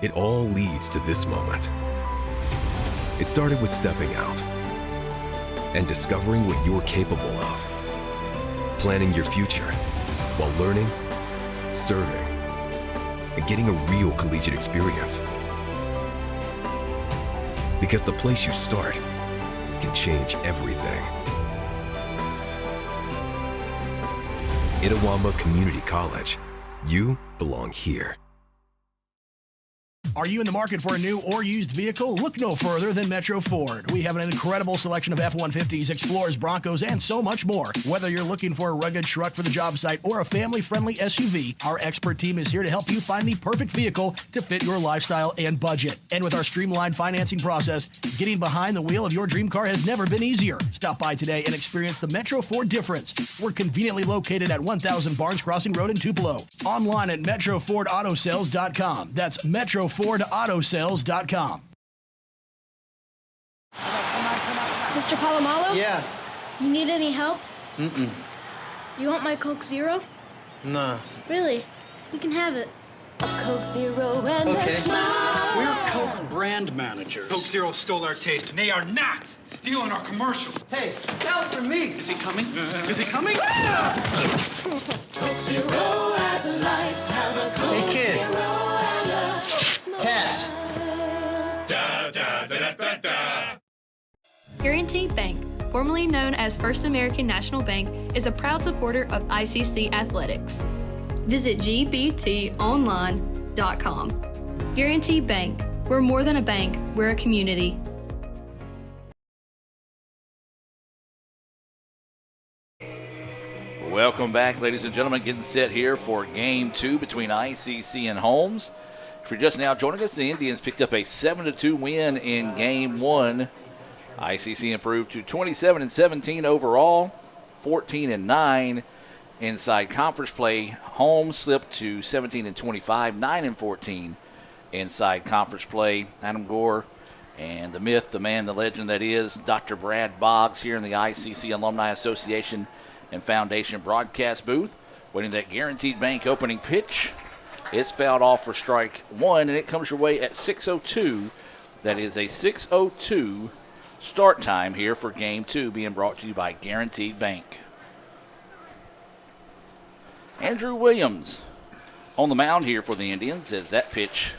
It all leads to this moment. It started with stepping out and discovering what you're capable of. Planning your future while learning, serving, and getting a real collegiate experience. Because the place you start can change everything. Itawamba Community College. You belong here. Are you in the market for a new or used vehicle? Look no further than Metro Ford. We have an incredible selection of F-150s, Explorers, Broncos, and so much more. Whether you're looking for a rugged truck for the job site or a family-friendly SUV, our expert team is here to help you find the perfect vehicle to fit your lifestyle and budget. And with our streamlined financing process, getting behind the wheel of your dream car has never been easier. Stop by today and experience the Metro Ford difference. We're conveniently located at 1000 Barnes Crossing Road in Tupelo. Online at MetroFordAutoSales.com. That's MetroFordAutoSales.com. Mr. Palomalo? Yeah. You need any help? Mm-mm. You want my Coke Zero? Nah. Really? You can have it. A Coke Zero and Okay. a smile. We're Coke brand managers. Coke Zero stole our taste, and they are not stealing our commercial. Hey, that was for me. Is he coming? Is he coming? Coke Zero has a life. Have a Coke Hey, kid. Zero and a smile. Cats. Guaranteed Bank, formerly known as First American National Bank, is a proud supporter of ICC athletics. Visit gbtonline.com. Guaranteed Bank, we're more than a bank, we're a community. Welcome back, ladies and gentlemen. Getting set here for Game 2 between ICC and Holmes. If you're just now joining us, the Indians picked up a 7-2 win in Game 1. ICC improved to 27-17 overall, 14-9 inside conference play. Holmes slipped to 17-25, 9-14 inside conference play. Adam Gore and the myth, the man, the legend that is Dr. Brad Boggs here in the ICC Alumni Association and Foundation broadcast booth, waiting that Guaranteed Bank opening pitch. It's fouled off for strike one, and it comes your way at 6:02. That is a 6:02 start time here for Game 2, being brought to you by Guaranteed Bank. Andrew Williams on the mound here for the Indians as that pitch.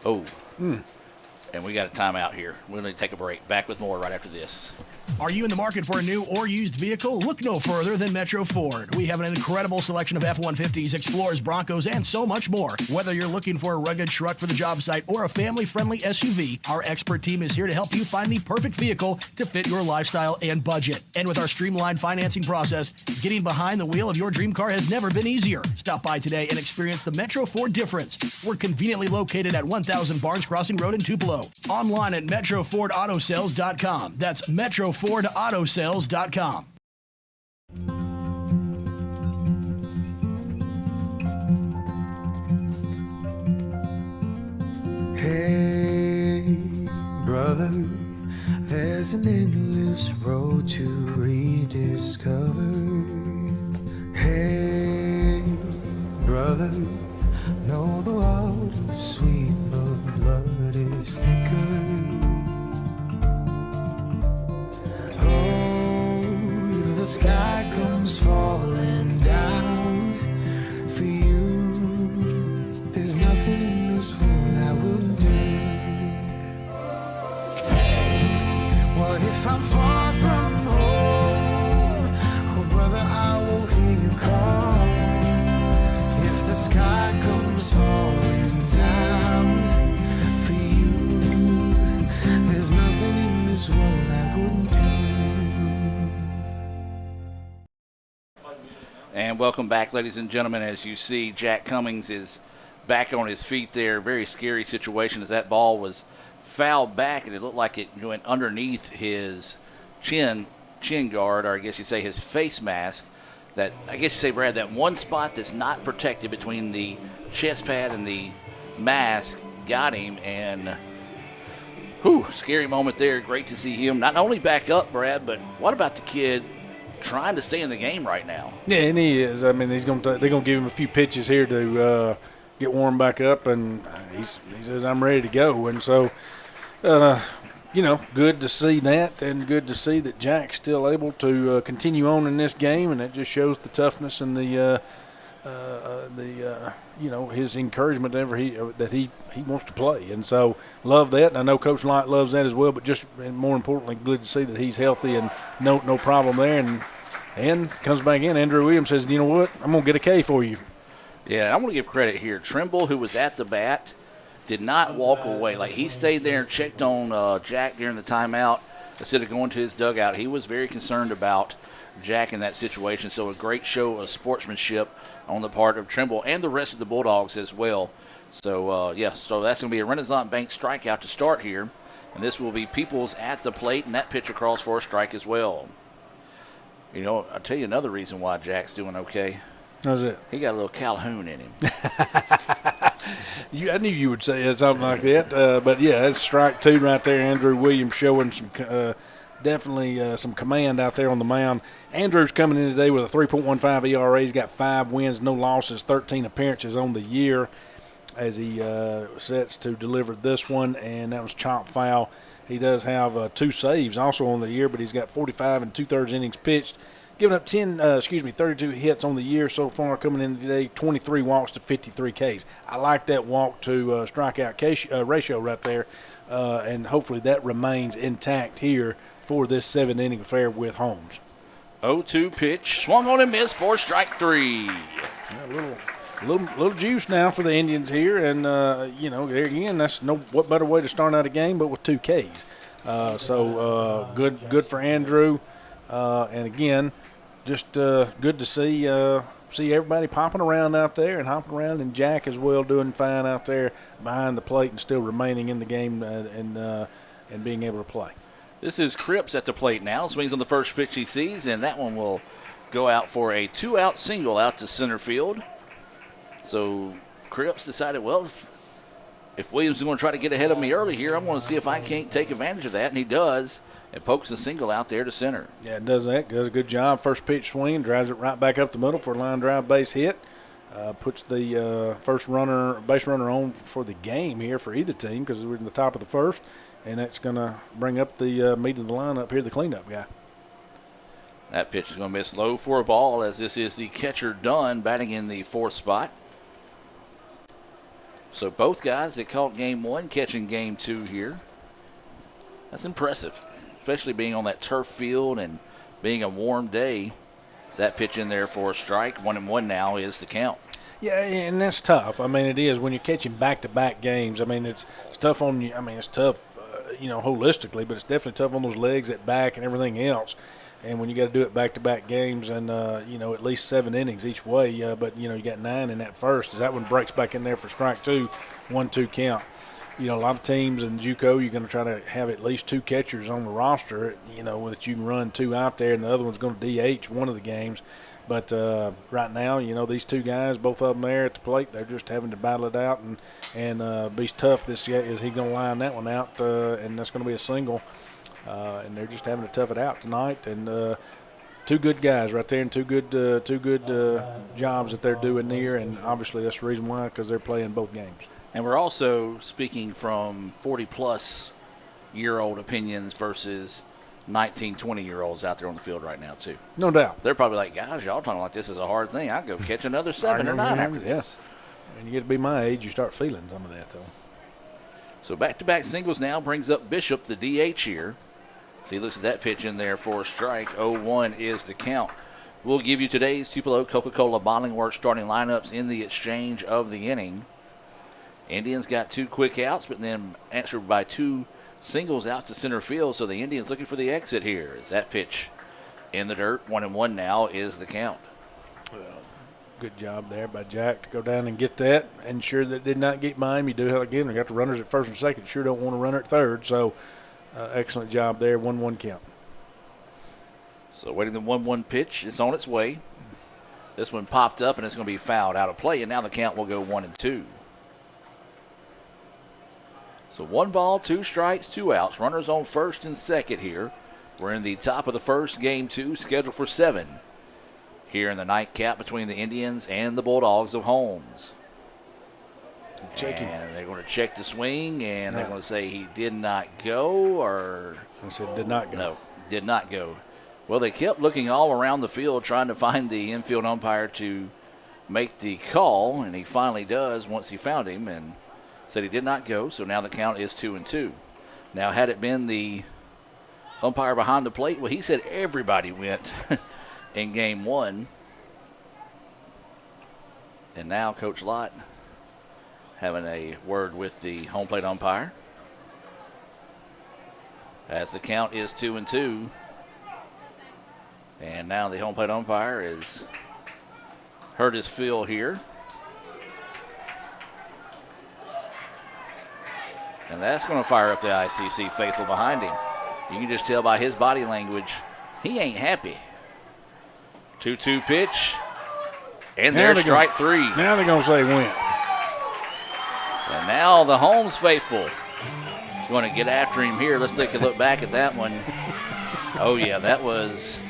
And we got a timeout here. We're going to take a break. Back with more right after this. Are you in the market for a new or used vehicle? Look no further than Metro Ford. We have an incredible selection of F-150s, Explorers, Broncos, and so much more. Whether you're looking for a rugged truck for the job site or a family-friendly SUV, our expert team is here to help you find the perfect vehicle to fit your lifestyle and budget. And with our streamlined financing process, getting behind the wheel of your dream car has never been easier. Stop by today and experience the Metro Ford difference. We're conveniently located at 1000 Barnes Crossing Road in Tupelo. Online at MetroFordAutoSales.com. That's MetroFordAutoSales.com. Hey, brother, there's an endless road to rediscover. Hey, brother, know the water's sweet, but blood is thicker. Oh, the sky comes falling down for you. There's nothing in this world I wouldn't do. What if I'm far from home? Oh, brother, I will hear you call. If the sky comes falling down for you, there's nothing in this world I wouldn't do. And welcome back, ladies and gentlemen. As you see, Jack Cummings is back on his feet there. Very scary situation as that ball was fouled back, and it looked like it went underneath his chin guard, or I guess you say his face mask. That, I guess you say, Brad, that one spot that's not protected between the chest pad and the mask got him, and scary moment there. Great to see him not only back up, Brad, but what about the kid trying to stay in the game right now? Yeah, and he is. I mean, they're gonna give him a few pitches here to get warmed back up, and he says, I'm ready to go. And so, good to see that, and good to see that Jack's still able to continue on in this game, and that just shows the toughness and his encouragement that he wants to play. And so love that, and I know Coach Light loves that as well, but just and more importantly, good to see that he's healthy and no problem there. And comes back in, Andrew Williams says, you know what, I'm going to get a K for you. Yeah, I'm going to give credit here. Trimble, who was at the bat, did not walk away. Like, he stayed there and checked on Jack during the timeout instead of going to his dugout. He was very concerned about Jack in that situation. So a great show of sportsmanship on the part of Trimble and the rest of the Bulldogs as well. So, so that's going to be a Renaissance Bank strikeout to start here. And this will be Peoples at the plate, and that pitch across for a strike as well. You know, I'll tell you another reason why Jack's doing okay. How's it? He got a little Calhoun in him. I knew you would say something like that. But, yeah, that's strike two right there. Andrew Williams showing some definitely some command out there on the mound. Andrew's coming in today with a 3.15 ERA. He's got 5 wins, no losses, 13 appearances on the year as he sets to deliver this one, and that was chop foul. He does have 2 saves also on the year, but he's got 45 and 2/3 innings pitched, giving up 32 hits on the year so far. Coming in today, 23 walks to 53 Ks. I like that walk to strikeout ratio right there, and hopefully that remains intact here for this 7-inning affair with Holmes. 0-2 pitch, swung on and missed for strike 3. A little juice now for the Indians here, and there again, that's what better way to start out a game but with 2 Ks. Good for Andrew, and again, just good to see everybody popping around out there and hopping around, and Jack as well doing fine out there behind the plate and still remaining in the game and being able to play. This is Cripps at the plate now. Swings on the first pitch he sees, and that one will go out for a 2-out single out to center field. So Cripps decided, well, if Williams is going to try to get ahead of me early here, I'm going to see if I can't take advantage of that, and he does. And pokes the single out there to center. Yeah, it does that. Does a good job. First pitch swing, drives it right back up the middle for a line drive base hit. Puts the first base runner on for the game here for either team because we're in the top of the first. And that's going to bring up the meat of the lineup here, the cleanup guy. That pitch is going to miss low for a ball, as this is the catcher Dunn batting in the 4th spot. So both guys that caught game 1 catching game 2 here. That's impressive, especially being on that turf field and being a warm day. Is that pitch in there for a strike? 1-1 now is the count. Yeah, and that's tough. I mean, it is when you're catching back-to-back games. I mean, it's tough on you. I mean, it's tough, holistically, but it's definitely tough on those legs at back and everything else. And when you got to do it back-to-back games and, at least 7 innings each way, but, you got 9 in that first, as that one breaks back in there for strike 2, 1-2 count. A lot of teams in JUCO, you're going to try to have at least 2 catchers on the roster, that you can run 2 out there, and the other one's going to DH one of the games. But right now, these 2 guys, both of them there at the plate, they're just having to battle it out and be tough. Is he going to line that one out, and that's going to be a single. And they're just having to tough it out tonight. And 2 good guys right there, and two good jobs that they're doing here. And obviously that's the reason why, because they're playing both games. And we're also speaking from 40-plus-year-old opinions versus 19, 20-year-olds out there on the field right now, too. No doubt. They're probably like, guys, y'all talking like this is a hard thing. I'll go catch another 7 or 9 after this. And you get to be my age, you start feeling some of that, though. So back-to-back singles now brings up Bishop, the DH here. So he looks at that pitch in there for a strike. 0-1 is the count. We'll give you today's Tupelo Coca-Cola Bottling Works starting lineups in the exchange of the inning. Indians got 2 quick outs, but then answered by 2 singles out to center field. So the Indians looking for the exit here. Is that pitch in the dirt? 1-1 now is the count. Good job there by Jack to go down and get that. Ensure that it did not get by him. You do have, again, we got the runners at first and second. Sure don't want to run at third. So excellent job there. 1-1 count. So waiting the 1-1 pitch. It's on its way. This one popped up, and it's going to be fouled out of play. And now the count will go 1-2. So 1 ball, 2 strikes, 2 outs. Runners on first and second here. We're in the top of the first, game 2, scheduled for 7. Here in the nightcap between the Indians and the Bulldogs of Holmes. And they're going to check the swing, and they're going to say he did not go, or I said did not go. No, did not go. Well, they kept looking all around the field trying to find the infield umpire to make the call, and he finally does once he found him and said he did not go. So now the count is 2-2. Now, had it been the umpire behind the plate, well, he said everybody went in game one. And now Coach Lott having a word with the home plate umpire as the count is 2-2. And now the home plate umpire is heard his feel here. And that's going to fire up the ICC faithful behind him. You can just tell by his body language, he ain't happy. 2-2 pitch. And there's strike three. Now they're going to say win. And now the Holmes faithful going to get after him here. Let's take a look back at that one. Oh, yeah, that was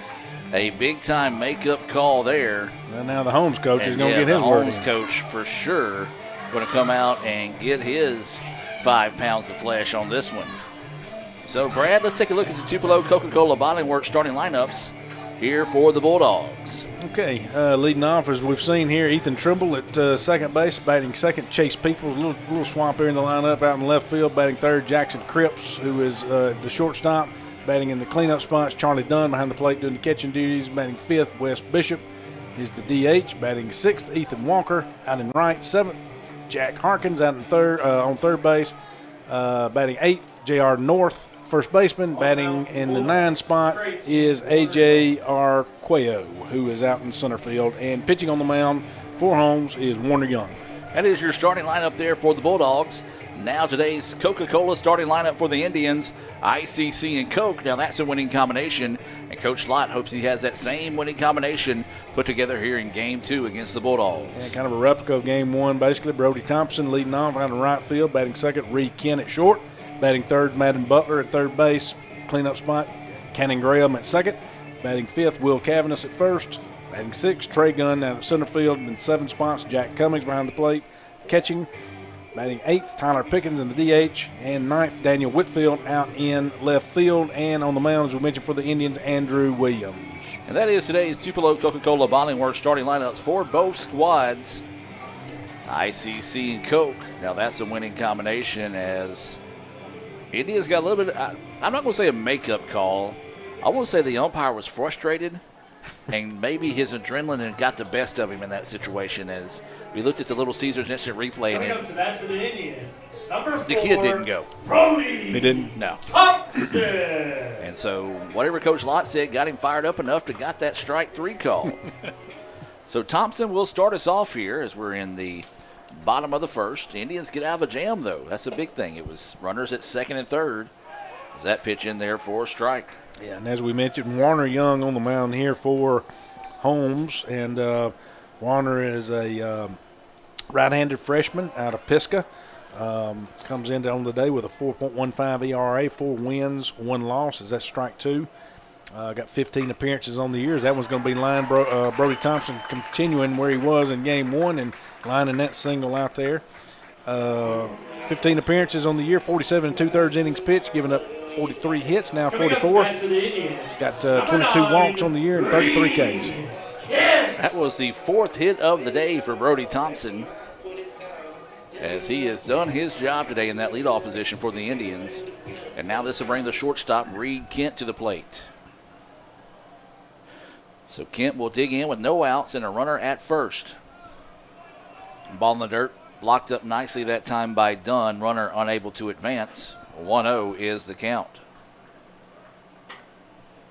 a big-time makeup call there. And now the Holmes coach is going to get his word in. The Holmes coach for sure going to come out and get his 5 pounds of flesh on this one. So, Brad, let's take a look at the Tupelo Coca-Cola Bottling Works starting lineups here for the Bulldogs. Okay, leading off, as we've seen here, Ethan Trimble at second base, batting second. Chase Peoples, a little swamp there in the lineup out in left field, batting third. Jackson Cripps, who is the shortstop, batting in the cleanup spots. Charlie Dunn behind the plate doing the catching duties, batting fifth. Wes Bishop is the DH, batting sixth. Ethan Walker out in right. Seventh, Jack Harkins out in third on third base, batting eighth. J.R. North, first baseman. Batting in the 9 spot is A.J. Arqueo, who is out in center field. And pitching on the mound for Holmes is Warner Young. That is your starting lineup there for the Bulldogs. Now today's Coca-Cola starting lineup for the Indians, ICC and Coke. Now that's a winning combination, and Coach Lott hopes he has that same winning combination put together here in Game 2 against the Bulldogs. Yeah, kind of a replica of Game 1, basically. Brody Thompson leading off out in right field, batting second. Reed Kent at short. Batting third, Madden Butler at third base, cleanup spot. Cannon Graham at second. Batting fifth, Will Cavanis at first. Batting sixth, Trey Gunn out at center field. In 7 spots, Jack Cummings behind the plate, catching. Batting eighth, Tyler Pickens in the DH. And ninth, Daniel Whitfield out in left field. And on the mound, as we mentioned for the Indians, Andrew Williams. And that is today's Tupelo Coca-Cola Bottling Works starting lineups for both squads, ICC and Coke. Now that's a winning combination as Indians got a little bit, I'm not going to say a makeup call. I want to say the umpire was frustrated, and maybe his adrenaline had got the best of him in that situation as we looked at the Little Caesars instant replay. And Coming up to bat for the Indians, number 4, the kid didn't go. Brody. He didn't? No. Thompson. And so whatever Coach Lott said got him fired up enough to got that strike 3 call. So Thompson will start us off here as we're in the bottom of the first. Indians get out of a jam, though. That's a big thing. It was runners at second and third. Is that pitch in there for a strike? Yeah, and as we mentioned, Warner Young on the mound here for Holmes. And Warner is a right-handed freshman out of Pisgah. Comes in on the day with a 4.15 ERA, 4 wins, 1 loss. Is that strike 2? Got 15 appearances on the year. That one's going to be line Brody Thompson continuing where he was in Game 1 and lining that single out there. 15 appearances on the year, 47 2/3 innings pitched, giving up 43 hits, now 44. Got 22 walks on the year and 33 Ks. That was the 4th hit of the day for Brody Thompson, as he has done his job today in that leadoff position for the Indians. And now this will bring the shortstop, Reed Kent, to the plate. So Kent will dig in with no outs and a runner at first. Ball in the dirt, blocked up nicely that time by Dunn. Runner unable to advance. 1-0 is the count.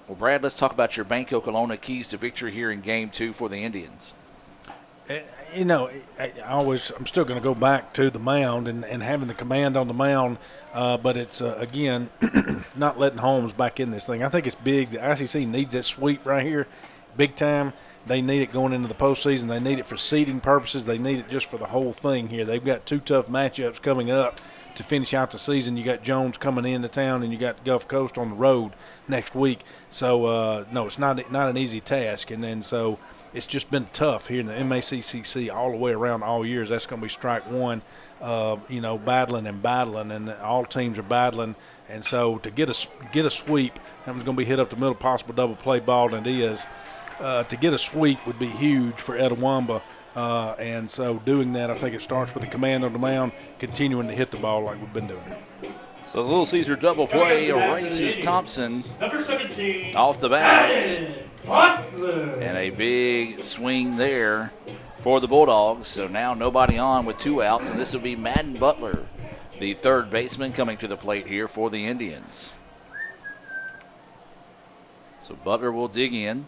Well, Brad, let's talk about your Banco Kelowna keys to victory here in Game 2 for the Indians. You know, I'm still going to go back to the mound and having the command on the mound, but it's, again, not letting Holmes back in this thing. I think it's big. The ICC needs that sweep right here, big time. They need it going into the postseason. They need it for seeding purposes. They need it just for the whole thing here. They've got 2 tough matchups coming up to finish out the season. You got Jones coming into town, and you got Gulf Coast on the road next week. So, no, it's not an easy task. And then so it's just been tough here in the MACCC all the way around all years. That's going to be strike one, battling, and all teams are battling. And so to get a sweep, that one's going to be hit up the middle, possible double play ball, and it is. To get a sweep would be huge for Etowamba. And so doing that, I think it starts with the command on the mound, continuing to hit the ball like we've been doing. So the Little Caesar double play erases Thompson off the bat. And a big swing there for the Bulldogs. So now nobody on with 2 outs, and this will be Madden Butler, the third baseman, coming to the plate here for the Indians. So Butler will dig in.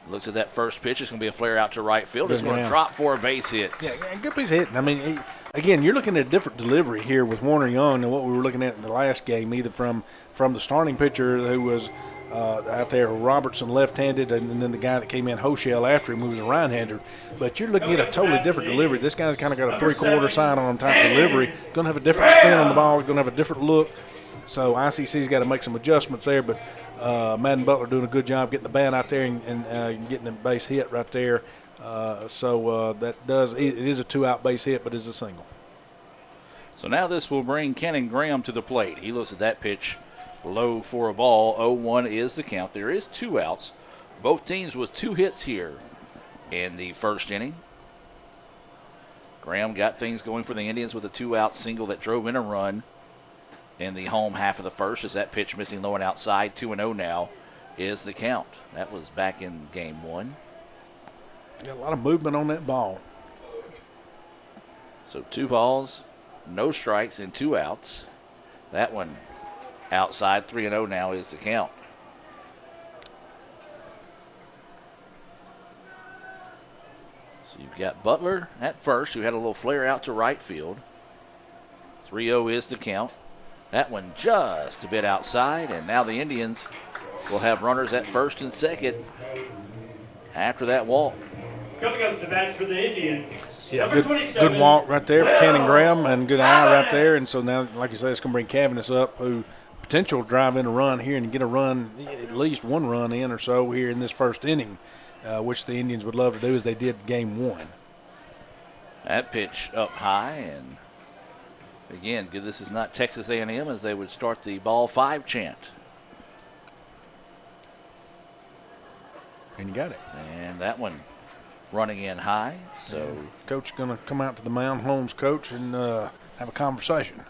Looks at that first pitch. It's going to be a flare out to right field. It's going to drop for a base hit. Yeah, good piece of hitting. I mean, again, you're looking at a different delivery here with Warner Young than what we were looking at in the last game, either from the starting pitcher who was out there, Robertson, left-handed, and then the guy that came in, Hochel, after him, who was a right-hander. But you're looking at a totally different delivery. This guy's kind of got a three-quarter sidearm type delivery. Going to have a different spin on the ball. Going to have a different look. So ICC's got to make some adjustments there, but Madden Butler doing a good job getting the bat out there and getting the base hit right there. It is a 2-out base hit, but it's a single. So now this will bring Cannon Graham to the plate. He looks at that pitch low for a ball. 0-1 is the count. There is 2 outs. Both teams with 2 hits here in the first inning. Graham got things going for the Indians with a 2-out single that drove in a run in the home half of the first, as that pitch missing low and outside. 2-0 now is the count. That was back in game 1. Got a lot of movement on that ball. So 2 balls, no strikes, and 2 outs. That one outside. 3-0 now is the count. So you've got Butler at first, who had a little flare out to right field. 3-0 is the count. That one just a bit outside, and now the Indians will have runners at first and second after that walk. Coming up to bat for the Indians. Yeah, good walk right there for Cannon Graham, and good eye right there. And so now, like you say, it's going to bring Cavanis up, who potential drive in a run here and get a run, at least one run in or so here in this first inning, which the Indians would love to do as they did game 1. That pitch up high, and again, good this is not Texas A&M, as they would start the ball 5 chant. And you got it. And that one running in high. So coach going to come out to the mound, Holmes coach, and have a conversation.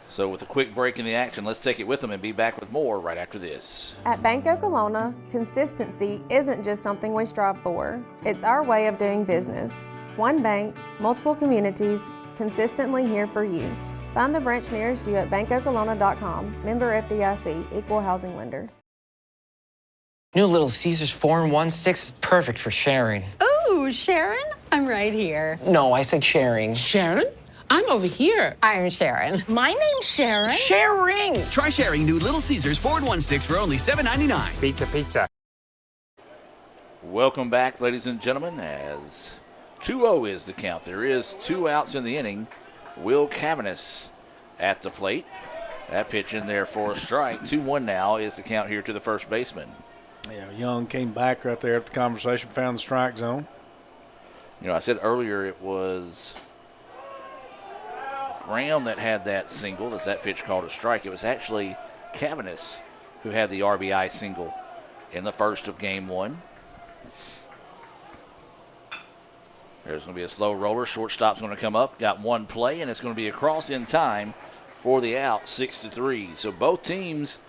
So with a quick break in the action, let's take it with them and be back with more right after this. At Bank Okolona, consistency isn't just something we strive for. It's our way of doing business. One bank, multiple communities, consistently here for you. Find the branch nearest you at bankokolona.com. Member FDIC, equal housing lender. New Little Caesars 4-in-1 is perfect for sharing. Ooh, Sharon? I'm right here. No, I said sharing. Sharon? I'm over here. I'm Sharon. My name's Sharon. Sharing! Try sharing new Little Caesars 4-in-1 sticks for only $7.99. Pizza, pizza. Welcome back, ladies and gentlemen, as 2-0 is the count. There is 2 outs in the inning. Will Cavanis at the plate. That pitch in there for a strike. 2-1 now is the count here to the first baseman. Yeah, Young came back right there at the conversation, found the strike zone. You know, I said earlier it was Graham that had that single. That's that pitch called a strike. It was actually Cavanis who had the RBI single in the first of game 1. There's going to be a slow roller. Shortstop's going to come up. Got one play, and it's going to be across in time for the out, 6-3. So both teams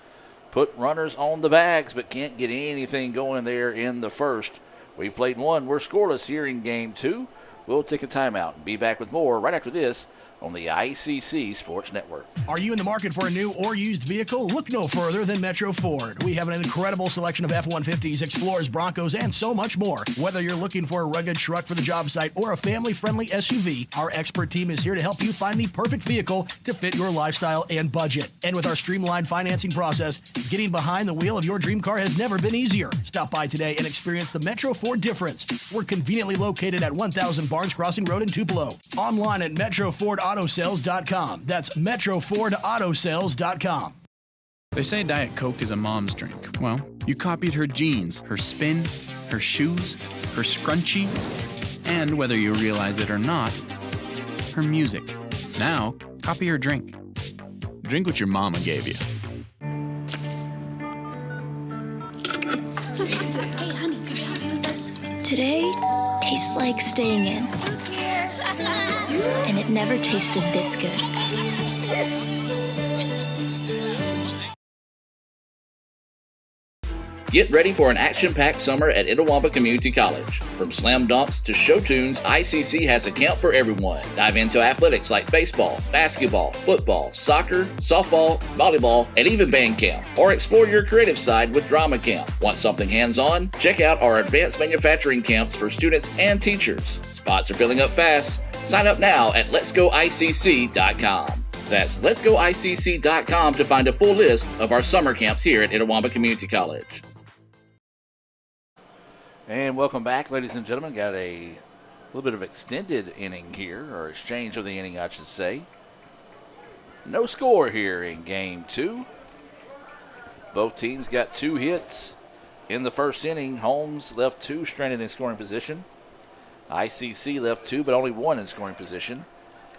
put runners on the bags, but can't get anything going there in the first. We played 1. We're scoreless here in game 2. We'll take a timeout and be back with more right after this on the ICC Sports Network. Are you in the market for a new or used vehicle? Look no further than Metro Ford. We have an incredible selection of F-150s, Explorers, Broncos, and so much more. Whether you're looking for a rugged truck for the job site or a family-friendly SUV, our expert team is here to help you find the perfect vehicle to fit your lifestyle and budget. And with our streamlined financing process, getting behind the wheel of your dream car has never been easier. Stop by today and experience the Metro Ford difference. We're conveniently located at 1000 Barnes Crossing Road in Tupelo. Online at MetroFordAutoSales.com. That's MetroFordAutoSales.com. They say Diet Coke is a mom's drink. Well, you copied her genes, her spin, her shoes, her scrunchie, and whether you realize it or not, her music. Now, copy her drink. Drink what your mama gave you. Today tastes like staying in. And it never tasted this good. Get ready for an action-packed summer at Itawamba Community College. From slam dunks to show tunes, ICC has a camp for everyone. Dive into athletics like baseball, basketball, football, soccer, softball, volleyball, and even band camp. Or explore your creative side with drama camp. Want something hands-on? Check out our advanced manufacturing camps for students and teachers. Spots are filling up fast. Sign up now at letsgoicc.com. That's letsgoicc.com to find a full list of our summer camps here at Itawamba Community College. And welcome back, ladies and gentlemen. Got a little bit of extended inning here, or exchange of the inning, I should say. No score here in game 2. Both teams got 2 hits in the first inning. Holmes left 2 stranded in scoring position. ICC left 2, but only 1 in scoring position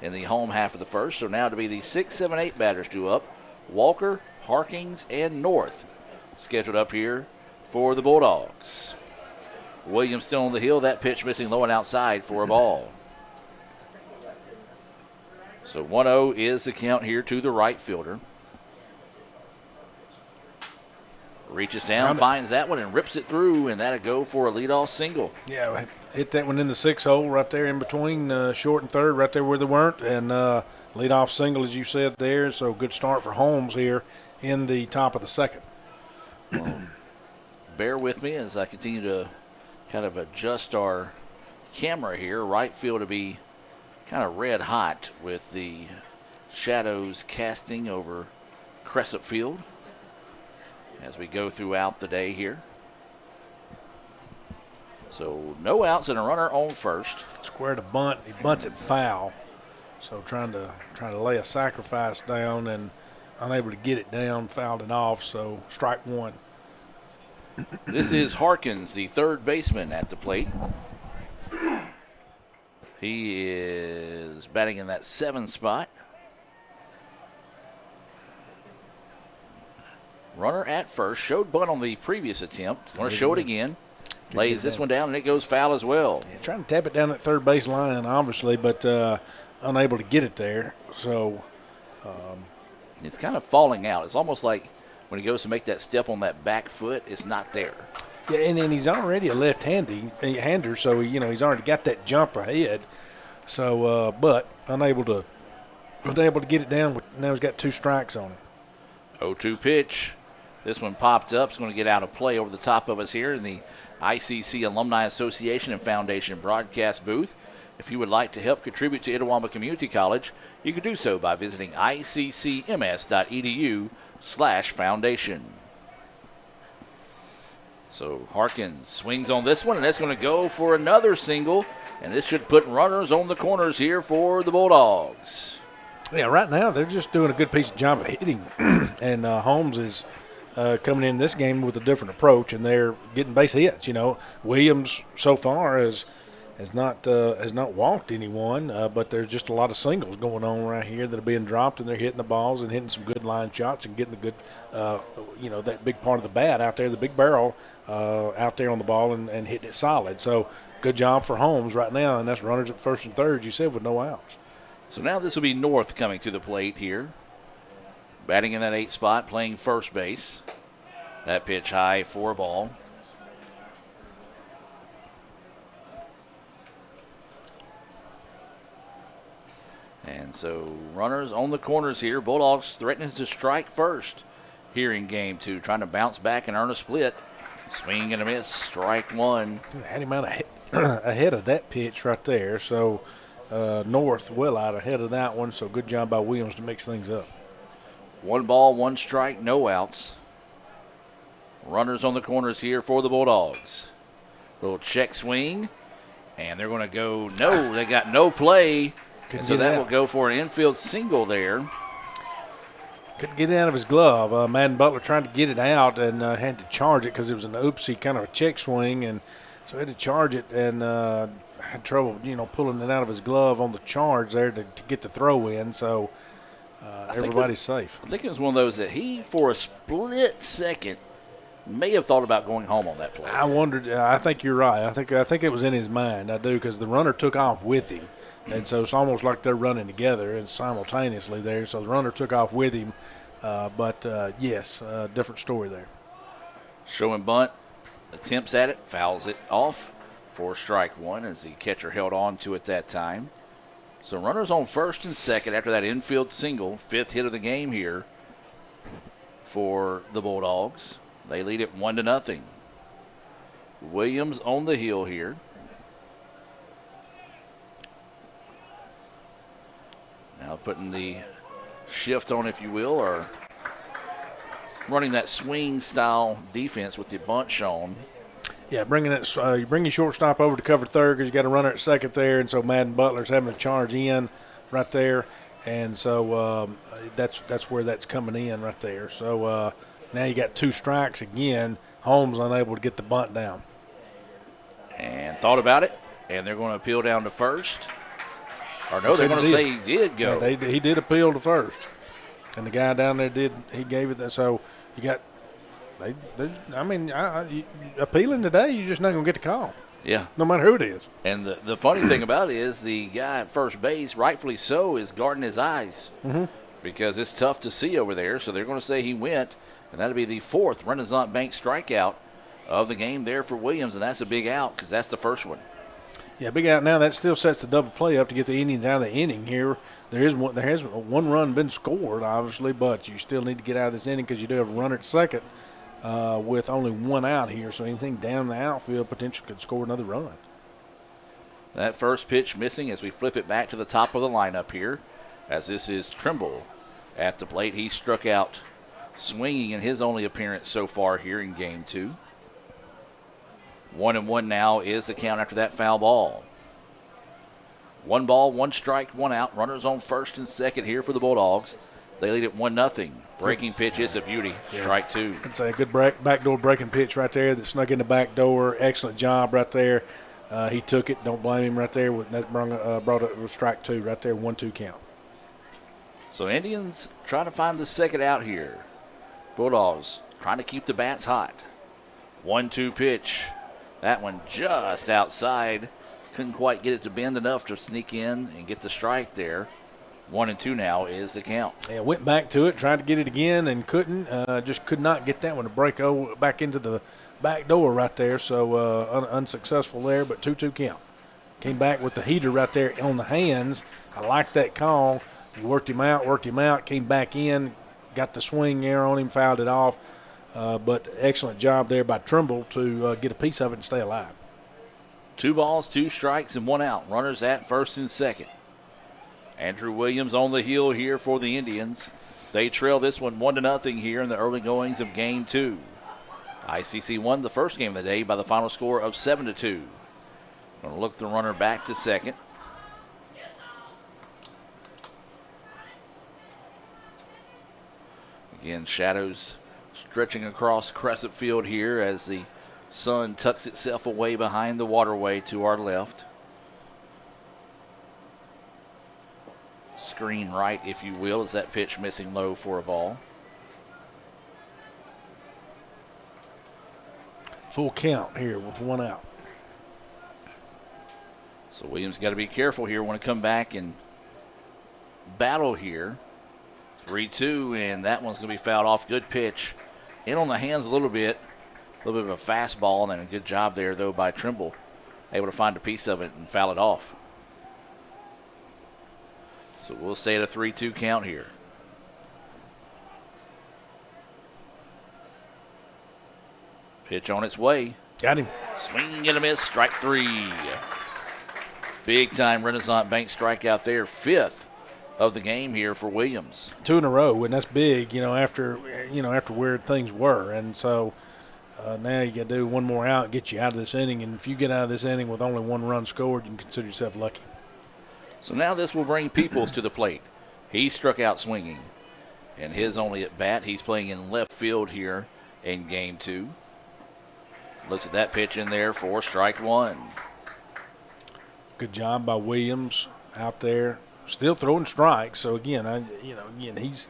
in the home half of the first. So now to be the 6, 7, 8 batters due up. Walker, Harkins, and North scheduled up here for the Bulldogs. Williams still on the hill. That pitch missing low and outside for a ball. So 1-0 is the count here to the right fielder. Reaches down, finds that one, and rips it through, and that'll go for a leadoff single. Yeah, hit that one in the 6 hole right there in between short and third, right there where they weren't, and leadoff single, as you said there. So good start for Holmes here in the top of the second. Well, bear with me as I continue to kind of adjust our camera here. Right field to be kind of red hot with the shadows casting over Crescent Field as we go throughout the day here. So no outs and a runner on first. Square to bunt. He bunts it foul. So trying to lay a sacrifice down and unable to get it down, fouled it off. So strike 1. This is Harkins, the third baseman at the plate. He is batting in that 7 spot. Runner at first. Showed bunt on the previous attempt. Going to show it again. Lays this one down, and it goes foul as well. Yeah, trying to tap it down that third base line, obviously, but unable to get it there. So it's kind of falling out. It's almost like when he goes to make that step on that back foot, it's not there. Yeah, and he's already a left-hander, so he's already got that jump ahead. So, but unable to get it down. Now he's got 2 strikes on him. 0-2 pitch. This one popped up. It's going to get out of play over the top of us here in the ICC Alumni Association and Foundation broadcast booth. If you would like to help contribute to Itawamba Community College, you can do so by visiting iccms.edu/foundation. So Harkins swings on this one, and that's going to go for another single, and this should put runners on the corners here for the Bulldogs. Yeah, right now they're just doing a good piece of job of hitting, and Holmes is coming in this game with a different approach, and they're getting base hits. Williams so far has not walked anyone, but there's just a lot of singles going on right here that are being dropped, and they're hitting the balls and hitting some good line shots and getting the good, that big part of the bat out there, the big barrel out there on the ball and hitting it solid. So good job for Holmes right now, and that's runners at first and third, you said, with no outs. So now this will be North coming to the plate here. Batting in that 8 spot, playing first base. That pitch high for a ball. And so runners on the corners here. Bulldogs threatening to strike first here in game 2. Trying to bounce back and earn a split. Swing and a miss. Strike 1. Had him out ahead of that pitch right there. So North well out ahead of that one. So good job by Williams to mix things up. 1 ball, 1 strike, no outs. Runners on the corners here for the Bulldogs. Little check swing. And they're going to go no. They got no play. And so that will go for an infield single there. couldn't get it out of his glove. Madden Butler tried to get it out and had to charge it because it was an oopsie kind of a check swing, and so he had to charge it and had trouble, pulling it out of his glove on the charge there to get the throw in. So everybody's safe. I think it was one of those that he, for a split second, may have thought about going home on that play. I wondered. I think you're right. I think it was in his mind. I do, because the runner took off with him, and so it's almost like they're running together and simultaneously there. So the runner took off with him, but yes, different story there. Showing bunt, attempts at it, fouls it off for strike one as the catcher held on to it that time. So runners on first and second after that infield single, 5th hit of the game here for the Bulldogs. They lead it 1-0. Williams on the hill here. Now putting the shift on, if you will, or running that swing style defense with the bunt shown. Yeah, you bring your shortstop over to cover third because you got a runner at second there, and so Madden Butler's having to charge in right there, and so that's where that's coming in right there. So now you got 2 strikes again. Holmes unable to get the bunt down. And thought about it, and they're going to appeal down to first. Or no, they're going to say he did go. Yeah, he did appeal to first, and the guy down there he gave it that. So you got. Appealing today, you're just not going to get the call. Yeah. No matter who it is. And the funny thing about it is the guy at first base, rightfully so, is guarding his eyes because it's tough to see over there. So they're going to say he went, and that'll be the 4th Renaissance Bank strikeout of the game there for Williams, and that's a big out because that's the first one. Yeah, big out now. That still sets the double play up to get the Indians out of the inning here. There has one run been scored, obviously, but you still need to get out of this inning because you do have a runner at second. With only 1 out here, so anything down the outfield potentially could score another run. That first pitch missing as we flip it back to the top of the lineup here, as this is Trimble at the plate. He struck out swinging in his only appearance so far here in Game 2. 1-1 now is the count after that foul ball. 1 ball, 1 strike, 1 out. Runners on first and second here for the Bulldogs. They lead it 1-0. Breaking pitch is a beauty. Strike 2. It's a good backdoor breaking pitch right there that snuck in the back door. Excellent job right there. He took it. Don't blame him right there. That brought a strike 2 right there. 1-2 count. So Indians trying to find the second out here. Bulldogs trying to keep the bats hot. 1-2 pitch. That one just outside. Couldn't quite get it to bend enough to sneak in and get the strike there. 1-2 now is the count. Yeah, went back to it, tried to get it again and couldn't. Just could not get that one to break back into the back door right there. So unsuccessful there, but 2-2 count. Came back with the heater right there on the hands. I like that call. You worked him out, came back in, got the swing there on him, fouled it off. But excellent job there by Trimble to get a piece of it and stay alive. 2 balls, 2 strikes, and 1 out. Runners at first and second. Andrew Williams on the hill here for the Indians. They trail this one 1-0 here in the early goings of Game 2. ICC won the first game of the day by the final score of 7-2. Going to look the runner back to second. Again, shadows stretching across Crescent Field here as the sun tucks itself away behind the waterway to our left. Screen right, if you will, is that pitch missing low for a ball. Full count here with 1 out. So Williams got to be careful here. Want to come back and battle here. 3-2, and that one's going to be fouled off. Good pitch. In on the hands a little bit of a fastball, and a good job there, though, by Trimble. Able to find a piece of it and foul it off. So we'll stay at a 3-2 count here. Pitch on its way. Got him. Swing and a miss. Strike 3. Big time Renaissance Bank strikeout there. 5th of the game here for Williams. 2 in a row, and that's big, after where things were. And so now you got to do 1 more out, get you out of this inning. And if you get out of this inning with only 1 run scored, you can consider yourself lucky. So now this will bring Peoples to the plate. He struck out swinging. and his only at bat. He's playing in left field here in game 2. Looks at that pitch in there for strike 1. Good job by Williams out there, still throwing strikes. So again, he's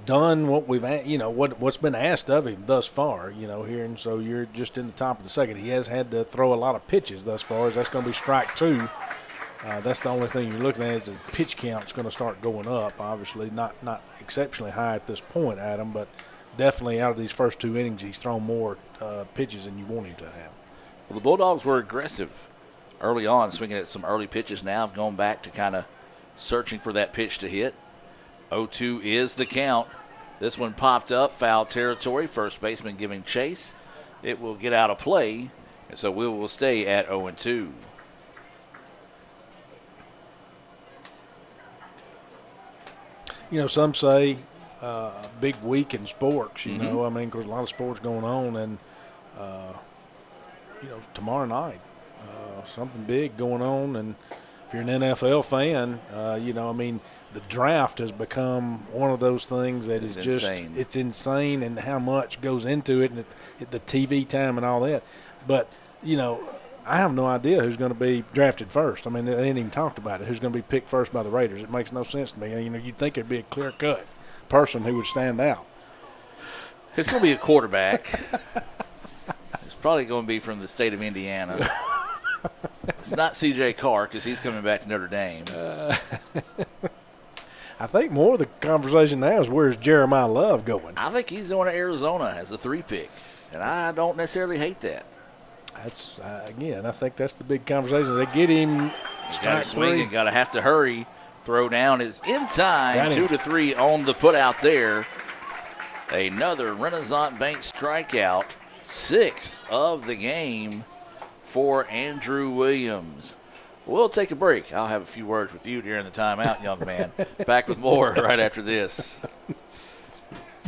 done what we've, what's been asked of him thus far, here. And so you're just in the top of the second. He has had to throw a lot of pitches thus far. That's going to be strike 2. That's the only thing you're looking at is the pitch count's going to start going up. Obviously, not exceptionally high at this point, Adam, but definitely out of these first 2 innings, he's thrown more pitches than you want him to have. Well, the Bulldogs were aggressive early on, swinging at some early pitches. Now have gone back to kind of searching for that pitch to hit. 0-2 is the count. This one popped up, foul territory. First baseman giving chase. It will get out of play, and so we will stay at 0-2. Some say big week in sports, know. I mean, because a lot of sports going on, and, tomorrow night, something big going on. And if you're an NFL fan, the draft has become one of those things that is just insane. It's insane, and how much goes into it, and the TV time and all that. But, I have no idea who's going to be drafted first. I mean, they ain't even talked about it. Who's going to be picked first by the Raiders? It makes no sense to me. You'd think there'd be a clear-cut person who would stand out. It's going to be a quarterback. It's probably going to be from the state of Indiana. It's not C.J. Carr because he's coming back to Notre Dame. I think more of the conversation now is where's Jeremiah Love going? I think he's going to Arizona as a 3 pick, and I don't necessarily hate that. That's again, I think that's the big conversation. They get him strike 3. Got to have to hurry. Throw down is in time. 2-3 on the put out there. Another Renaissance Bank strikeout. 6th of the game for Andrew Williams. We'll take a break. I'll have a few words with you during the timeout, young man. Back with more right after this.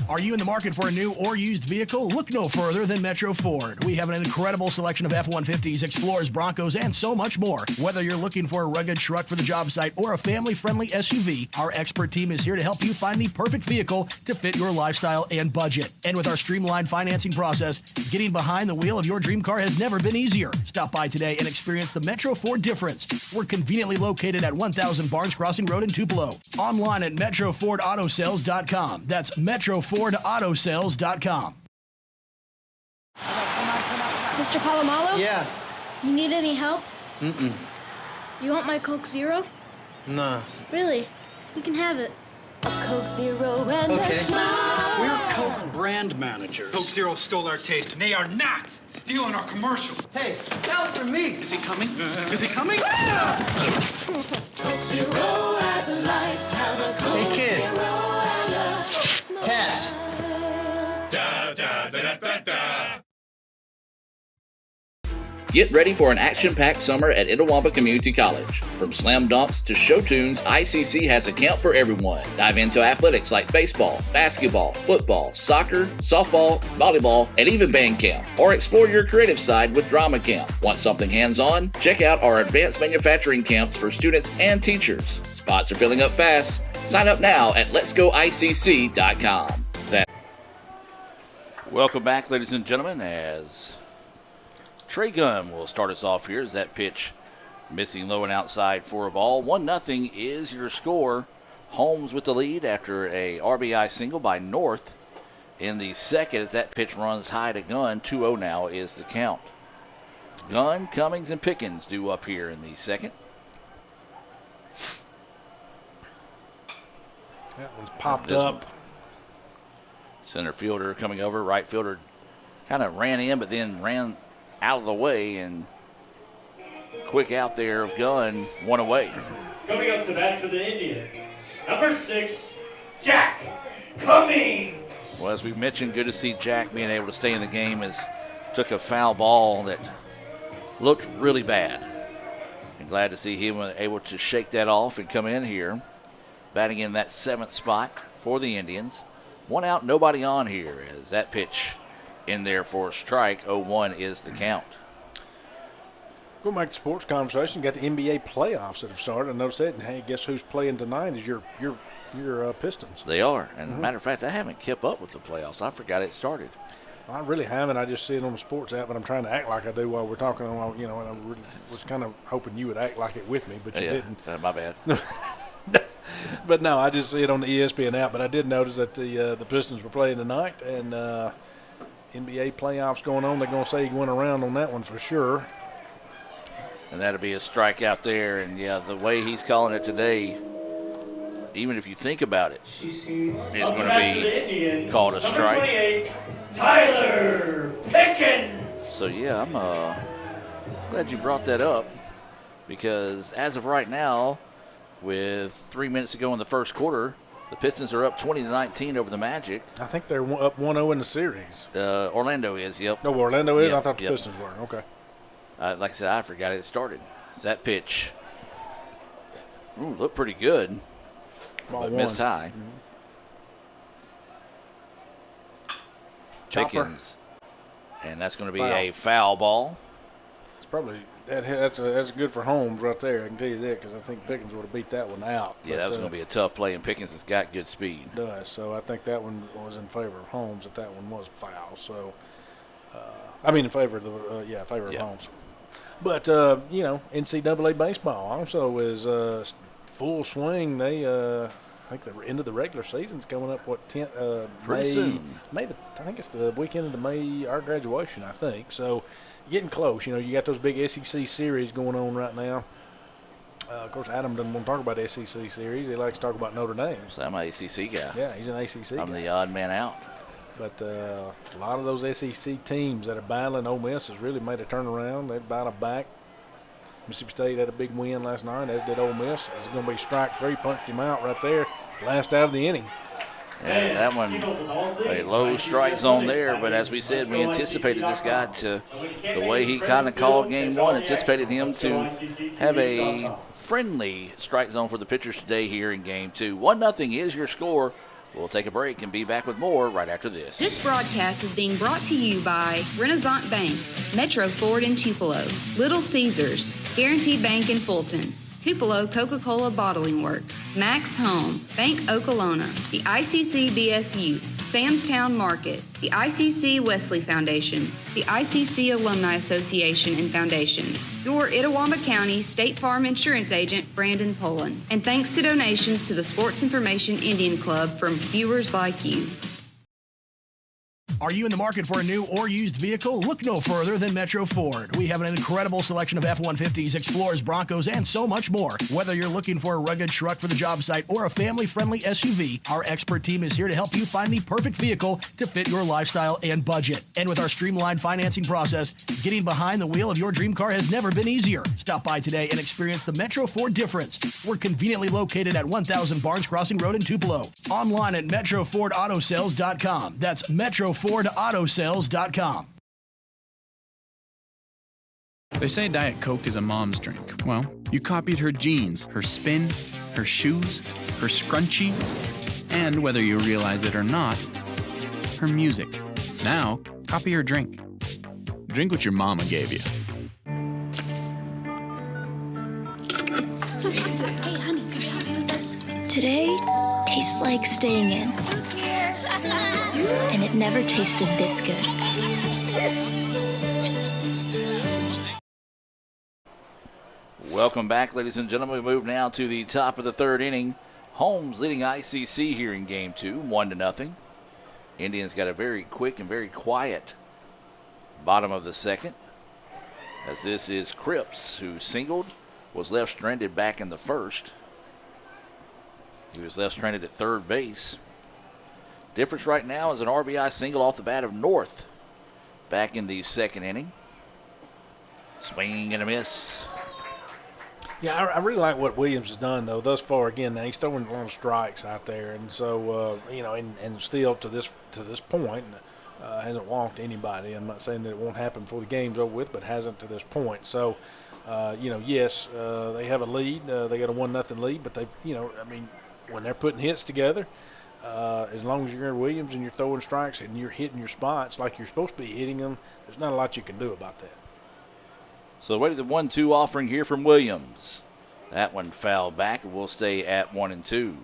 Are you in the market for a new or used vehicle? Look no further than Metro Ford. We have an incredible selection of F-150s, Explorers, Broncos, and so much more. Whether you're looking for a rugged truck for the job site or a family-friendly SUV, our expert team is here to help you find the perfect vehicle to fit your lifestyle and budget. And with our streamlined financing process, getting behind the wheel of your dream car has never been easier. Stop by today and experience the Metro Ford difference. We're conveniently located at 1000 Barnes Crossing Road in Tupelo. Online at MetroFordAutoSales.com. That's MetroFordAutoSales.com. Mr. Palomalo? Yeah. You need any help? Mm-mm. You want my Coke Zero? Nah. Really? You can have it. A Coke Zero and a smile. We're Coke brand managers. Coke Zero stole our taste, and they are not stealing our commercial. Hey, that was for me. Is he coming? Is he coming? Coke Zero adds life. Have a Coke Hey, kid. Zero and a Cats. Da, da, da, da, da, da. Get ready for an action-packed summer at Itawamba Community College. From slam dunks to show tunes, ICC has a camp for everyone. Dive into athletics like baseball, basketball, football, soccer, softball, volleyball, and even band camp. Or explore your creative side with drama camp. Want something hands-on? Check out our advanced manufacturing camps for students and teachers. Spots are filling up fast. Sign up now at letsgoicc.com. Welcome back, ladies and gentlemen, as Trey Gunn will start us off here as that pitch missing low and outside for a ball. 1-0 is your score. Holmes with the lead after a RBI single by North in the second as that pitch runs high to Gunn. 2-0 now is the count. Gunn, Cummings, and Pickens due up here in the second. That one's popped up. Center fielder coming over. Right fielder kind of ran in, but then ran out of the way, and quick out there of Gunn, one away. Coming up to bat for the Indians, number 6, Jack Cummings. Well, as we mentioned, good to see Jack being able to stay in the game as took a foul ball that looked really bad. And glad to see him able to shake that off and come in here, batting in that 7th spot for the Indians. 1 out, nobody on here as that pitch in there for a strike. 0-1 is the count. Going back to sports conversation, got the NBA playoffs that have started. I noticed that, and hey, guess who's playing tonight is your Pistons. They are. And matter of fact, I haven't kept up with the playoffs. I forgot it started. I really haven't. I just see it on the sports app, but I'm trying to act like I do while we're talking. And I really was kind of hoping you would act like it with me, but you didn't. My bad. But no, I just see it on the ESPN app. But I did notice that the Pistons were playing tonight, and NBA playoffs going on. They're going to say he went around on that one for sure. And that'll be a strikeout there. And, yeah, the way he's calling it today, even if you think about it, it's going to be called a strike. Tyler Pickens. So, yeah, I'm glad you brought that up because as of right now, with 3 minutes to go in the first quarter, the Pistons are up 20-19 over the Magic. I think they're up 1-0 in the series. Orlando is, yep. No, Orlando is? Yep, I thought the Pistons were. Okay. Like I said, I forgot it started. It's that pitch. Ooh, looked pretty good. But missed high. Pickens. And that's going to be a foul ball. It's probably that's good for Holmes right there. I can tell you that because I think Pickens would have beat that one out. Yeah, that was going to be a tough play, and Pickens has got good speed. Does. So I think that one was in favor of Holmes. That one was foul. So in favor of of Holmes. But NCAA baseball also is full swing. They I think the end of the regular season's coming up. Pretty soon. I think it's the weekend of the May, our graduation, I think. So getting close. You got those big SEC series going on right now. Of course, Adam doesn't want to talk about the SEC series. He likes to talk about Notre Dame. So I'm an ACC guy. Yeah, he's an ACC I'm guy. the odd man out. But a lot of those SEC teams that are battling, Ole Miss has really made a turnaround. They've battled back. Mississippi State had a big win last night, as did Ole Miss. It's going to be strike three, punched him out right there, last out of the inning. Yeah, that one, a low strike zone there, but as we said, we anticipated this guy to, the way he kind of called game one, anticipated him to have a friendly strike zone for the pitchers today here in game two. 1-0 is your score. We'll take a break and be back with more right after this. This broadcast is being brought to you by Renaissance Bank, Metro Ford in Tupelo, Little Caesars, Guaranty Bank in Fulton, Tupelo Coca-Cola Bottling Works, Max Home, Bank Okolona, the ICC BSU, Sam's Town Market, the ICC Wesley Foundation, the ICC Alumni Association and Foundation, your Itawamba County State Farm Insurance Agent, Brandon Poland, and thanks to donations to the Sports Information Indian Club from viewers like you. Are you in the market for a new or used vehicle? Look no further than Metro Ford. We have an incredible selection of F-150s, Explorers, Broncos, and so much more. Whether you're looking for a rugged truck for the job site or a family-friendly SUV, our expert team is here to help you find the perfect vehicle to fit your lifestyle and budget. And with our streamlined financing process, getting behind the wheel of your dream car has never been easier. Stop by today and experience the Metro Ford difference. We're conveniently located at 1000 Barnes Crossing Road in Tupelo. Online at MetroFordAutoSales.com. That's MetroFordAutoSales.com. They say Diet Coke is a mom's drink. Well, you copied her jeans, her spin, her shoes, her scrunchie, and whether you realize it or not, her music. Now, copy her drink. Drink what your mama gave you. Today tastes like staying in. And it never tasted this good. Welcome back, ladies and gentlemen. We move now to the top of the third inning. Holmes leading ICC here in game two, 1-0. Indians got a very quick and very quiet bottom of the second, as this is Cripps, who singled, was left stranded back in the first. He was left stranded at third base. Difference right now is an RBI single off the bat of North back in the second inning. Swing and a miss. Yeah, I really like what Williams has done, though, thus far. Again, now he's throwing a lot of strikes out there, and so, and still to this point, hasn't walked anybody. I'm not saying that it won't happen before the game's over with, but hasn't to this point. So, yes, they have a lead. They got a 1-0 lead, but they've, when they're putting hits together, as long as you're Williams and you're throwing strikes and you're hitting your spots like you're supposed to be hitting them, there's not a lot you can do about that. So wait, the 1-2 offering here from Williams. That one fouled back, and we'll stay at 1-2.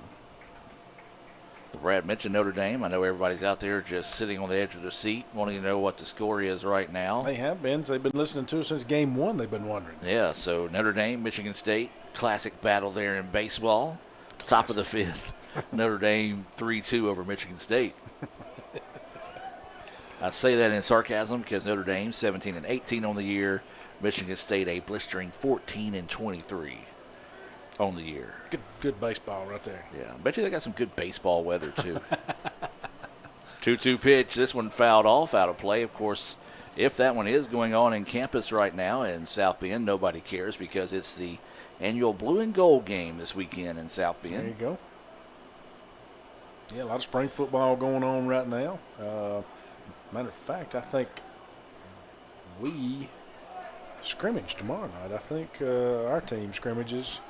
Brad mentioned Notre Dame. I know everybody's out there just sitting on the edge of their seat, wanting to know what the score is right now. They have been. They've been listening to us since game 1. They've been wondering. Yeah, so Notre Dame, Michigan State, classic battle there in baseball. Classic. Top of the 5th. Notre Dame 3-2 over Michigan State. I say that in sarcasm because Notre Dame 17-18 on the year. Michigan State a blistering 14-23 on the year. Good baseball right there. Yeah, I bet you they got some good baseball weather too. 2-2 pitch. This one fouled off, out of play. Of course, if that one is going on in campus right now in South Bend, nobody cares because it's the annual blue and gold game this weekend in South Bend. There you go. Yeah, a lot of spring football going on right now. Matter of fact, I think we scrimmage tomorrow night. I think our team scrimmages.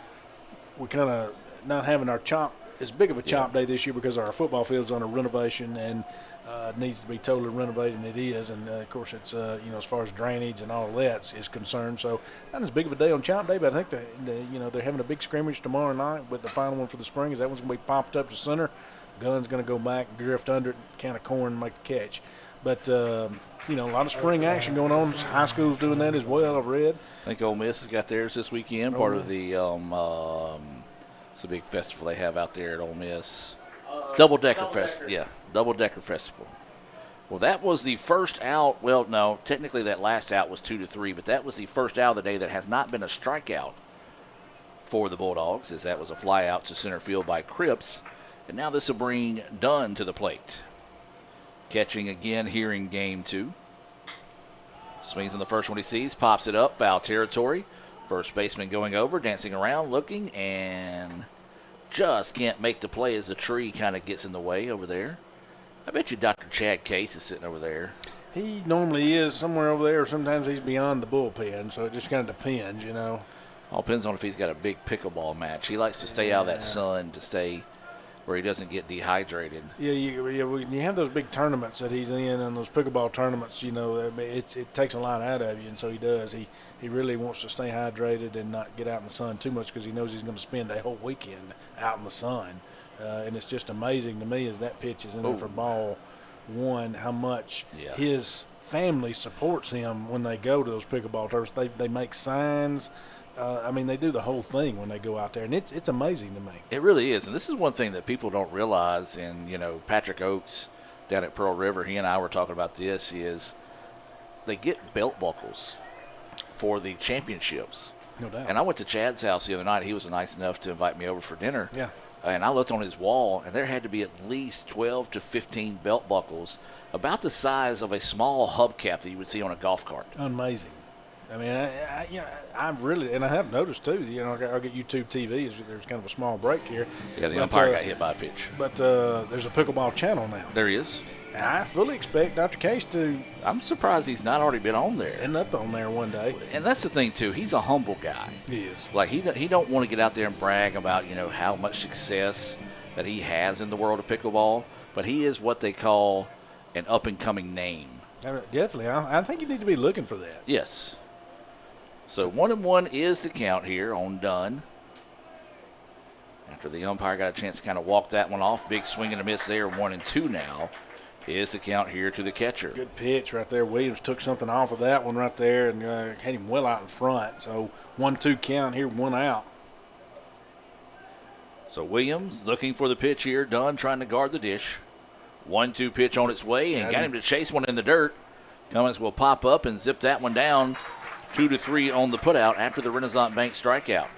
We kind of not having our chop as big of a chop day this year because our football field's under renovation and needs to be totally renovated, and it is. And of course, it's as far as drainage and all of that is concerned. So not as big of a day on chop day, but I think they're having a big scrimmage tomorrow night with the final one for the spring. Is that one's going to be popped up to center? Gun's going to go back, drift under it, can of corn, and make the catch. But, a lot of spring action going on. High school's doing that as well, I've read. I think Ole Miss has got theirs this weekend, part of the it's a big festival they have out there at Ole Miss. Double-decker Festival. Yeah, Double-decker Festival. Well, that was the first out. Well, no, technically that last out was 2-3, but that was the first out of the day that has not been a strikeout for the Bulldogs, as that was a fly out to center field by Cripps. And now this will bring Dunn to the plate. Catching again here in game 2. Swings on the first one he sees, pops it up, foul territory. First baseman going over, dancing around, looking, and just can't make the play as the tree kind of gets in the way over there. I bet you Dr. Chad Case is sitting over there. He normally is somewhere over there, or sometimes he's beyond the bullpen, so it just kind of depends, All depends on if he's got a big pickleball match. He likes to stay out of that sun to stay where he doesn't get dehydrated. Yeah, when you have those big tournaments that he's in and those pickleball tournaments, it takes a lot out of you, and so he does. He really wants to stay hydrated and not get out in the sun too much because he knows he's going to spend a whole weekend out in the sun. And it's just amazing to me as that pitch is in there for ball one, how much his family supports him when they go to those pickleball tournaments. They make signs. They do the whole thing when they go out there, and it's amazing to me. It really is, and this is one thing that people don't realize. And Patrick Oakes down at Pearl River, he and I were talking about this. Is they get belt buckles for the championships. No doubt. And I went to Chad's house the other night. He was nice enough to invite me over for dinner. Yeah. And I looked on his wall, and there had to be at least 12 to 15 belt buckles, about the size of a small hubcap that you would see on a golf cart. Amazing. I really, and I have noticed too. I'll get YouTube TV. There's kind of a small break here. Yeah, the umpire got hit by a pitch. But there's a pickleball channel now. There he is. And I fully expect Dr. Case to. I'm surprised he's not already been on there. End up on there one day. And that's the thing too. He's a humble guy. He is. Like he don't want to get out there and brag about how much success that he has in the world of pickleball. But he is what they call an up and coming name. Definitely, I think you need to be looking for that. Yes. So 1-1 is the count here on Dunn. After the umpire got a chance to kind of walk that one off. Big swing and a miss there. 1-2 now is the count here to the catcher. Good pitch right there. Williams took something off of that one right there and had him well out in front. So 1-2 count here, 1 out. So Williams looking for the pitch here. Dunn trying to guard the dish. 1-2 pitch on its way and got him to chase one in the dirt. Cummings will pop up and zip that one down. 2-3 on the putout after the Renaissance Bank strikeout.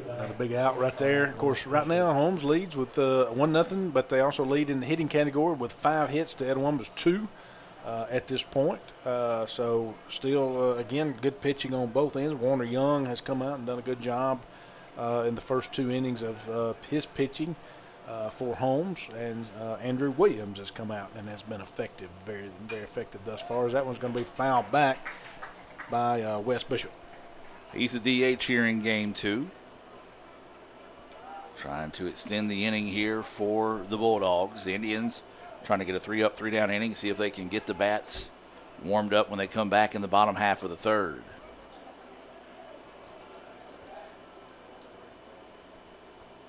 Another big out right there. Of course, right now Holmes leads with 1-0, but they also lead in the hitting category with 5 hits to Edwamba's 2 at this point. So still, again, good pitching on both ends. Warner Young has come out and done a good job in the first 2 innings of his pitching for Holmes, and Andrew Williams has come out and has been effective, very, very effective thus far. As that one's going to be fouled back by Wes Bishop. He's a DH here in game 2. Trying to extend the inning here for the Bulldogs. The Indians trying to get a 3-up, 3-down inning, see if they can get the bats warmed up when they come back in the bottom half of the third.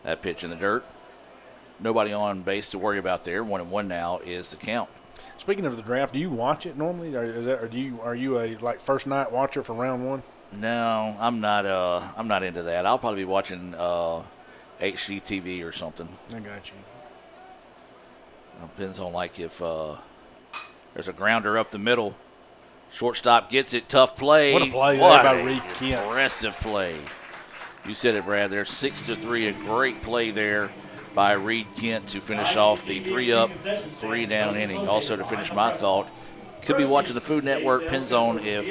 That pitch in the dirt. Nobody on base to worry about there. 1-1 now is the count. Speaking of the draft, do you watch it normally, or are you a first night watcher for round one? No, I'm not into that. I'll probably be watching HGTV or something. I got you. Depends on if there's a grounder up the middle. Shortstop gets it. Tough play. What a play What by a Reed Kent. Impressive play. You said it, Brad. There's 6-3. A great play there by Reed Kent to finish off the 3-up, 3-down inning. Also to finish my thought, could be watching the Food Network. Depends on if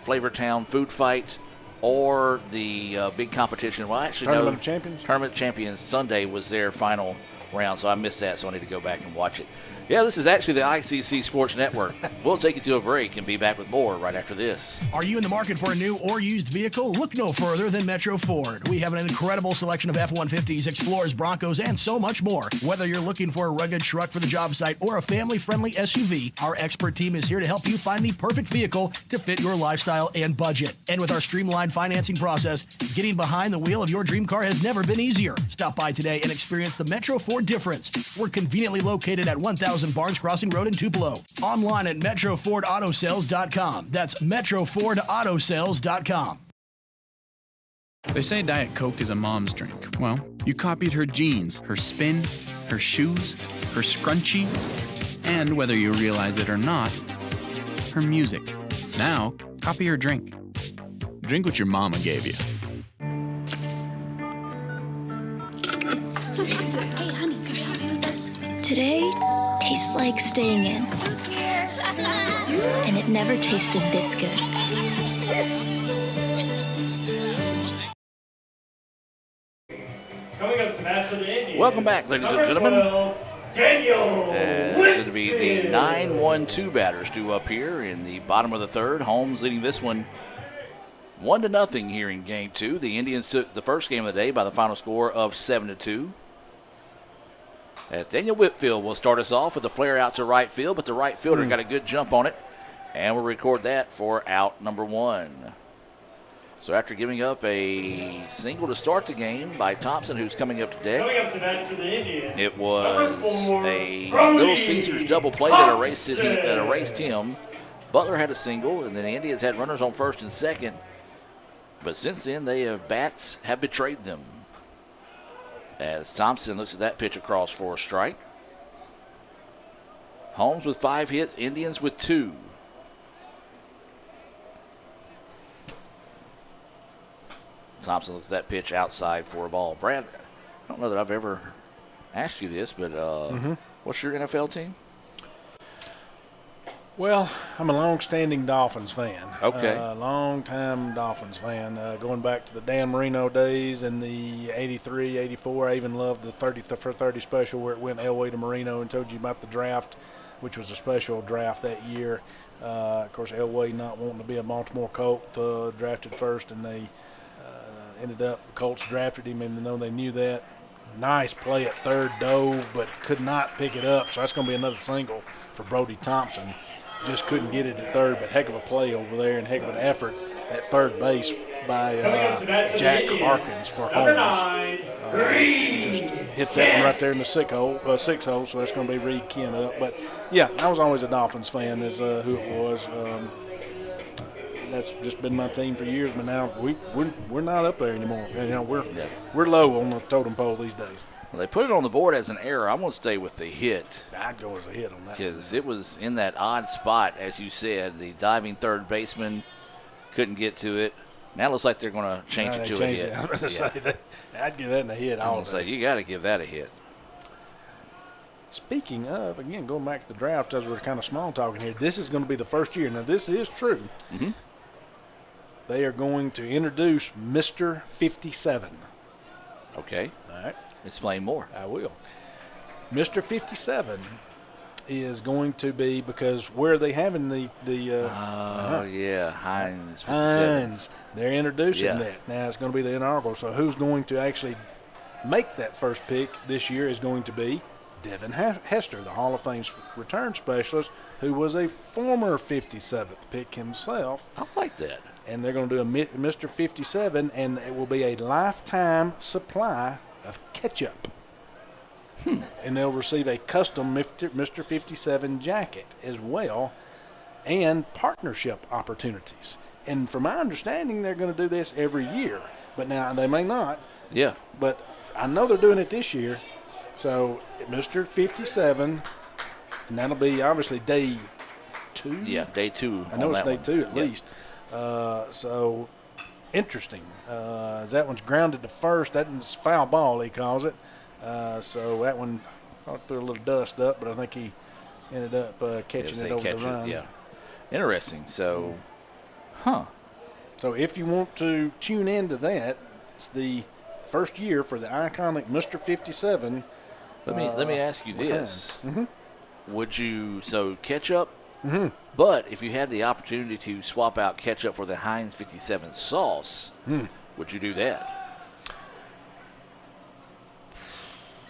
Flavortown Food Fight or the big competition. Well, actually, Tournament of Champions? Tournament of Champions Sunday was their final round, so I missed that, so I need to go back and watch it. Yeah, this is actually the ICC Sports Network. We'll take you to a break and be back with more right after this. Are you in the market for a new or used vehicle? Look no further than Metro Ford. We have an incredible selection of F-150s, Explorers, Broncos, and so much more. Whether you're looking for a rugged truck for the job site or a family-friendly SUV, our expert team is here to help you find the perfect vehicle to fit your lifestyle and budget. And with our streamlined financing process, getting behind the wheel of your dream car has never been easier. Stop by today and experience the Metro Ford difference. We're conveniently located at 1000 Barnes Crossing Road in Tupelo. Online at MetroFordAutoSales.com. That's MetroFordAutoSales.com. They say Diet Coke is a mom's drink. Well, you copied her jeans, her spin, her shoes, her scrunchie, and whether you realize it or not, her music. Now, copy her drink. Drink what your mama gave you. Today tastes like staying in. And it never tasted this good. Coming up to bat for the Indians. Welcome back, ladies and gentlemen. 12, Daniel. This is to be the 9-1-2 batters due up here in the bottom of the third. Holmes leading this one 1-0 here in game two. The Indians took the first game of the day by the final score of 7-2. As Daniel Whitfield will start us off with a flare out to right field, but the right fielder got a good jump on it, and we'll record that for out number one. So after giving up a single to start the game by Thompson, who's coming up to deck, it was a Little Caesars double play that erased him. Butler had a single, and then the Indians had runners on first and second. But since then, bats have betrayed them. As Thompson looks at that pitch across for a strike. Holmes with 5 hits, Indians with 2. Thompson looks at that pitch outside for a ball. Brad, I don't know that I've ever asked you this, but what's your NFL team? Well, I'm a long-standing Dolphins fan. Okay. Long-time Dolphins fan. Going back to the Dan Marino days and the 83, 84. I even loved the 30 for 30 special where it went Elway to Marino and told you about the draft, which was a special draft that year. Of course, Elway not wanting to be a Baltimore Colt, drafted first, and they ended up, the Colts drafted him, even though they knew that. Nice play at third, dove, but could not pick it up. So that's going to be another single for Brody Thompson. Just couldn't get it at third, but heck of a play over there and heck of an effort at third base by Jack Harkins for Holmes. Just hit that one right there in the sixth hole, so that's going to be Reed Kent up. But, yeah, I was always a Dolphins fan is who it was. That's just been my team for years, but now we're not up there anymore. You know, we're low on the totem pole these days. Well, they put it on the board as an error. I'm going to stay with the hit. I'd go as a hit on that. Because it was in that odd spot, as you said. The diving third baseman couldn't get to it. Now it looks like they're going to change it to a hit. I'm going to say that. I'd give that a hit. I'm going to say you got to give that a hit. Speaking of, again, going back to the draft, as we're kind of small talking here, this is going to be the first year. Now, this is true. Mm-hmm. They are going to introduce Mr. 57. Okay. All right. Explain more. I will. Mr. 57 is going to be, because where are they having the Heinz 57. Heinz. They're introducing that. Now it's going to be the inaugural. So who's going to actually make that first pick this year is going to be Devin Hester, the Hall of Fame return specialist, who was a former 57th pick himself. I like that. And they're going to do a Mr. 57, and it will be a lifetime supply of ketchup. And they'll receive a custom Mr. 57 jacket as well, and partnership opportunities. And from my understanding, they're going to do this every year. But now they may not. Yeah. But I know they're doing it this year. So Mr. 57, and that'll be obviously day 2. Yeah, day 2. I know it's day 2 at yep. least. So interesting. As that one's grounded to first, that one's foul ball, he calls it. So that one threw a little dust up, but I think he ended up catching it over the run. Yeah. Interesting. So, So if you want to tune into that, it's the first year for the iconic Mr. 57. Let me ask you this. Mm-hmm. Would you, ketchup, mm-hmm. but if you had the opportunity to swap out ketchup for the Heinz 57 sauce, would you do that?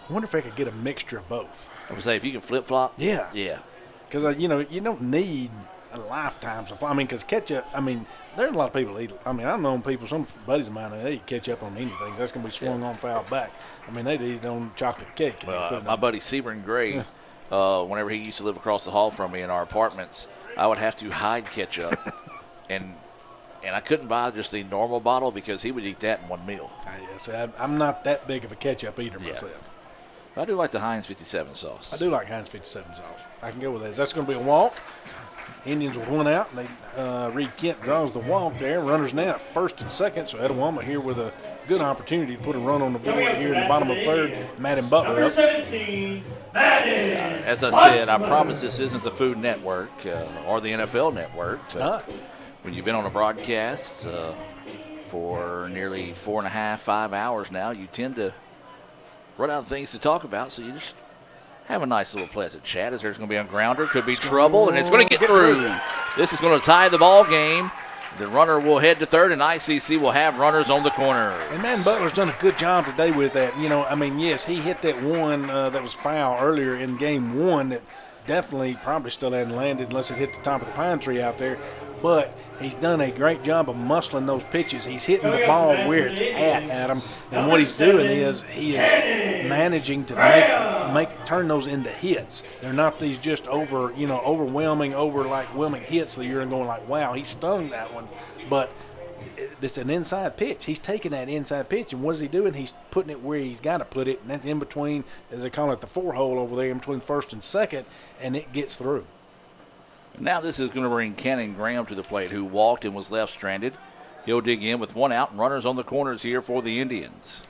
I wonder if I could get a mixture of both. I would say if you can flip-flop. Yeah. Yeah. Because, you don't need a lifetime supply. I mean, because ketchup, there's a lot of people that eat it. I've known people, some buddies of mine, they eat ketchup on anything. That's going to be swung on foul back. They'd eat it on chocolate cake. Well, my buddy Sebring Gray, whenever he used to live across the hall from me in our apartments, I would have to hide ketchup. and I couldn't buy just the normal bottle because he would eat that in one meal. I'm not that big of a ketchup eater myself. I do like the Heinz 57 sauce. I do like Heinz 57 sauce. I can go with that. That's going to be a walk. Indians with one out, and Reed Kent draws the walk there. Runners now at first and second, so Etowama here with a good opportunity to put a run on the board here in the bottom of third. Madden Butler up. 17, Madden. As I said, I promise this isn't the Food Network or the NFL Network. It's not. When you've been on a broadcast for nearly 4.5, 5 hours now, you tend to run out of things to talk about, so you just have a nice little pleasant chat as there's going to be a grounder. Could be trouble, and it's going to get through. This is going to tie the ball game. The runner will head to third, and ICC will have runners on the corner. And Madden Butler's done a good job today with that. Yes, he hit that one that was foul earlier in game 1 that definitely probably still hadn't landed unless it hit the top of the pine tree out there. But he's done a great job of muscling those pitches. He's hitting the ball where it's at Adam. And what he's doing is he is managing to turn those into hits. They're not these just overwhelming hits that you're going like, wow, he stung that one. But it's an inside pitch. He's taking that inside pitch, and what is he doing? He's putting it where he's got to put it, and that's in between, as they call it, the 4-hole over there, in between first and second, and it gets through. Now this is going to bring Cannon Graham to the plate, who walked and was left stranded. He'll dig in with one out, and runners on the corners here for the Indians.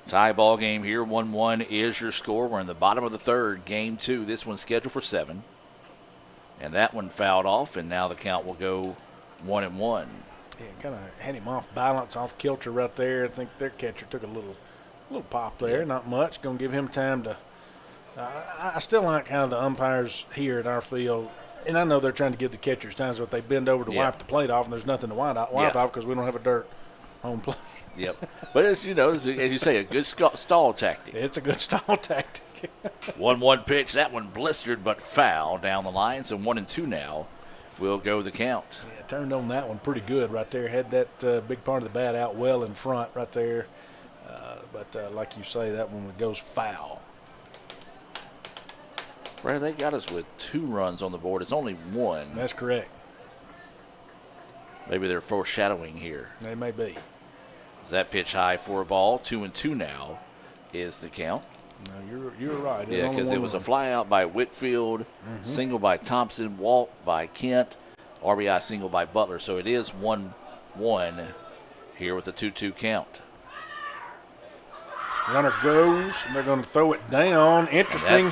Tie ball game here, 1-1 is your score. We're in the bottom of the third, game 2. This one's scheduled for 7. And that one fouled off, and now the count will go 1-1. Yeah, kind of had him off balance, off kilter right there. I think their catcher took a little pop there, not much. Going to give him time to I still like kind of the umpires here at our field. And I know they're trying to give the catchers times, but they bend over to wipe the plate off, and there's nothing to wipe off because we don't have a dirt home plate. Yep. But as you say, a good stall tactic. It's a good stall tactic. 1-1 pitch. That one blistered but foul down the line. So 1-2 now will go the count. Yeah, turned on that one pretty good right there. Had that big part of the bat out well in front right there. But like you say, that one goes foul. Brad, they got us with 2 runs on the board. It's only 1. That's correct. Maybe they're foreshadowing here. They may be. Is that pitch high for a ball? 2-2 now is the count. No, you're right. Yeah, because it was a fly out by Whitfield, single by Thompson, walk by Kent, RBI single by Butler. So it is 1-1 here with a 2-2 count. Runner goes, and they're going to throw it down. Interesting.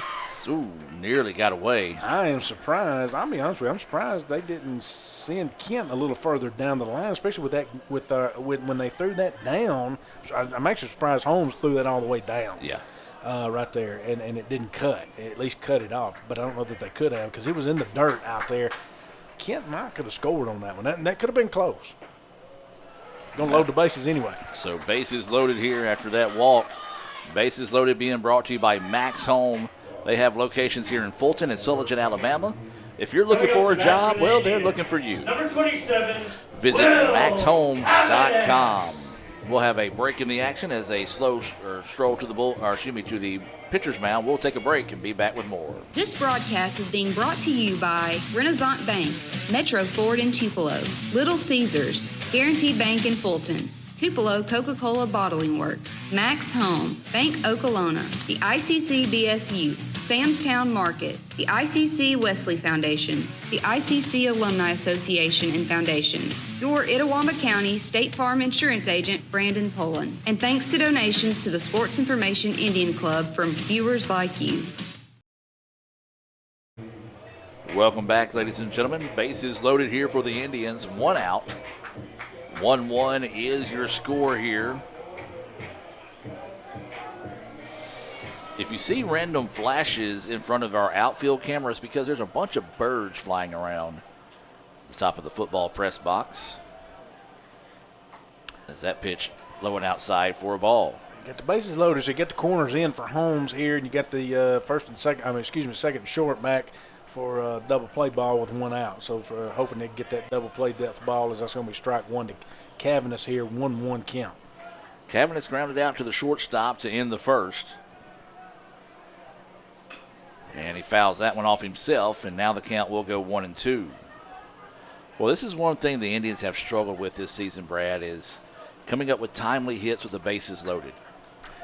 Nearly got away. I am surprised. I'll be honest with you. I'm surprised they didn't send Kent a little further down the line, especially when they threw that down. I'm actually surprised Holmes threw that all the way down. Yeah. Right there, and it didn't cut. It at least cut it off, but I don't know that they could have because it was in the dirt out there. Kent might could have scored on that one. That could have been close. Going to load the bases anyway. So bases loaded here after that walk. Bases loaded being brought to you by Max Home. They have locations here in Fulton and Sulligent, Alabama. If you're looking for a job, well, they're looking for you. Number 27. Visit maxhome.com. We'll have a break in the action as they stroll to the pitcher's mound. We'll take a break and be back with more. This broadcast is being brought to you by Renaissance Bank, Metro Ford in Tupelo, Little Caesars, Guaranty Bank in Fulton, Tupelo Coca-Cola Bottling Works, Max Home, Bank Okolona, the ICC BSU, Samstown Market, the ICC Wesley Foundation, the ICC Alumni Association and Foundation, your Itawamba County State Farm Insurance Agent, Brandon Poland, and thanks to donations to the Sports Information Indian Club from viewers like you. Welcome back, ladies and gentlemen. Bases loaded here for the Indians. 1 out. 1-1 is your score here. If you see random flashes in front of our outfield cameras, because there's a bunch of birds flying around the top of the football press box. As that pitch low and outside for a ball. You got the bases loaded, so you get the corners in for Holmes here, and you got the second and short back for a double play ball with 1 out. So for hoping they get that double play depth ball, as that's going to be strike 1 to Cavanis here, 1-1 count. Cavanis grounded out to the shortstop to end the first. And he fouls that one off himself, and now the count will go 1-2. Well, this is one thing the Indians have struggled with this season, Brad, is coming up with timely hits with the bases loaded.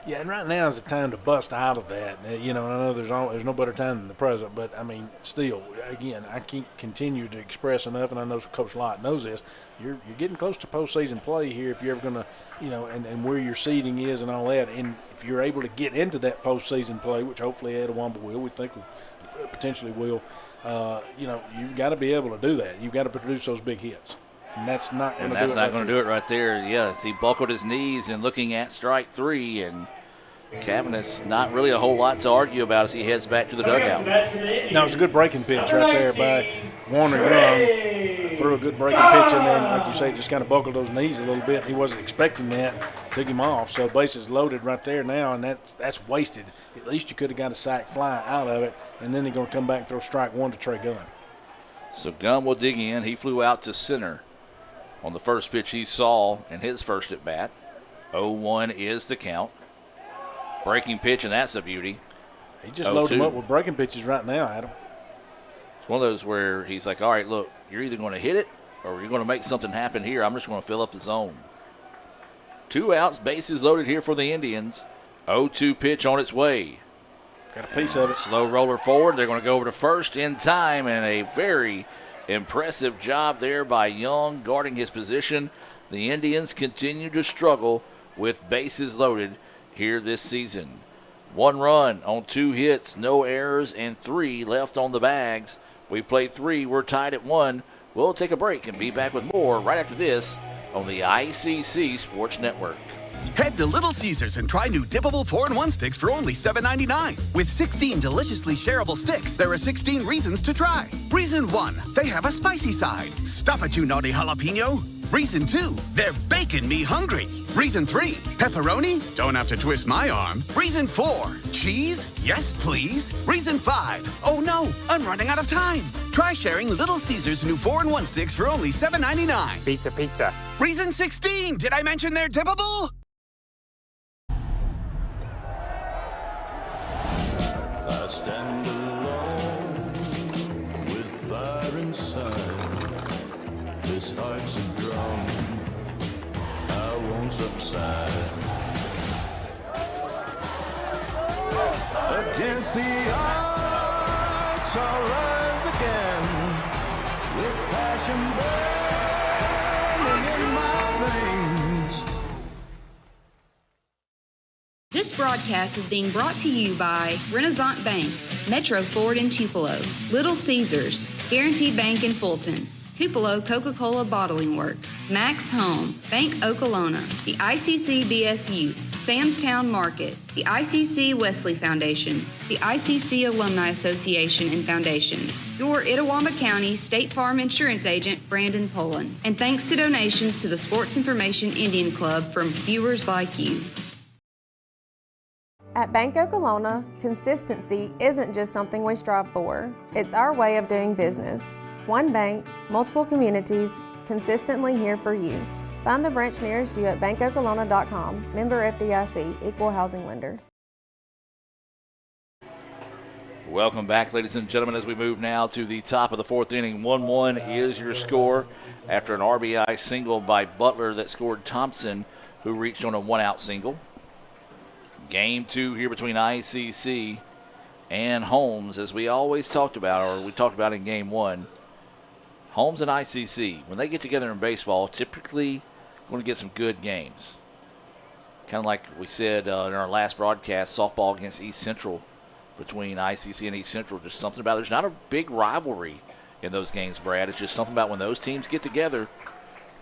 Yeah, and right now is the time to bust out of that. You know, I know there's no better time than the present, but, I mean, still, again, I can't continue to express enough, and I know Coach Lott knows this, you're getting close to postseason play here if you're ever going to, you know, and where your seeding is and all that. And if you're able to get into that postseason play, which hopefully Etowamba will, we think we potentially will, you know, you've got to be able to do that. You've got to produce those big hits. And that's not going to do it. And that's not going to do it right there. Yes, he buckled his knees and looking at strike 3, and Cavanis, not really a whole lot to argue about as he heads back to the dugout. No, it was a good breaking pitch right there by Warner Young. Threw a good breaking pitch in there, and like you say, just kind of buckled those knees a little bit. He wasn't expecting that. Took him off. So bases loaded right there now, and that's wasted. At least you could have got a sac fly out of it, and then they're going to come back and throw strike 1 to Trey Gunn. So Gunn will dig in. He flew out to center on the first pitch he saw in his first at bat. 0-1 is the count. Breaking pitch, and that's a beauty. He just loaded him up with breaking pitches right now, Adam. It's one of those where he's like, all right, look, you're either going to hit it or you're going to make something happen here. I'm just going to fill up the zone. 2 outs, bases loaded here for the Indians. 0-2 pitch on its way. Got a piece of it. Slow roller forward. They're going to go over to first in time, and a very impressive job there by Young guarding his position. The Indians continue to struggle with bases loaded here this season. 1 run on 2 hits, no errors, and 3 left on the bags. We played 3. We're tied at 1. We'll take a break and be back with more right after this on the ICC Sports Network. Head to Little Caesars and try new dippable 4-in-1 sticks for only $7.99. With 16 deliciously shareable sticks, there are 16 reasons to try. Reason 1, they have a spicy side. Stop it, you naughty jalapeno. Reason 2, they're baking me hungry. Reason 3, pepperoni? Don't have to twist my arm. Reason 4, cheese? Yes, please. Reason 5, oh no, I'm running out of time. Try sharing Little Caesars new 4-in-1 sticks for only $7.99. Pizza, pizza. Reason 16, did I mention they're dippable? I stand alone with fire inside. This heart's a drum, I won't subside. Against the odds, I'll rise again with passion burning in my veins. This broadcast is being brought to you by Renaissance Bank, Metro Ford in Tupelo, Little Caesars, Guaranty Bank in Fulton, Tupelo Coca-Cola Bottling Works, Max Home, Bank Okolona, the ICC BSU, Samstown Market, the ICC Wesley Foundation, the ICC Alumni Association and Foundation, your Itawamba County State Farm Insurance Agent, Brandon Poland, and thanks to donations to the Sports Information Indian Club from viewers like you. At Bank Okolona, consistency isn't just something we strive for. It's our way of doing business. One bank, multiple communities, consistently here for you. Find the branch nearest you at bankokolona.com. Member FDIC, Equal Housing Lender. Welcome back, ladies and gentlemen, as we move now to the top of the fourth inning. 1-1 is your score after an RBI single by Butler that scored Thompson, who reached on a one-out single. Game 2 here between ICC and Holmes, as we always talked about, or we talked about in Game 1. Holmes and ICC, when they get together in baseball, typically going to get some good games. Kind of like we said in our last broadcast, softball against East Central, between ICC and East Central, just something about it. There's not a big rivalry in those games, Brad. It's just something about when those teams get together,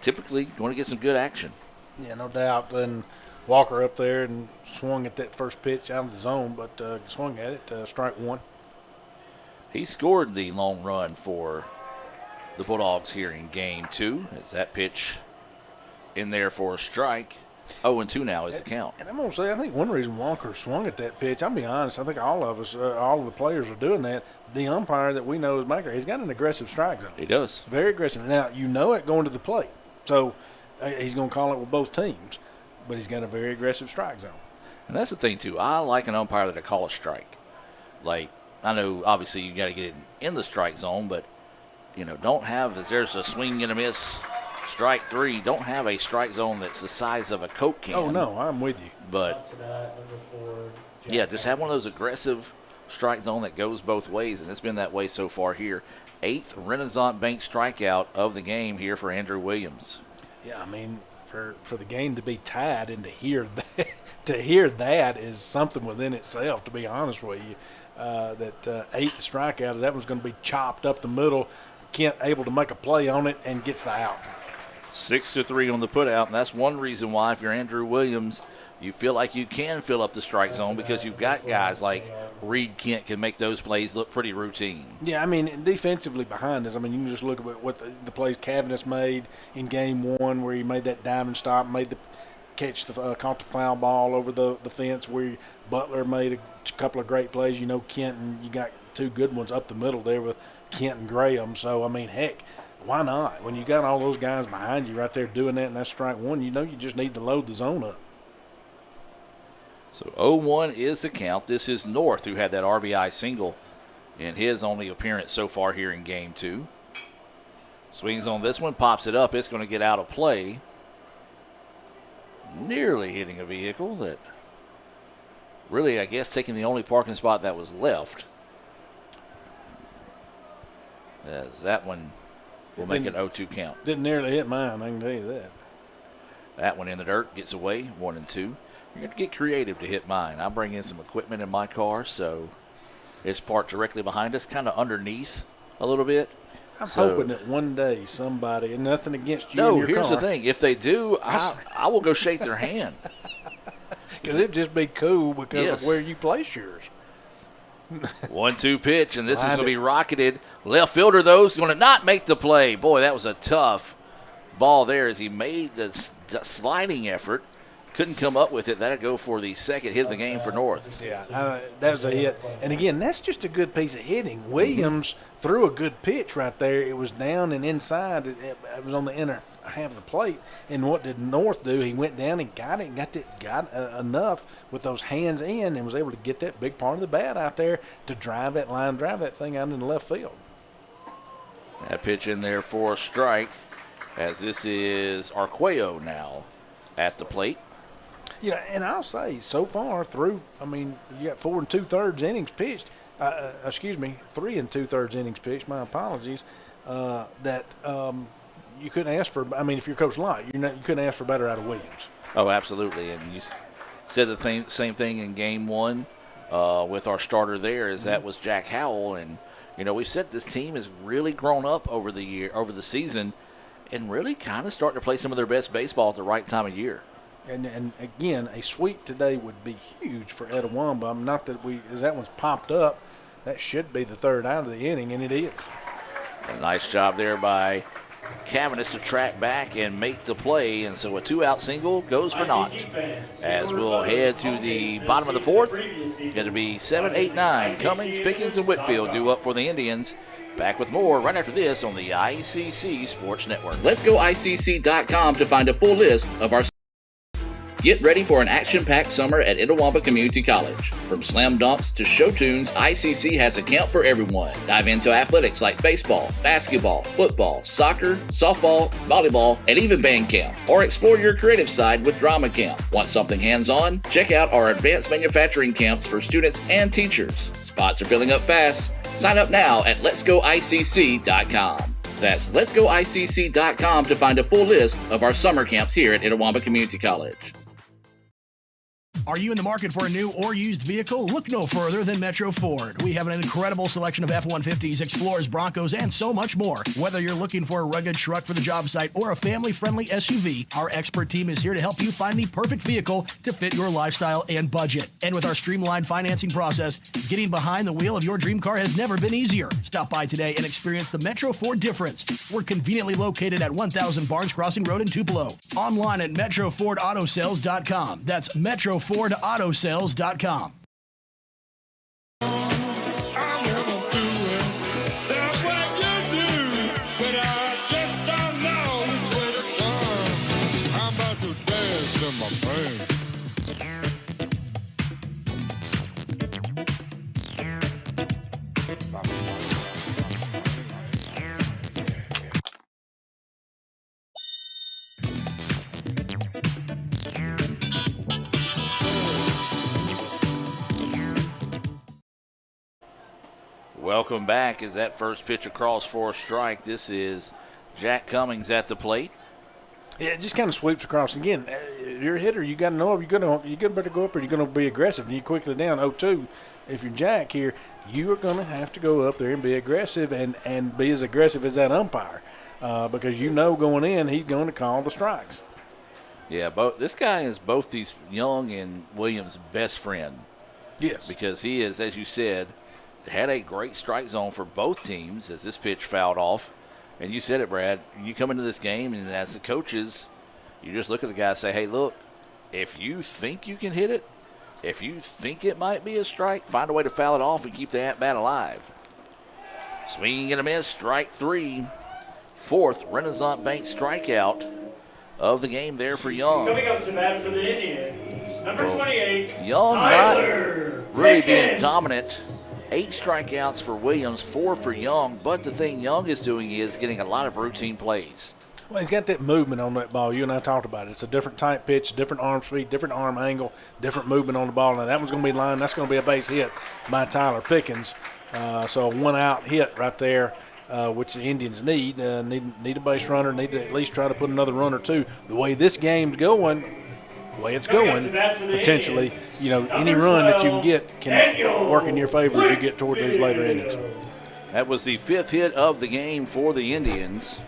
typically going to get some good action. Yeah, no doubt. And Walker up there and swung at that first pitch out of the zone, but swung at it, strike one. He scored the long run for the Bulldogs here in Game 2. As that pitch in there for a strike. 0-2 now is the count. And I'm going to say, I think one reason Walker swung at that pitch, I'll be honest, I think all of us, all of the players are doing that. The umpire that we know is Baker, he's got an aggressive strike zone. He does. Very aggressive. Now, you know it going to the plate. So he's going to call it with both teams, but he's got a very aggressive strike zone. And that's the thing, too. I like an umpire that call a strike. Like, I know, obviously, you got to get it in the strike zone, but, you know, don't have, as there's a swing and a miss, strike 3, don't have a strike zone that's the size of a Coke can. Oh, no, I'm with you. But, yeah, just have one of those aggressive strike zone that goes both ways, and it's been that way so far here. 8th Renaissance Bank strikeout of the game here for Andrew Williams. Yeah, I mean, for the game to be tied and to hear that is something within itself, to be honest with you. That 8th strikeout, that one's going to be chopped up the middle. Kent able to make a play on it and gets the out. 6-3 on the putout, and that's one reason why, if you're Andrew Williams, you feel like you can fill up the strike zone because you've got guys like Reed Kent can make those plays look pretty routine. Yeah, I mean, defensively behind us, I mean, you can just look at what the plays Cavaniss made in Game 1 where he made that diamond stop, made the catch, caught the foul ball over the fence, where Butler made a couple of great plays. You know, Kent, and you got two good ones up the middle there with Kent and Graham. So, I mean, heck, why not? When you got all those guys behind you right there doing that, and that's strike one, you know you just need to load the zone up. So 0-1 is the count. This is North, who had that RBI single in his only appearance so far here in Game 2. Swings on this one, pops it up. It's going to get out of play. Nearly hitting a vehicle that really, I guess, taking the only parking spot that was left. As that one will make an 0-2 count. Didn't nearly hit mine, I can tell you that. That one in the dirt, gets away, 1-2. You're going to get creative to hit mine. I bring in some equipment in my car, so it's parked directly behind us, kind of underneath a little bit. I'm hoping that one day somebody, and nothing against you no, and your here's car. the thing. If they do, I will go shake their hand. Because it'd just be cool because Yes. of where you place yours. 1-2 pitch, and this is going to be rocketed. Left fielder, though, is going to not make the play. Boy, that was a tough ball there as he made the sliding effort. Couldn't come up with it. That'd go for the second hit of the game for North. Yeah, that was a hit. And, again, that's just a good piece of hitting. Williams threw a good pitch right there. It was down and inside. It was on the inner half of the plate. And what did North do? He went down and got it, got enough with those hands in and was able to get that big part of the bat out there to drive that thing out into left field. That pitch in there for a strike, as this is Arqueo now at the plate. Yeah, and I'll say, so far through, I mean, you got 4 2/3 innings pitched. 3 2/3 innings pitched. My apologies. You couldn't ask for. I mean, if you're Coach Lott, you couldn't ask for better out of Williams. Oh, absolutely. And you said the same thing in Game 1 with our starter there, as that was Jack Howell. And you know, we've said this team has really grown up over the season, and really kind of starting to play some of their best baseball at the right time of year. And again, a sweep today would be huge for Etowamba. Not that as that one's popped up, that should be the third out of the inning, and it is. A nice job there by Cavanish to track back and make the play, and so a 2-out single goes for naught. As we'll head to the bottom of the fourth, it'll be 7, 8, 9. Cummings, Pickens, and Whitfield due up for the Indians. Back with more right after this on the ICC Sports Network. Let's go ICC.com to find a full list of our. Get ready for an action-packed summer at Itawamba Community College. From slam dunks to show tunes, ICC has a camp for everyone. Dive into athletics like baseball, basketball, football, soccer, softball, volleyball, and even band camp. Or explore your creative side with drama camp. Want something hands-on? Check out our advanced manufacturing camps for students and teachers. Spots are filling up fast. Sign up now at letsgoicc.com. That's letsgoicc.com to find a full list of our summer camps here at Itawamba Community College. Are you in the market for a new or used vehicle? Look no further than Metro Ford. We have an incredible selection of F-150s, Explorers, Broncos, and so much more. Whether you're looking for a rugged truck for the job site or a family-friendly SUV, our expert team is here to help you find the perfect vehicle to fit your lifestyle and budget. And with our streamlined financing process, getting behind the wheel of your dream car has never been easier. Stop by today and experience the Metro Ford difference. We're conveniently located at 1000 Barnes Crossing Road in Tupelo. Online at MetroFordAutoSales.com. That's MetroFordAutoSales.com. Welcome back. As that first pitch across for a strike, this is Jack Cummings at the plate. Yeah, it just kind of sweeps across. Again, you're a hitter. You got to know if you're going to better go up or you're going to be aggressive. And you quickly down 0-2. If you're Jack here, you are going to have to go up there and be aggressive and be as aggressive as that umpire because you know going in he's going to call the strikes. Yeah, this guy is both these Young and Williams' best friend. Yes. Because he is, as you said, had a great strike zone for both teams as this pitch fouled off. And you said it, Brad. You come into this game, and as the coaches, you just look at the guy and say, hey, look, if you think you can hit it, if you think it might be a strike, find a way to foul it off and keep the at-bat alive. Swinging and a miss, strike three. Fourth Renaissance Bank strikeout of the game there for Young. Coming up to bat for the Indians, number 28, Young Tyler not really being Pickens. dominant. 8 strikeouts for Williams, 4 for Young. But the thing Young is doing is getting a lot of routine plays. Well, he's got that movement on that ball. You and I talked about it. It's a different type pitch, different arm speed, different arm angle, different movement on the ball. Now, that one's going to be line. That's going to be a base hit by Tyler Pickens. So a one-out hit right there, which the Indians need. Need a base runner, need to at least try to put another run or two. The way this game's going, potentially, any run that you can get can work in your favor as you get toward these later innings. That was the 5th hit of the game for the Indians.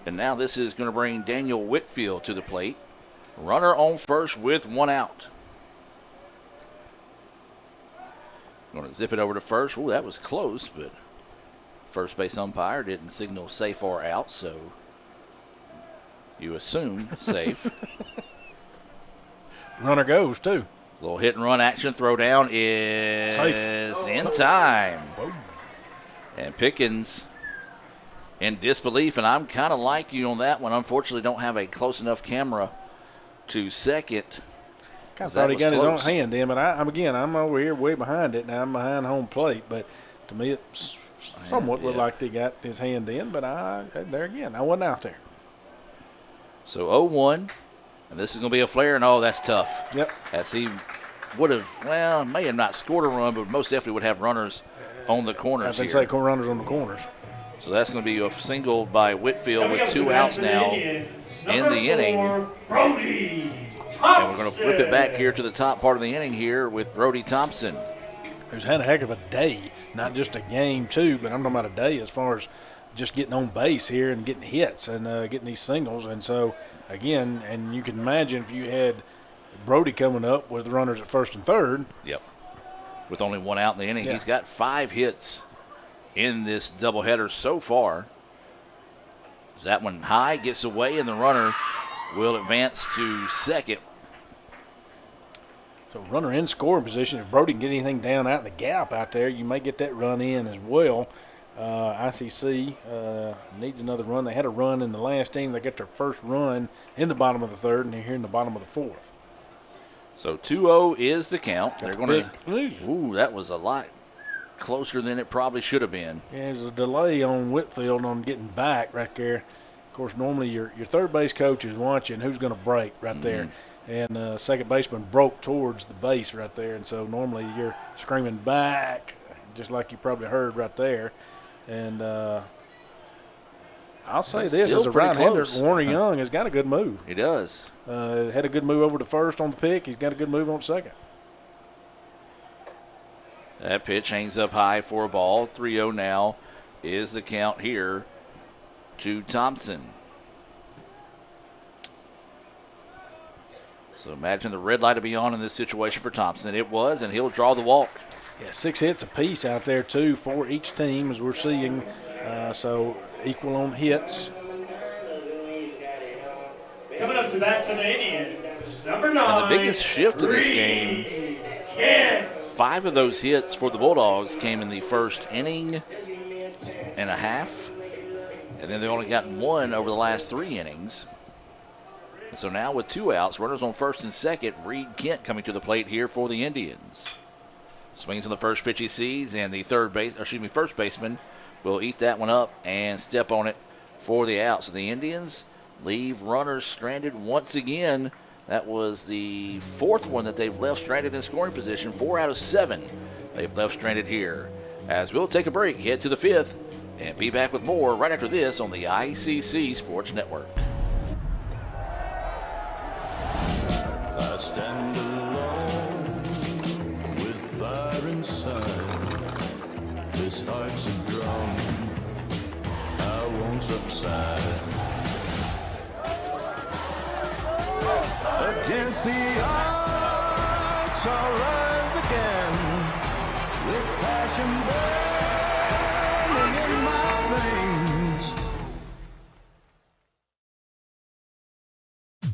And now this is going to bring Daniel Whitfield to the plate. Runner on first with 1 out. Going to zip it over to first. Ooh, that was close, but first base umpire didn't signal safe or out, so you assume safe. Runner goes, too. Little hit and run action. Throw down is safe. In time. Whoa. And Pickens in disbelief, and I'm kind of like you on that one. Unfortunately, don't have a close enough camera to second. Kind of thought he got his own hand in, but I'm over here way behind it. Now I'm behind home plate, but to me it somewhat looked like he got his hand in, but I wasn't out there. So 0-1, and this is going to be a flare, and that's tough. Yep. As he would have, may have not scored a run, but most definitely would have runners on the corners I think here. runners on the corners. So that's going to be a single by Whitfield with 2 outs now in the inning. Brody And we're going to flip it back here to the top part of the inning here with Brody Thompson. Who's had a heck of a day, not just a game, too, but I'm talking about a day as far as just getting on base here and getting hits and getting these singles. And so, again, and you can imagine if you had Brody coming up with runners at first and third. Yep. With only 1 out in the inning. Yeah. He's got 5 hits in this doubleheader so far. That one high, gets away, and the runner will advance to second. So runner in scoring position. If Brody can get anything down out in the gap out there, you may get that run in as well. ICC needs another run. They had a run in the last inning. They got their first run in the bottom of the third, and they're here in the bottom of the fourth. So 2-0 is the count. They're going to. Ooh, that was a lot closer than it probably should have been. Yeah, there's a delay on Whitfield on getting back right there. Of course, normally your third base coach is watching who's going to break right there. And second baseman broke towards the base right there. And so normally you're screaming back, just like you probably heard right there. And I'll say It's this, still as a pretty right-hander, close. Warner Young has got a good move. He does. Had a good move over to first on the pick. He's got a good move on second. That pitch hangs up high for a ball. 3-0 now is the count here to Thompson. So imagine the red light to be on in this situation for Thompson. It was, and he'll draw the walk. Yeah, 6 hits apiece out there, too, for each team, as we're seeing. So equal on hits. Coming up to bat for the Indians, number 9. And the biggest shift in this game, 5 of those hits for the Bulldogs came in the first inning and a half. And then they only got 1 over the last 3 innings. And so now with 2 outs, runners on first and second, Reed Kent coming to the plate here for the Indians. Swings on the first pitch he sees, and the first baseman will eat that one up and step on it for the out. So the Indians leave runners stranded once again. That was the 4th one that they've left stranded in scoring position. 4 out of 7 they've left stranded here. As we'll take a break, head to the 5th, and be back with more right after this on the ICC Sports Network. I stand alone with fire inside. This heart's a drum, I won't subside. Against the odds, I'll rise again with passion burning in my veins.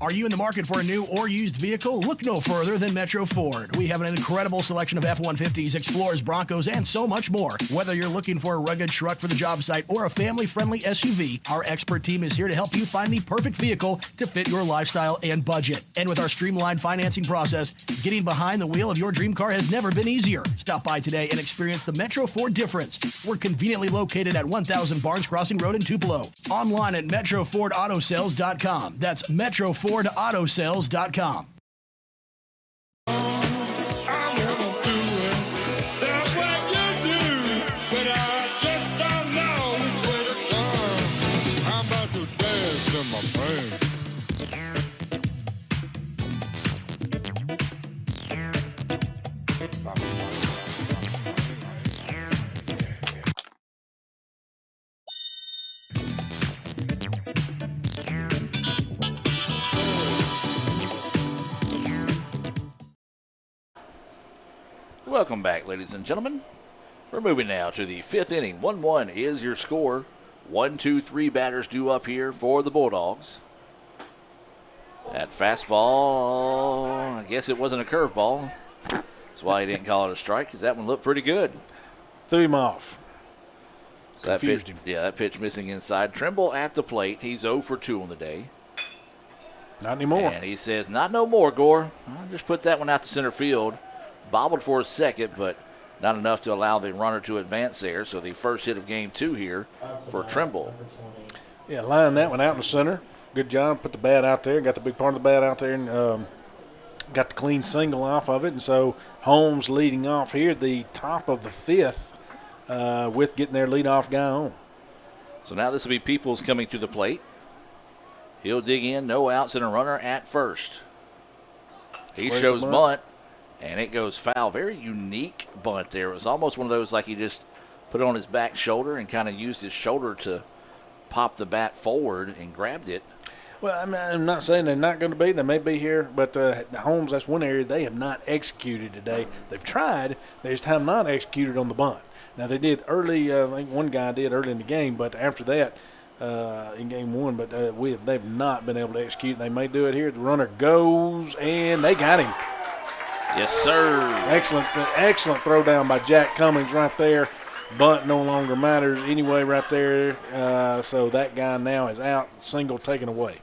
Are you in the market for a new or used vehicle? Look no further than Metro Ford. We have an incredible selection of F-150s, Explorers, Broncos, and so much more. Whether you're looking for a rugged truck for the job site or a family-friendly SUV, our expert team is here to help you find the perfect vehicle to fit your lifestyle and budget. And with our streamlined financing process, getting behind the wheel of your dream car has never been easier. Stop by today and experience the Metro Ford difference. We're conveniently located at 1000 Barnes Crossing Road in Tupelo. Online at MetroFordAutoSales.com. That's MetroFordAutoSales.com. Welcome back, ladies and gentlemen. We're moving now to the 5th inning. 1-1 is your score. 1, 2, 3 batters due up here for the Bulldogs. That fastball, I guess it wasn't a curveball. That's why he didn't call it a strike, because that one looked pretty good. Threw him off. So that Confused pitch, him. Yeah, that pitch missing inside. Trimble at the plate. He's 0 for 2 on the day. Not anymore. And he says, not no more, Gore. I'll just put that one out to center field. Bobbled for a second, but not enough to allow the runner to advance there. So the first hit of game 2 here for Trimble. Yeah, line that one out in the center. Good job. Put the bat out there. Got the big part of the bat out there, and got the clean single off of it. And so Holmes leading off here, the top of the 5th, with getting their leadoff guy on. So now this will be Peoples coming to the plate. He'll dig in, no outs, and a runner at first. He Squares shows the bunt, and it goes foul. Very unique bunt there. It was almost one of those like he just put it on his back shoulder and kind of used his shoulder to pop the bat forward and grabbed it. Well, I'm not saying they're not going to be. They may be here, but the Holmes, that's one area they have not executed today. They've tried. They just have not executed on the bunt. Now, they did early. I think one guy did early in the game, but after that, in game one, but they've not been able to execute. They may do it here. The runner goes, and they got him. Yes, sir. Excellent throw down by Jack Cummings right there. Bunt no longer matters anyway right there. So that guy now is out, single taken away.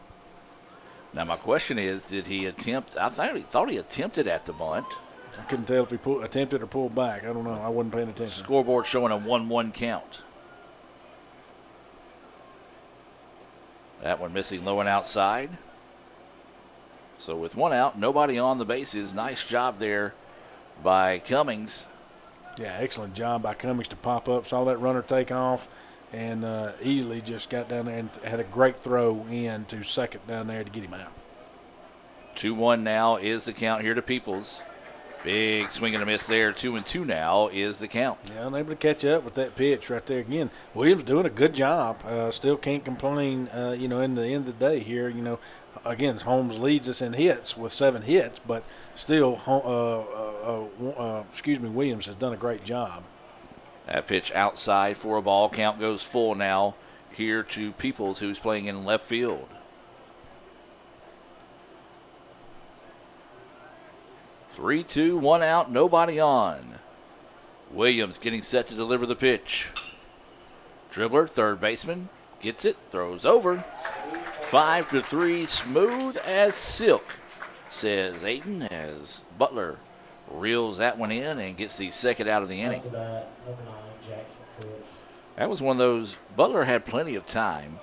Now my question is, did he attempt? I thought he attempted at the bunt. I couldn't tell if he attempted or pulled back. I don't know. I wasn't paying attention. Scoreboard showing a 1-1 count. That one missing low and outside. So with one out, nobody on the bases. Nice job there by Cummings. Yeah, excellent job by Cummings to pop up. Saw that runner take off and easily just got down there and had a great throw in to second down there to get him out. 2-1 now is the count here to Peoples. Big swing and a miss there. 2-2 now is the count. Yeah, unable to catch up with that pitch right there again. Williams doing a good job. Still can't complain, in the end of the day here. Again, Holmes leads us in hits with 7 hits, but still, Williams has done a great job. That pitch outside for a ball. Count goes full now here to Peoples, who's playing in left field. Three, 2, 1 out, nobody on. Williams getting set to deliver the pitch. Dribbler, third baseman, gets it, throws over. 5-3, smooth as silk, says Ayton, as Butler reels that one in and gets the second out of the inning. That was one of those, Butler had plenty of time.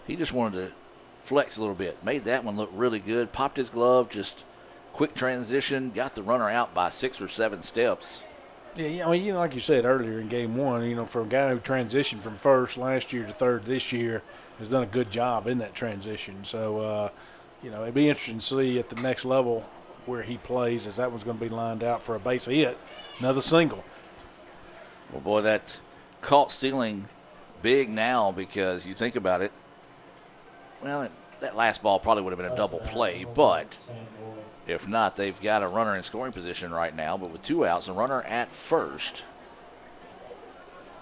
He just wanted to flex a little bit. Made that one look really good. Popped his glove, just quick transition, got the runner out by 6 or 7 steps. Yeah, like you said earlier in game one, for a guy who transitioned from first last year to third this year, has done a good job in that transition. So, it'd be interesting to see at the next level where he plays, as that one's going to be lined out for a base hit. Another single. Well, boy, that caught stealing big now, because you think about it, well, that last ball probably would have been a double play, but if not, they've got a runner in scoring position right now, but with 2 outs, a runner at first.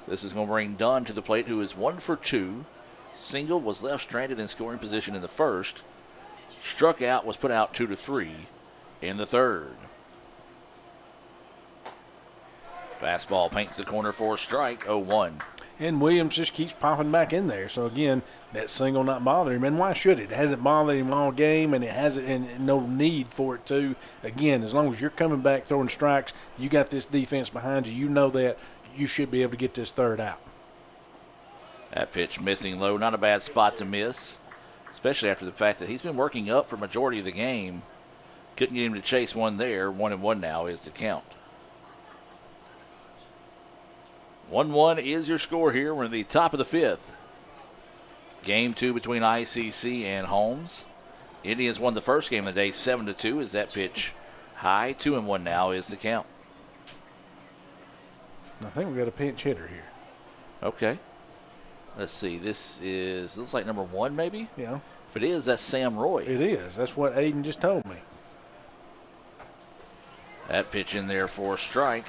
This is going to bring Dunn to the plate, who is 1 for 2. Single, was left stranded in scoring position in the first. Struck out, was put out 2-3 in the third. Fastball paints the corner for a strike, 0-1. And Williams just keeps popping back in there. So, again, that single not bothering him. And why should it? It hasn't bothered him all game, and it hasn't, and no need for it to. Again, as long as you're coming back throwing strikes, you got this defense behind you. You know that you should be able to get this third out. That pitch missing low, not a bad spot to miss, especially after the fact that he's been working up for majority of the game. Couldn't get him to chase one there. 1-1 now is the count. 1-1 is your score here. We're in the top of the 5th. Game 2 between ICC and Holmes. Indians won the first game of the day 7-2 as that pitch high. 2-1 now is the count. I think we got a pinch hitter here. Okay. Let's see. This looks like number 1 maybe? Yeah. If it is, that's Sam Roy. It is. That's what Aiden just told me. That pitch in there for a strike.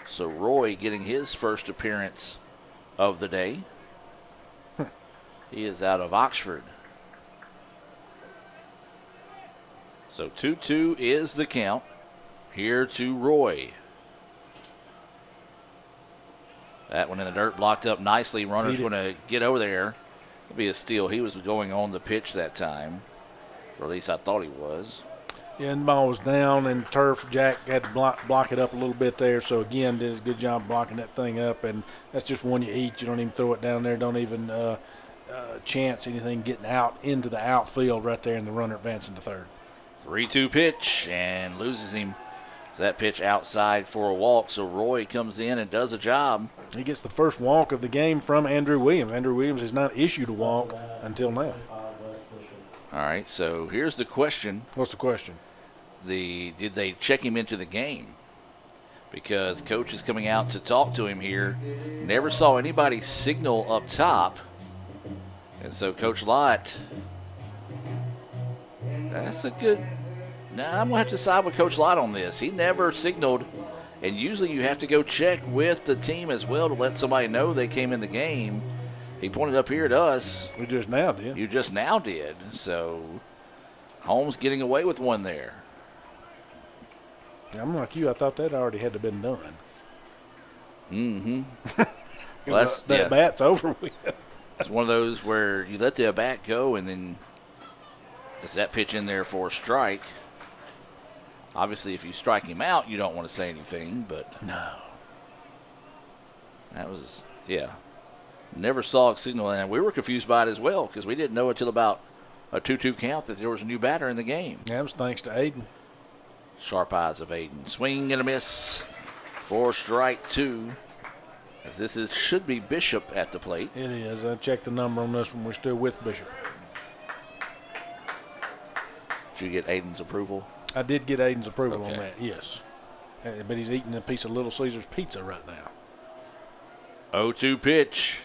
So Roy getting his first appearance of the day. He is out of Oxford. So 2-2 is the count. Here to Roy. That one in the dirt, blocked up nicely. Runner's going to get over there. It'll be a steal. He was going on the pitch that time. Or at least I thought he was. Yeah, and the ball was down, and turf. Jack had to block it up a little bit there. So, again, did a good job blocking that thing up. And that's just one you eat. You don't even throw it down there. Don't even chance anything getting out into the outfield right there, and the runner advancing to third. 3-2 pitch, and loses him. That pitch outside for a walk, so Roy comes in and does a job. He gets the first walk of the game from Andrew Williams. Andrew Williams has not issued a walk until now. All right, so here's the question. What's the question? Did they check him into the game? Because Coach is coming out to talk to him here. Never saw anybody signal up top. And so Coach Lott, that's a good... Now, I'm going to have to side with Coach Lott on this. He never signaled, and usually you have to go check with the team as well to let somebody know they came in the game. He pointed up here at us. We just now did. You just now did. So Holmes getting away with one there. I'm like you. I thought that already had to have been done. Mm-hmm. Well, that bat's over with. It's one of those where you let the bat go, and then is that pitch in there for a strike? Obviously, if you strike him out, you don't want to say anything, but no. That was, never saw a signal, and we were confused by it as well because we didn't know until about a 2-2 count that there was a new batter in the game. That was thanks to Aiden. Sharp eyes of Aiden. Swing and a miss for strike 2. As this should be Bishop at the plate. It is. I checked the number on this one. We're still with Bishop. Did you get Aiden's approval? I did get Aiden's approval on that, yes. But he's eating a piece of Little Caesars pizza right now. 0-2 pitch.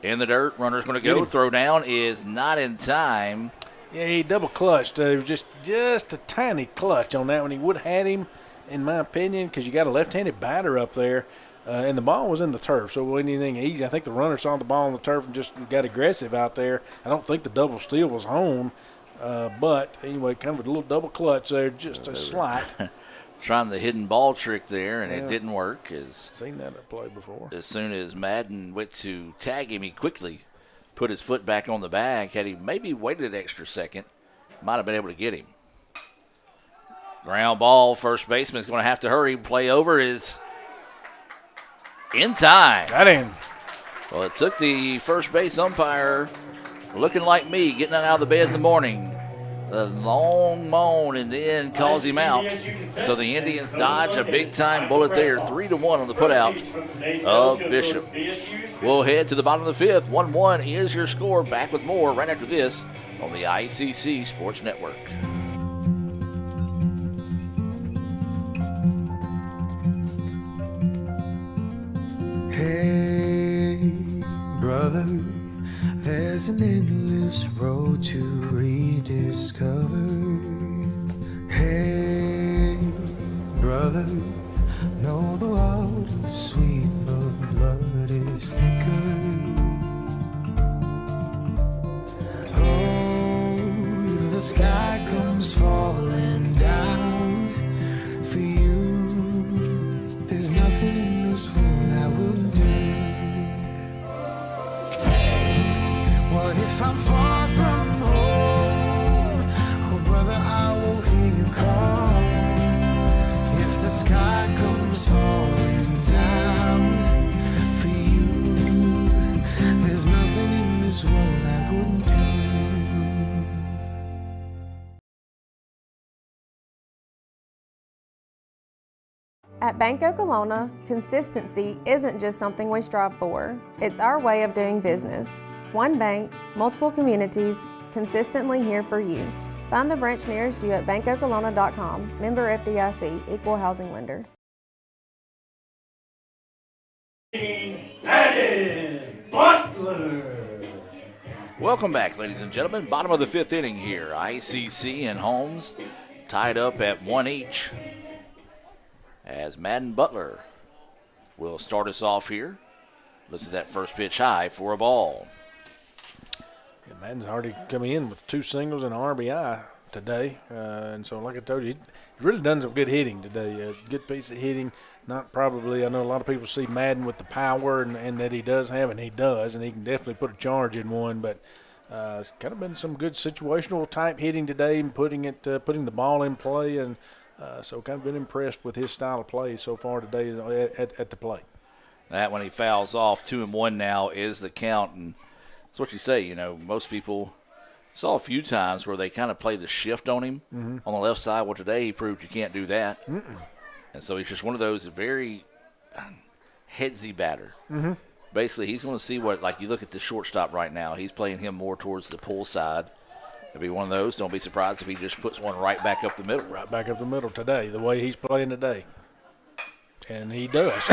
In the dirt. Runner's going to go. Throw down is not in time. Yeah, he double clutched. Just a tiny clutch on that one. He would have had him, in my opinion, because you got a left-handed batter up there. And the ball was in the turf, so it wasn't anything easy. I think the runner saw the ball in the turf and just got aggressive out there. I don't think the double steal was home. But anyway, kind of a little double clutch there, just a slight. Trying the hidden ball trick there, and it didn't work. Seen that at play before. As soon as Madden went to tag him, he quickly put his foot back on the bag. Had he maybe waited an extra second, might have been able to get him. Ground ball, first baseman's going to have to hurry. Play over is in time. Got him. Well, it took the first base umpire looking like me, getting out of the bed in the morning. A long moan and then calls him out. So the Indians dodge a big-time bullet there, 3-1 on the putout of Bishop. We'll head to the bottom of the 5th. 1-1 is your score. Back with more right after this on the ICC Sports Network. Hey, brother, there's an endless road to rediscover. Hey, brother, know the water's sweet, but blood is thicker. Oh, if the sky comes falling down for you, there's nothing in this world I wouldn't do. What if I'm far from home? Oh, brother, I will hear you call. If the sky comes falling down for you, there's nothing in this world I wouldn't do. At Bank Okolona, consistency isn't just something we strive for. It's our way of doing business. One bank, multiple communities, consistently here for you. Find the branch nearest you at bankokolona.com. Member FDIC, Equal Housing Lender. Madden Butler. Welcome back, ladies and gentlemen. Bottom of the 5th inning here. ICC and Holmes tied up at 1 each. As Madden Butler will start us off here. Looks at that first pitch high for a ball. Yeah, Madden's already come in with 2 singles and an RBI today. And so, like I told you, he really done some good hitting today. Good piece of hitting. Not probably, I know a lot of people see Madden with the power and that he does have, and he does, and he can definitely put a charge in one. But it's kind of been some good situational type hitting today and putting the ball in play. And so kind of been impressed with his style of play so far today at the plate. That when he fouls off, 2-1 now is the count. And that's what you say, most people saw a few times where they kind of play the shift on him on the left side. Well, today he proved you can't do that. And so he's just one of those very headsy batter. Basically, he's going to see what, like you look at the shortstop right now, he's playing him more towards the pull side. It'll be one of those. Don't be surprised if he just puts one right back up the middle. Right back up the middle today, the way he's playing today. And he does.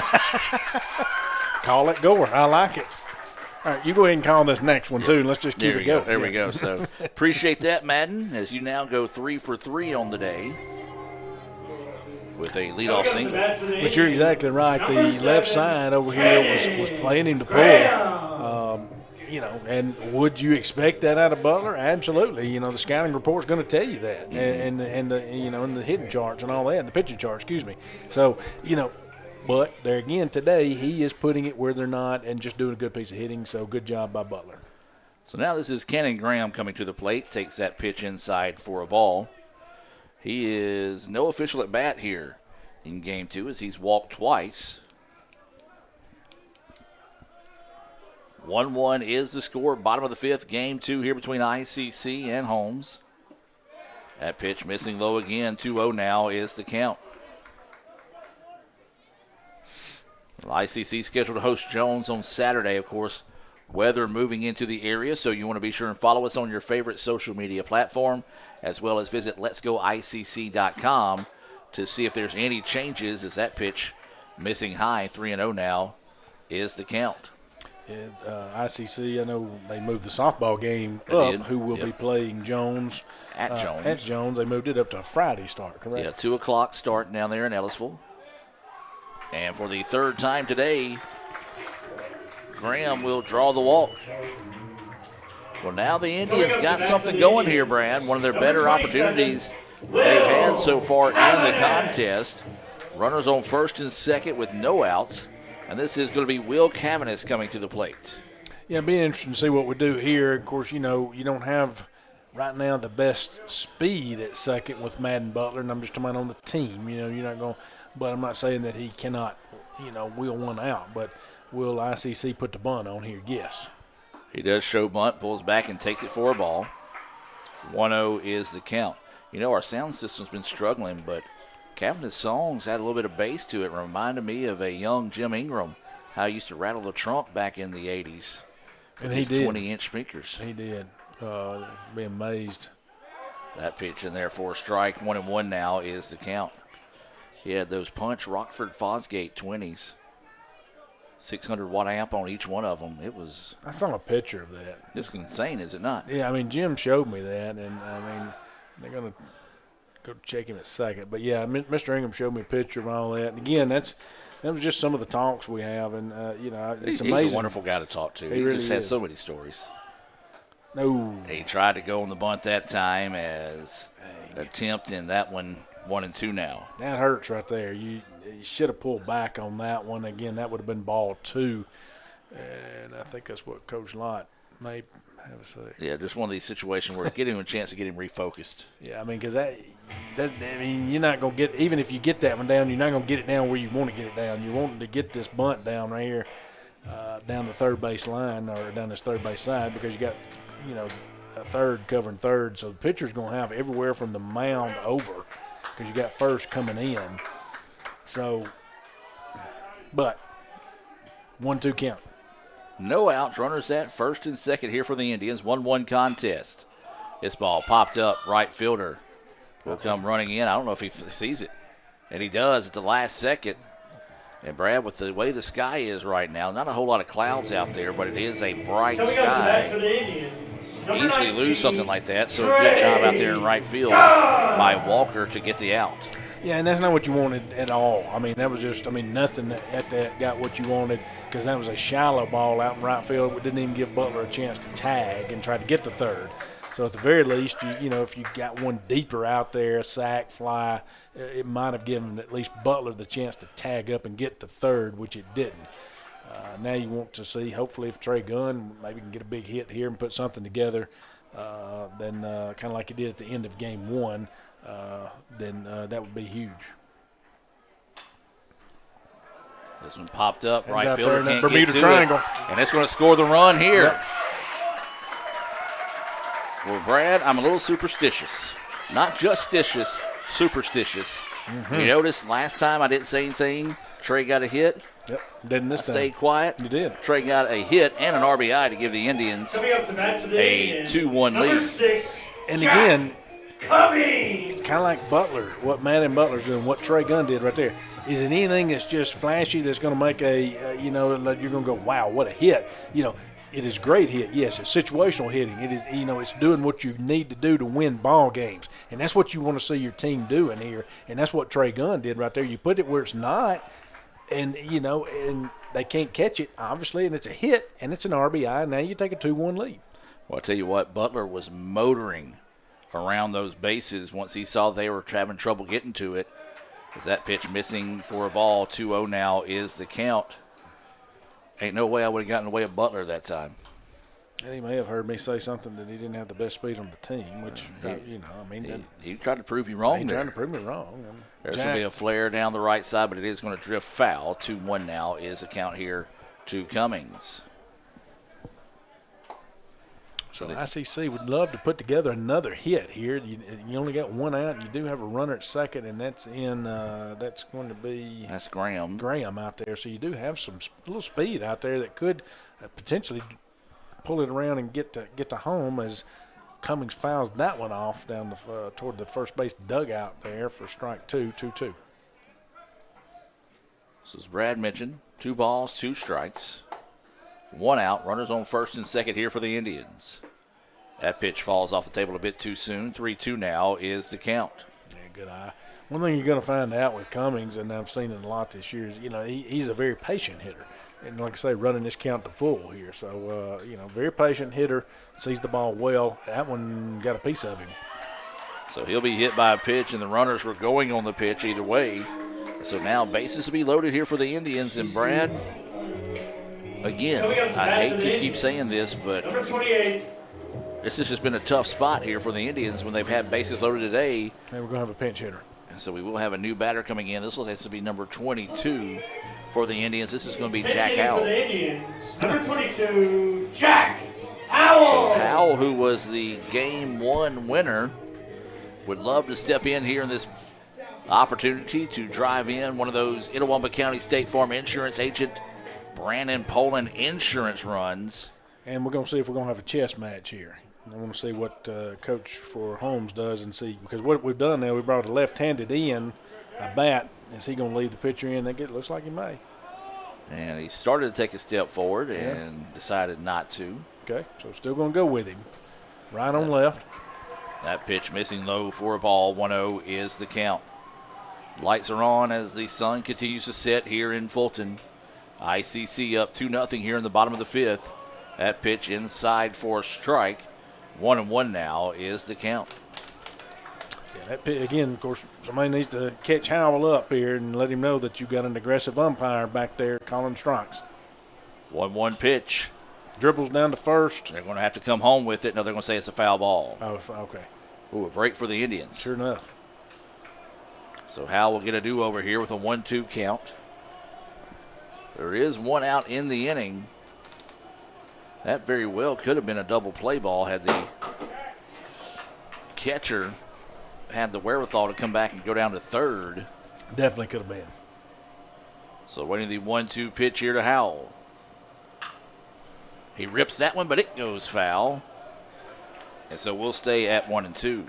Call it Gore. I like it. All right, you go ahead and call this next one, too, and let's just keep it going. There we go. So appreciate that, Madden, as you now go 3 for 3 on the day with a leadoff single. But you're exactly right. The left side over here was playing him to pull. and would you expect that out of Butler? Absolutely. The scouting report's going to tell you that, and the and the hitting charts and all that, the pitching charts, excuse me. So, but there again today, he is putting it where they're not and just doing a good piece of hitting. So good job by Butler. So now this is Cannon Graham coming to the plate, takes that pitch inside for a ball. He is no official at bat here in game 2 as he's walked twice. 1-1 is the score, bottom of the 5th, game 2 here between ICC and Holmes. That pitch missing low again, 2-0 now is the count. ICC scheduled to host Jones on Saturday, of course. Weather moving into the area, so you want to be sure and follow us on your favorite social media platform, as well as visit letsgoicc.com to see if there's any changes as that pitch missing high, 3-0 now is the count. ICC, I know they moved the softball game up, who will be playing Jones. At Jones. At Jones. They moved it up to a Friday start, correct? Yeah, 2 o'clock start down there in Ellisville. And for the 3rd time today, Graham will draw the walk. Well, now the Indians got something going here, Brad. One of their better opportunities they've had so far in the contest. Runners on first and second with no outs. And this is going to be Will Cavanis coming to the plate. Yeah, it'll be interesting to see what we do here. Of course, you don't have right now the best speed at second with Madden Butler, and I'm just talking about on the team. You're not going – but I'm not saying that he cannot, wheel one out. But will ICC put the bunt on here? Yes. He does show bunt, pulls back and takes it for a ball. 1-0 is the count. Our sound system's been struggling, but Cavanagh's songs had a little bit of bass to it. Reminded me of a young Jim Ingram, how he used to rattle the trunk back in the 80s. And with he his did. 20-inch speakers. He did. Be amazed. That pitch in there for a strike. 1-1 now is the count. He had those Punch Rockford Fosgate 20s. 600-watt amp on each one of them. I saw a picture of that. It's insane, is it not? Yeah, Jim showed me that, and they're going to go check him at second. But yeah, Mr. Ingram showed me a picture of all that. And again, that was just some of the talks we have, and it's amazing. He's a wonderful guy to talk to. He really just has is. so many stories. No, he tried to go on the bunt that time as attempt in that one. 1-2 now. That hurts right there. You should have pulled back on that one. Again, that would have been ball 2. And I think that's what Coach Lott may have a say. Yeah, just one of these situations where getting him a chance to get him refocused. Yeah, because you're not going to get, even if you get that one down, you're not going to get it down where you want to get it down. You want to get this bunt down right here, down the third base line or down this third base side, because you got, a third covering third. So the pitcher's going to have everywhere from the mound over, because you got first coming in. So, but 1-2 count. No outs, runners at first and second here for the Indians. 1-1 contest. This ball popped up, right fielder will come running in. I don't know if he sees it, and he does at the last second. And Brad, with the way the sky is right now, not a whole lot of clouds out there, but it is a bright sky. Easily lose something like that, so good job out there in right field by Walker to get the out. Yeah, and that's not what you wanted at all. That was just, nothing at that got what you wanted, because that was a shallow ball out in right field. We didn't even give Butler a chance to tag and try to get the third. So at the very least, if you got one deeper out there, a sack, fly, it might have given at least Butler the chance to tag up and get the third, which it didn't. Now you want to see, hopefully, if Trey Gunn maybe can get a big hit here and put something together, then kind of like he did at the end of game 1, then that would be huge. This one popped up, right out fielder there in that can't Bermuda get to triangle. It, and it's going to score the run here. Yep. Well, Brad, I'm a little superstitious. Not justitious, superstitious. Mm-hmm. You notice last time I didn't say anything. Trey got a hit. Yep, didn't this time. Stayed quiet. You did. Trey got a hit and an RBI to give the Indians a 2-1 lead. 6, and again, coming. It's kind of like Butler, what Madden Butler's doing, what Trey Gunn did right there. Is it anything that's just flashy that's going to make you're going to go, wow, what a hit. It is great hit. Yes, it's situational hitting. It is, it's doing what you need to do to win ball games. And that's what you want to see your team doing here. And that's what Trey Gunn did right there. You put it where it's not, And, and they can't catch it, obviously, and it's a hit, and it's an RBI. Now you take a 2-1 lead. Well, I'll tell you what, Butler was motoring around those bases once he saw they were having trouble getting to it. As that pitch missing for a ball, 2-0 now is the count. Ain't no way I would have gotten away with Butler that time. And he may have heard me say something that he didn't have the best speed on the team, which, he tried to prove you wrong he there. tried to prove me wrong. There's going to be a flare down the right side, but it is going to drift foul. 2-1 now is the count here to Cummings. So the ICC would love to put together another hit here. You only got one out. You do have a runner at second, and that's going to be Graham. Graham out there. So you do have some little speed out there that could potentially pull it around and get to home as Cummings fouls that one off down toward the first base dugout there for strike 2-2. So as Brad mentioned, 2 balls, 2 strikes. 1 out, runners on first and second here for the Indians. That pitch falls off the table a bit too soon. 3-2 now is the count. Yeah, good eye. One thing you're going to find out with Cummings, and I've seen it a lot this year, is he's a very patient hitter. And like I say, running this count to full here. So, very patient hitter, sees the ball well. That one got a piece of him. So he'll be hit by a pitch, and the runners were going on the pitch either way. So now bases will be loaded here for the Indians. And Brad, again, I hate to keep saying this, but this has just been a tough spot here for the Indians when they've had bases loaded today. And we're going to have a pinch hitter. And so we will have a new batter coming in. This will have to be number 22 for the Indians. This is going to be Jack Howell. For the Indians, number 22, Jack Howell. So Howell, who was the Game 1 winner, would love to step in here in this opportunity to drive in one of those Itawamba County State Farm Insurance Agent Brandon Poland insurance runs. And we're going to see if we're going to have a chess match here. I want to see what Coach for Holmes does and see, because what we've done now, we brought a left-handed in, a bat. Is he going to leave the pitcher in? It looks like he may. And he started to take a step forward and decided not to. Okay, so still going to go with him. Right on left. That pitch missing low for a ball. 1-0 is the count. Lights are on as the sun continues to set here in Fulton. ICC up 2-0 here in the bottom of the 5th. That pitch inside for a strike. 1-1 now is the count. Yeah, that pitch, again, of course, somebody needs to catch Howell up here and let him know that you've got an aggressive umpire back there calling strikes. 1-1 pitch. Dribbles down to first. They're going to have to come home with it. No, they're going to say it's a foul ball. Oh, okay. Ooh, a break for the Indians. Sure enough. So Howell will get a do-over here with a 1-2 count. There is 1 out in the inning. That very well could have been a double play ball had the catcher had the wherewithal to come back and go down to third. Definitely could have been. So waiting the 1-2 pitch here to Howell. He rips that one, but it goes foul. And so we'll stay at 1-2.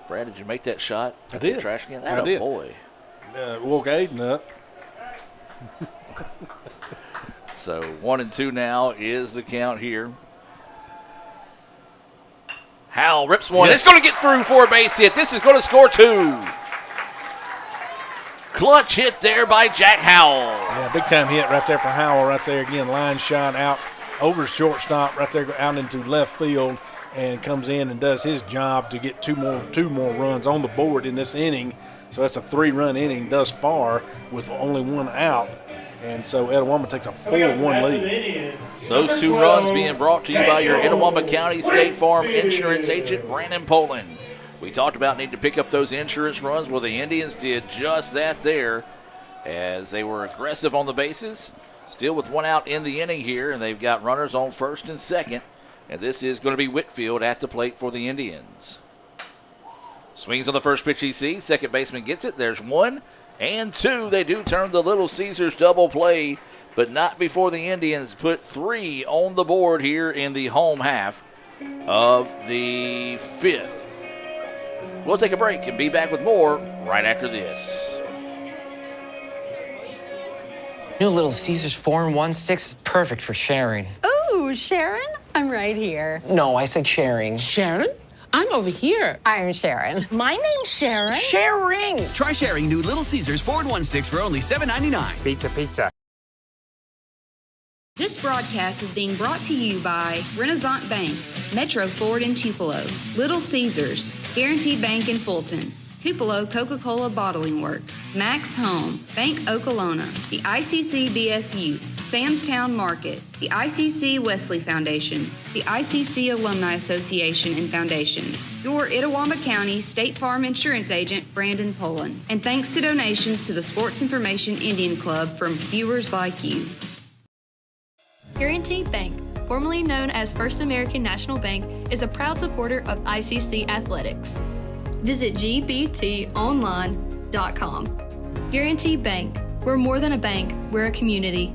Brad, did you make that shot? I did. The trash can? I did. Boy. Woke Aiden up. So 1-2 now is the count here. Howell rips one. Yes. It's going to get through for a base hit. This is going to score 2. Clutch hit there by Jack Howell. Yeah, big time hit right there for Howell right there. Again, line shot out over shortstop right there out into left field and comes in and does his job to get two more runs on the board in this inning. So that's a 3-run inning thus far with only 1 out. And so Itawamba takes a 4-1 lead. Those 2 runs being brought to you by your Itawamba County State Farm Insurance Agent, Brandon Poland. We talked about needing to pick up those insurance runs. Well, the Indians did just that there as they were aggressive on the bases. Still with 1 out in the inning here, and they've got runners on first and second. And this is going to be Whitfield at the plate for the Indians. Swings on the first pitch he sees. Second baseman gets it. There's 1 and 2. They do turn the Little Caesars double play, but not before the Indians put 3 on the board here in the home half of the 5th. We'll take a break and be back with more right after this. New Little Caesars 4-in-1 sticks is perfect for sharing. Ooh, Sharon, I'm right here. No, I said sharing. Sharon, I'm over here. I'm Sharon. My name's Sharon. Sharing. Try sharing new Little Caesars 4-in-1 sticks for only $7.99. Pizza. This broadcast is being brought to you by Renaissance Bank, Metro Ford in Tupelo, Little Caesars, Guarantee Bank in Fulton, Tupelo Coca-Cola Bottling Works, Max Home, Bank Okolona, the ICC BSU, Samstown Market, the ICC Wesley Foundation, the ICC Alumni Association and Foundation, your Itawamba County State Farm Insurance Agent, Brandon Poland, and thanks to donations to the Sports Information Indian Club from viewers like you. Guarantee Bank, formerly known as First American National Bank, is a proud supporter of ICC athletics. Visit gbtonline.com. Guarantee Bank, we're more than a bank, we're a community.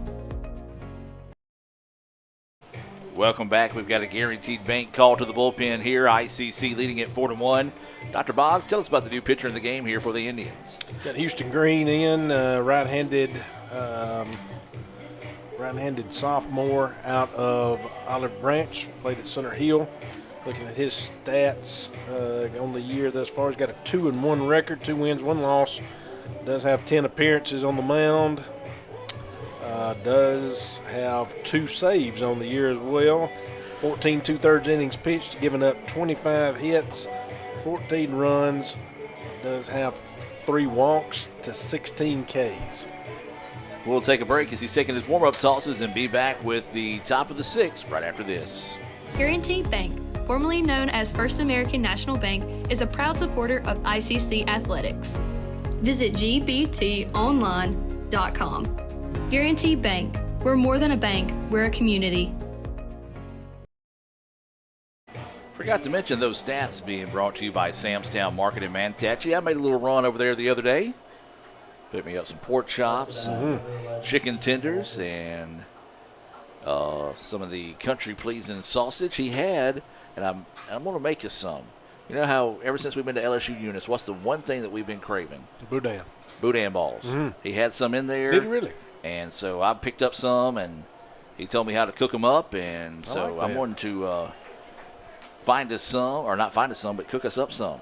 Welcome back. We've got a Guaranteed Bank call to the bullpen here. ICC leading it 4-1. Dr. Boggs, tell us about the new pitcher in the game here for the Indians. Got Houston Green in, right-handed sophomore out of Olive Branch, played at Center Hill. Looking at his stats on the year thus far, he's got a 2-1 record, 2 wins, 1 loss. Does have 10 appearances on the mound. Does have 2 saves on the year as well. 14 2/3 innings pitched, giving up 25 hits, 14 runs. Does have 3 walks to 16 Ks. We'll take a break as he's taking his warm-up tosses and be back with the top of the 6th right after this. Guarantee Bank, formerly known as First American National Bank, is a proud supporter of ICC athletics. Visit gbtonline.com. Guarantee Bank, we're more than a bank, we're a community. Forgot to mention those stats being brought to you by Samstown Market in Manatee. I made a little run over there the other day. Picked me up some pork chops, some chicken tenders, and some of the country pleasing sausage he had. And I'm going to make you some. You know how ever since we've been to LSU Eunice, what's the one thing that we've been craving? Boudin. Boudin balls. He had some in there. Did he really? And so I picked up some, and he told me how to cook them up. And so like I'm wanting to find us some, or not find us some, but cook us up some.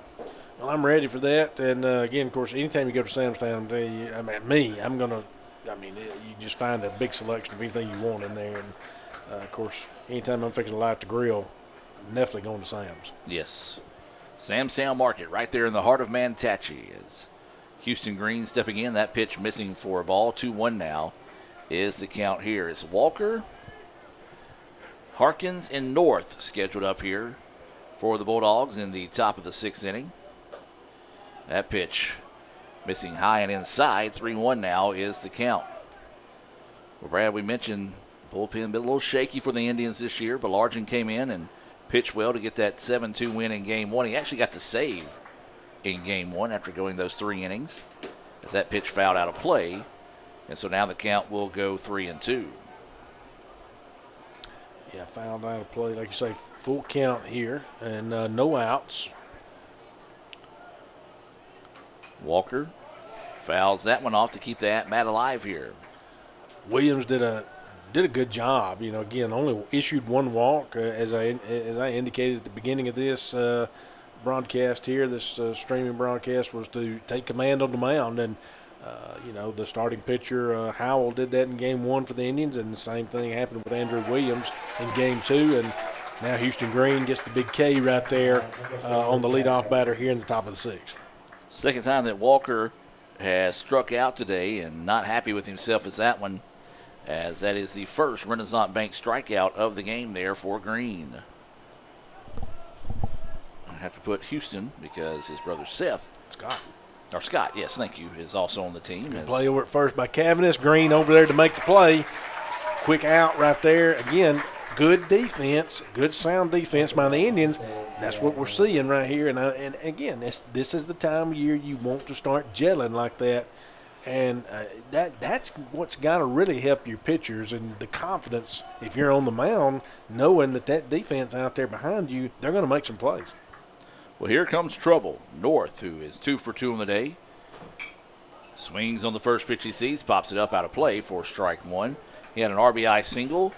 Well, I'm ready for that. And, again, of course, anytime you go to Samstown, you just find a big selection of anything you want in there. And, of course, anytime I'm fixing to light the grill, I'm definitely going to Sam's. Yes. Samstown Market right there in the heart of Manatee is Houston Green stepping in. That pitch missing for a ball. 2-1 now is the count here. It's Walker, Harkins, and North scheduled up here for the Bulldogs in the top of the 6th inning. That pitch missing high and inside. 3-1 now is the count. Well, Brad, we mentioned bullpen been a little shaky for the Indians this year, but Largent came in and pitched well to get that 7-2 win in Game 1. He actually got the save in Game 1 after going those 3 innings as that pitch fouled out of play. And so now the count will go 3-2. Yeah, fouled out of play. Like you say, full count here and no outs. Walker fouls that one off to keep the at-bat alive here. Williams did a good job. You know, again, only issued 1 walk, as I indicated at the beginning of this broadcast here. This streaming broadcast was to take command on the mound, and the starting pitcher Howell did that in Game 1 for the Indians, and the same thing happened with Andrew Williams in Game 2, and now Houston Green gets the big K right there on the leadoff batter here in the top of the 6th. Second time that Walker has struck out today, and not happy with himself is that one, as that is the first Renaissance Bank strikeout of the game there for Green. I have to put Houston because his brother Scott, yes, thank you, is also on the team. Play over at first by Cavanis. Green over there to make the play. Quick out right there. Again, good defense, good sound defense by the Indians. That's what we're seeing right here. And again, this is the time of year you want to start gelling like that. And that's what's got to really help your pitchers and the confidence if you're on the mound, knowing that defense out there behind you, they're going to make some plays. Well, here comes trouble. North, who is 2 for 2 on the day. Swings on the first pitch he sees, pops it up out of play for strike 1. He had an RBI single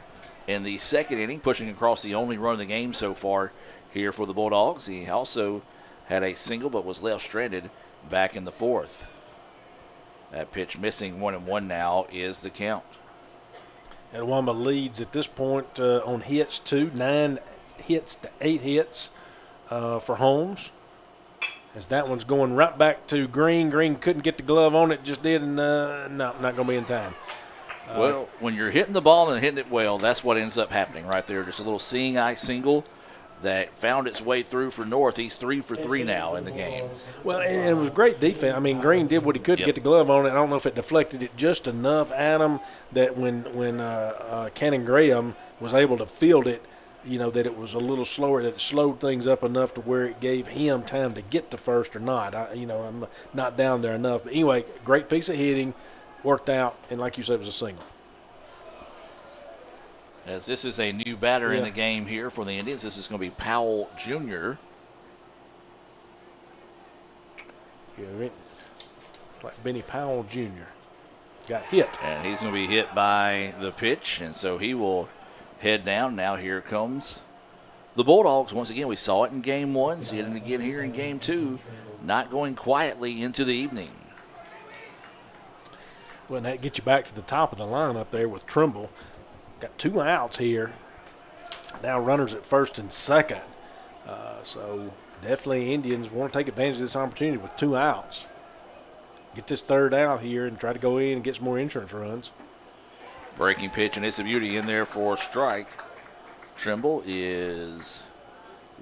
in the 2nd inning, pushing across the only run of the game so far here for the Bulldogs. He also had a single but was left stranded back in the fourth. That pitch missing 1-1 now is the count. Etowama leads at this point on hits too, 9 hits to 8 hits for Holmes. As that one's going right back to Green. Green couldn't get the glove on it, just did, and no, not going to be in time. Well, when you're hitting the ball and hitting it well, that's what ends up happening right there. Just a little seeing eye single that found its way through for North. He's 3 for 3 now in the game. Well, and it was great defense. I mean, Green did what he could to get the glove on it. I don't know if it deflected it just enough at him that when Cannon Graham was able to field it, you know, that it was a little slower, that it slowed things up enough to where it gave him time to get to first or not. I'm not down there enough. But anyway, great piece of hitting, worked out, and like you said, it was a single. As this is a new batter in the game here for the Indians, this is going to be Powell Jr. Yeah, like Benny Powell Jr. got hit. And he's going to be hit by the pitch, and so he will head down. Now here comes the Bulldogs. Once again, we saw it in game 1, see it again here in game 2, not going quietly into the evening. Well, and that gets you back to the top of the line up there with Trimble. Got 2 outs here. Now runners at first and second. So definitely Indians want to take advantage of this opportunity with 2 outs. Get this third out here and try to go in and get some more insurance runs. Breaking pitch, and it's a beauty in there for a strike. Trimble is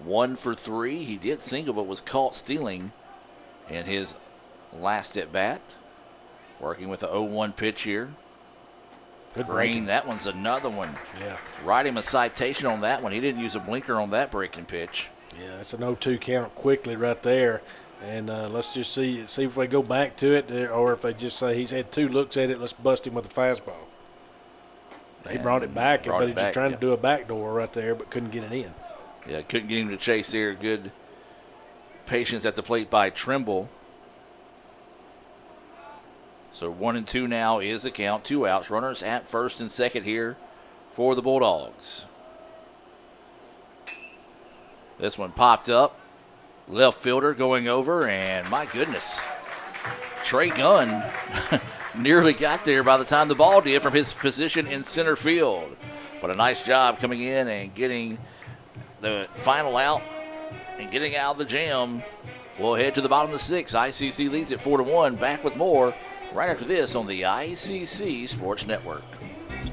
1 for 3. He did single but was caught stealing in his last at bat. Working with the 0-1 pitch here. Good Green, breaking. that one's another one. Yeah. Write him a citation on that one. He didn't use a blinker on that breaking pitch. Yeah, it's an 0-2 count quickly right there. And let's just see if they go back to it, or if they just say he's had 2 looks at it, let's bust him with a fastball. He brought it back, but he's just trying to do a backdoor right there, but couldn't get it in. Yeah, couldn't get him to chase there. Good patience at the plate by Trimble. So 1-2 now is the count. 2 outs. Runners at first and second here for the Bulldogs. This one popped up. Left fielder going over, and my goodness, Trey Gunn nearly got there by the time the ball did from his position in center field. But a nice job coming in and getting the final out and getting out of the jam. We'll head to the bottom of the 6th. ICC leads at 4-1. Back with more right after this on the ICC Sports Network.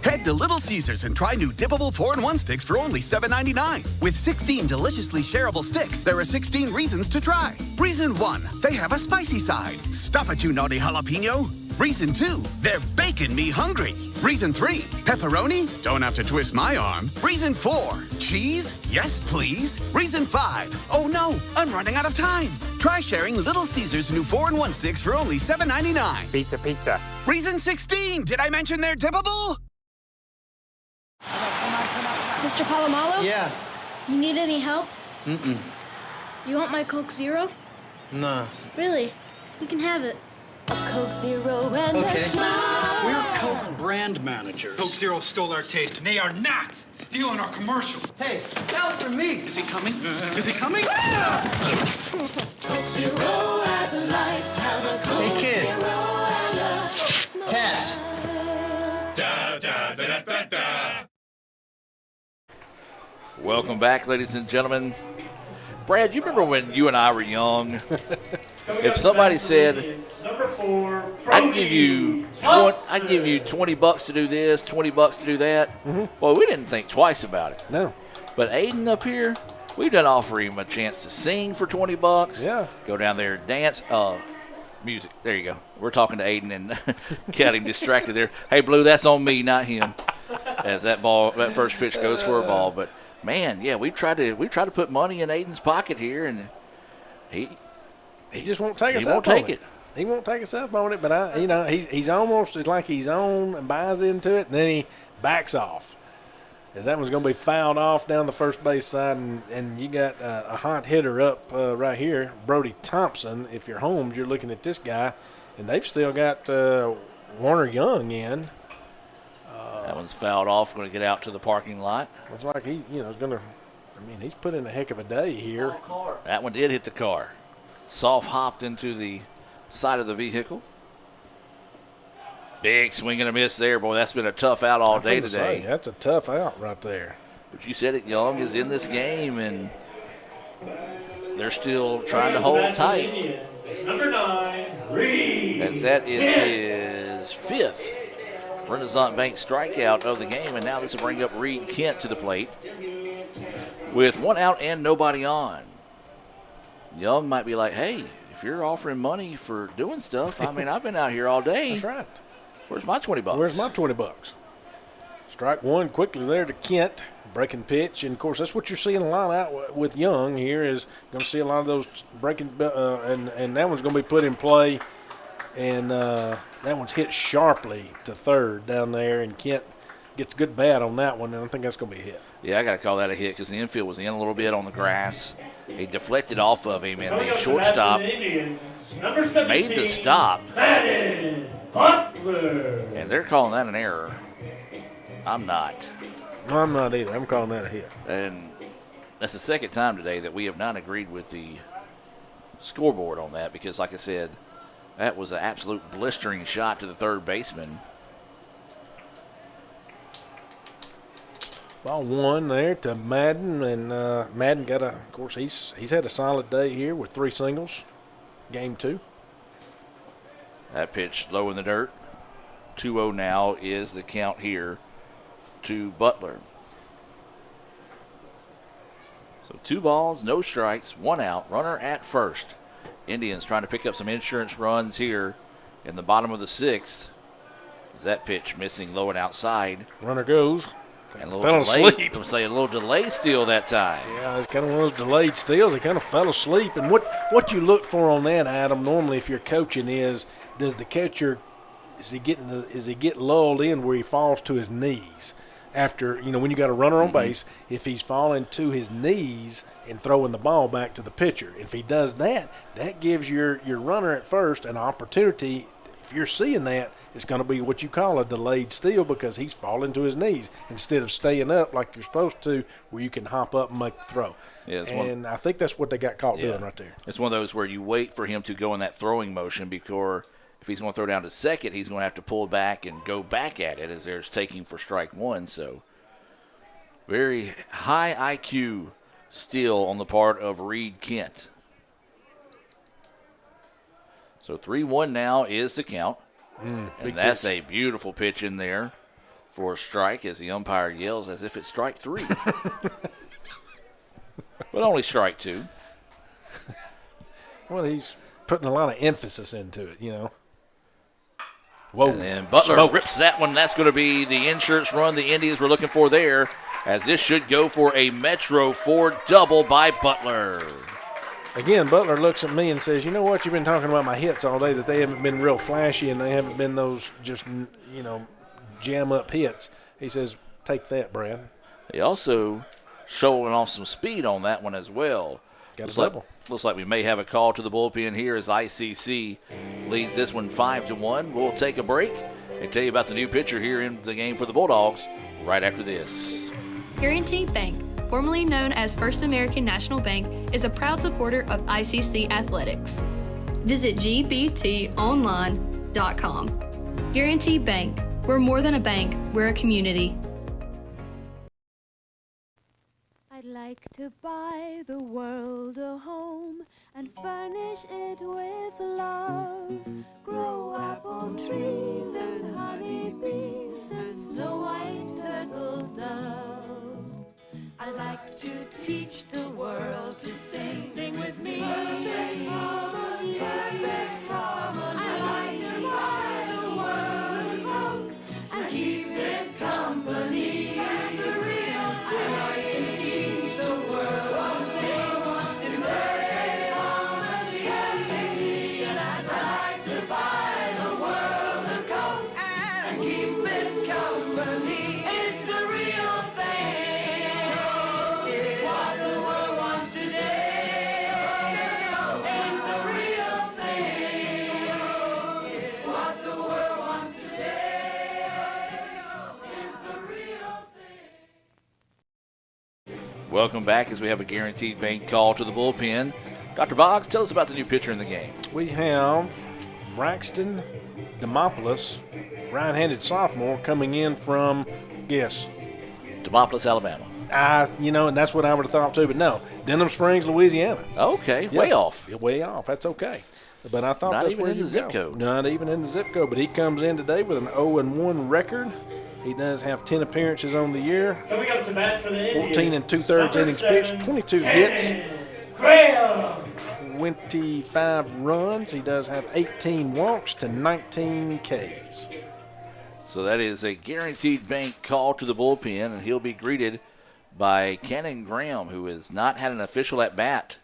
Head to Little Caesars and try new dippable 4-in-1 sticks for only $7.99. With 16 deliciously shareable sticks, there are 16 reasons to try. Reason 1, they have a spicy side. Stop it, you naughty jalapeno. Reason 2, they're baking me hungry. Reason 3, pepperoni? Don't have to twist my arm. Reason 4, cheese? Yes, please. Reason 5, oh no, I'm running out of time. Try sharing Little Caesars new 4-in-1 sticks for only $7.99. Pizza, pizza. Reason 16, did I mention they're dippable? Mr. Palomalo? Yeah. You need any help? Mm-mm. You want my Coke Zero? Nah. Really? You can have it. A Coke Zero and a smile. We're Coke brand managers. Coke Zero stole our taste, and they are not stealing our commercial. Hey, that was for me. Is he coming? Is he coming? Coke Zero adds a life. Have a Coke Hey, kid. Zero and a smile. Cats. Da, da, da, da, da. Welcome back, ladies and gentlemen. Brad, you remember when you and I were young? If somebody said, I'd give you $20 to do this, $20 to do that, well, we didn't think twice about it. No. But Aiden up here, we done offer him a chance to sing for $20. Yeah. Go down there and dance. Music. There you go. We're talking to Aiden and got him distracted there. Hey, Blue, that's on me, not him. As that first pitch goes for a ball. But man, yeah, we tried to put money in Aiden's pocket here, and he just won't take us he up won't on take it. He won't take us up on it, but he's almost it's like he's on and buys into it, and then he backs off. As that one's going to be fouled off down the first base side, and you got a hot hitter up right here, Brody Thompson. If you're Holmes, you're looking at this guy, and they've still got Warner Young in. That one's fouled off. Going to get out to the parking lot. Looks like he, is going to I mean, he's put in a heck of a day here. That one did hit the car. Soft hopped into the side of the vehicle. Big swing and a miss there. Boy, that's been a tough out all day today. That's a tough out right there. But you said it, Young is in this game, and they're still trying to hold tight. Number 9, Reed. As that is his 5th Renaissance Bank strikeout of the game, and now this will bring up Reed Kent to the plate with 1 out and nobody on. Young might be like, hey, if you're offering money for doing stuff, I mean, I've been out here all day. That's right. Where's my $20? Where's my $20? Strike one quickly there to Kent. Breaking pitch, and of course that's what you're seeing a lot out with Young here. Is going to see a lot of those breaking, and that one's going to be put in play, and that one's hit sharply to third down there, and Kent gets a good bat on that one, and I think that's going to be a hit. Yeah, I got to call that a hit because the infield was in a little bit on the grass. He deflected off of him, and the shortstop made the stop. Madden Butler. And they're calling that an error. I'm not. No, I'm not either. I'm calling that a hit. And that's the second time today that we have not agreed with the scoreboard on that because, like I said, that was an absolute blistering shot to the third baseman. Ball one there to Madden, and Madden got of course, he's had a solid day here with 3 singles. Game 2. That pitch low in the dirt. 2-0 now is the count here to Butler. So 2 balls, no strikes, 1 out, runner at first. Indians trying to pick up some insurance runs here in the bottom of the 6th. Is that pitch missing low and outside? Runner goes. And a little fell delay. asleep. I would say a little delay steal that time. Yeah, it's kind of one of those delayed steals. He kind of fell asleep. And what you look for on that, Adam, normally if you're coaching is, does the catcher, is he get lulled in where he falls to his knees? After, when you got a runner on base, if he's falling to his knees and throwing the ball back to the pitcher. If he does that, that gives your runner at first an opportunity. If you're seeing that, it's going to be what you call a delayed steal because he's falling to his knees instead of staying up like you're supposed to where you can hop up and make the throw. Yeah, and I think that's what they got caught doing right there. It's one of those where you wait for him to go in that throwing motion because if he's going to throw down to second, he's going to have to pull back and go back at it as there's taking for strike one. So very high IQ steal on the part of Reed Kent. So 3-1 now is the count. And that's a beautiful pitch in there for a strike as the umpire yells as if it's strike 3. But only strike 2. Well, he's putting a lot of emphasis into it, Whoa. And then Butler rips that one. That's going to be the insurance run the Indians were looking for there, as this should go for a Metro Ford double by Butler. Again, Butler looks at me and says, you know what, you've been talking about my hits all day, that they haven't been real flashy and they haven't been those just, jam-up hits. He says, take that, Brad. He also showing off some speed on that one as well. Got a double. Looks like we may have a call to the bullpen here as ICC leads this one 5-1. We'll take a break and tell you about the new pitcher here in the game for the Bulldogs right after this. Guaranty Bank, formerly known as First American National Bank, is a proud supporter of ICC athletics. Visit gbtonline.com. Guaranty Bank, we're more than a bank, we're a community. I'd like to buy the world a home and furnish it with love. Grow apple trees and honey bees and snow white turtle doves. I like to teach the world to sing. Sing with me. Perfect harmony. Perfect harmony. I like to buy the world a cloak and keep it company. And the real I like to teach the world to sing. In perfect harmony. And I'd like to buy the Welcome back as we have a Guaranteed Bank call to the bullpen. Dr. Boggs, tell us about the new pitcher in the game. We have Braxton Demopoulos, right-handed sophomore, coming in from, guess. Demopolis, Alabama. And that's what I would have thought too, but no, Denham Springs, Louisiana. Okay, way off. Way off. That's okay. But I thought Not that's even where in the you zip go. code. Not even in the zip code. But he comes in today with an 0-1 record. He does have 10 appearances on the year. Coming up to bat for the 14 Indians, 2/3 innings pitched, 22 hits, 25 runs. He does have 18 walks to 19 Ks. So that is a Guaranteed Bank call to the bullpen, and he'll be greeted by Cannon Graham, who has not had an official at bat.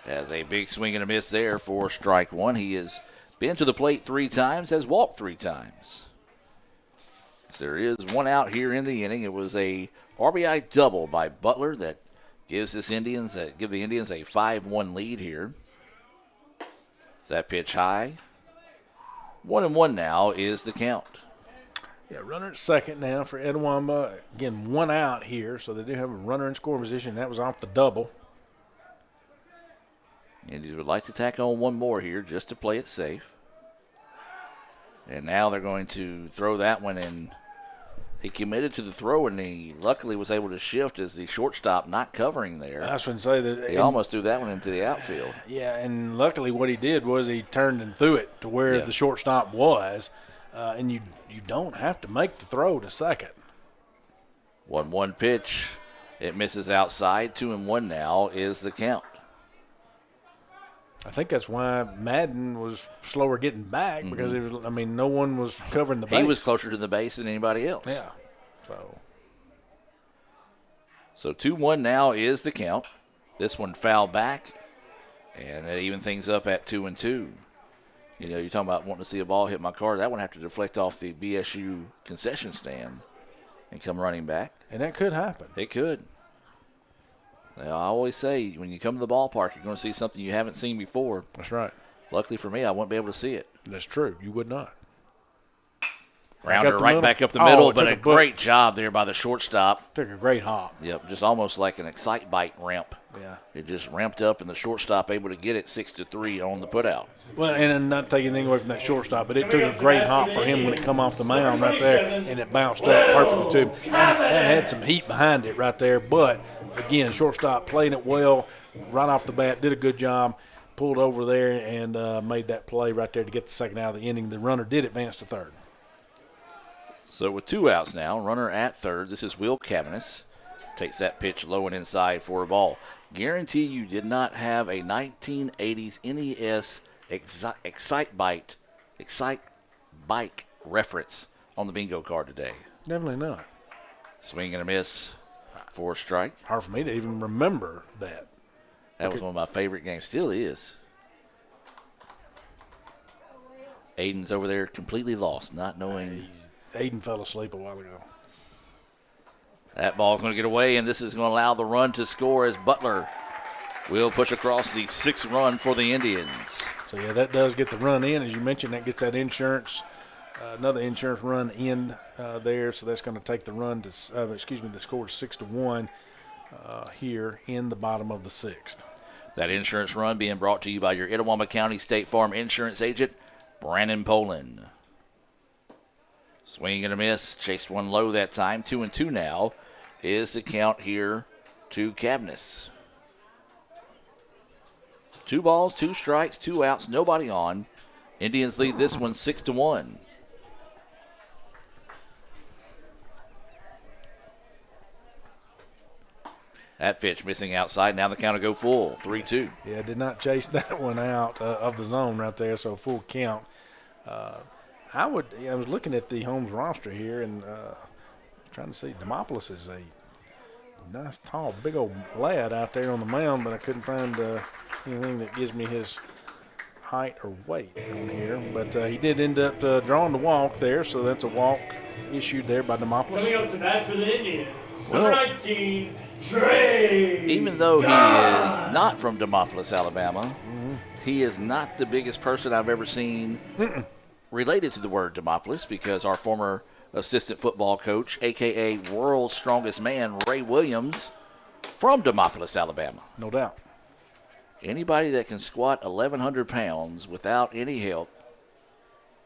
Has a big swing and a miss there for strike one. He has been to the plate 3 times, has walked 3 times. So there is one out here in the inning. It was a RBI double by Butler that gives the Indians a 5-1 lead here. Is that pitch high? 1-1 now is the count. Yeah, runner at second now for Edwamba. Again, one out here, so they do have a runner in scoring position. That was off the double. Indians would like to tack on one more here just to play it safe. And now they're going to throw that one in. He committed to the throw, and he luckily was able to shift as the shortstop not covering there. I was going to say that. He almost threw that one into the outfield. Yeah, and luckily what he did was he turned and threw it to where the shortstop was, and you don't have to make the throw to second. 1-1 pitch. It misses outside. 2-1 now is the count. I think that's why Madden was slower getting back because no one was covering the base. He was closer to the base than anybody else. Yeah. So 2-1 now is the count. This one fouled back, and it even things up at 2-2. You're talking about wanting to see a ball hit my car. That one have to deflect off the BSU concession stand and come running back. And that could happen. It could. I always say, when you come to the ballpark, you're going to see something you haven't seen before. That's right. Luckily for me, I wouldn't be able to see it. That's true. You would not. Rounder right back up the middle, but a great job there by the shortstop. Took a great hop. Yep, just almost like an Excite Bite ramp. Yeah. It just ramped up, and the shortstop able to get it 6-3 on the putout. Well, and not taking anything away from that shortstop, but it took a great hop for him when it come off the mound right there, and it bounced up perfectly to him. And it had some heat behind it right there, but, again, shortstop playing it well right off the bat, did a good job, pulled over there and made that play right there to get the second out of the inning. The runner did advance to third. So with 2 outs now, runner at third. This is Will Cavanis. Takes that pitch low and inside for a ball. Guarantee you did not have a 1980s NES Excite Bike reference on the bingo card today. Definitely not. Swing and a miss for a strike. Hard for me to even remember that. That was one of my favorite games. Still is. Aiden's over there completely lost, not knowing. Aiden fell asleep a while ago. That ball's going to get away, and this is going to allow the run to score as Butler will push across the 6th run for the Indians. So, yeah, that does get the run in. As you mentioned, that gets that insurance, another insurance run in there. So that's going to take the run to, the score to 6-1 here in the bottom of the 6th. That insurance run being brought to you by your Itawamba County State Farm insurance agent, Brandon Poland. Swing and a miss. Chased one low that time. 2-2 now is the count here to Cavanis. 2 balls, 2 strikes, 2 outs, nobody on. Indians lead this one 6-1. That pitch missing outside. Now the count will go full. 3-2. Yeah, did not chase that one out of the zone right there, so full count. I was looking at the Holmes roster here and trying to see. Demopoulos is a nice, tall, big old lad out there on the mound, but I couldn't find anything that gives me his height or weight on here. But he did end up drawing the walk there, so that's a walk issued there by Demopoulos. Coming up to bat for the Indians, number 19, Trey. Even though he is not from Demopolis, Alabama, he is not the biggest person I've ever seen related to the word Demopolis, because our former assistant football coach, a.k.a. world's strongest man, Ray Williams, from Demopolis, Alabama. No doubt. Anybody that can squat 1,100 pounds without any help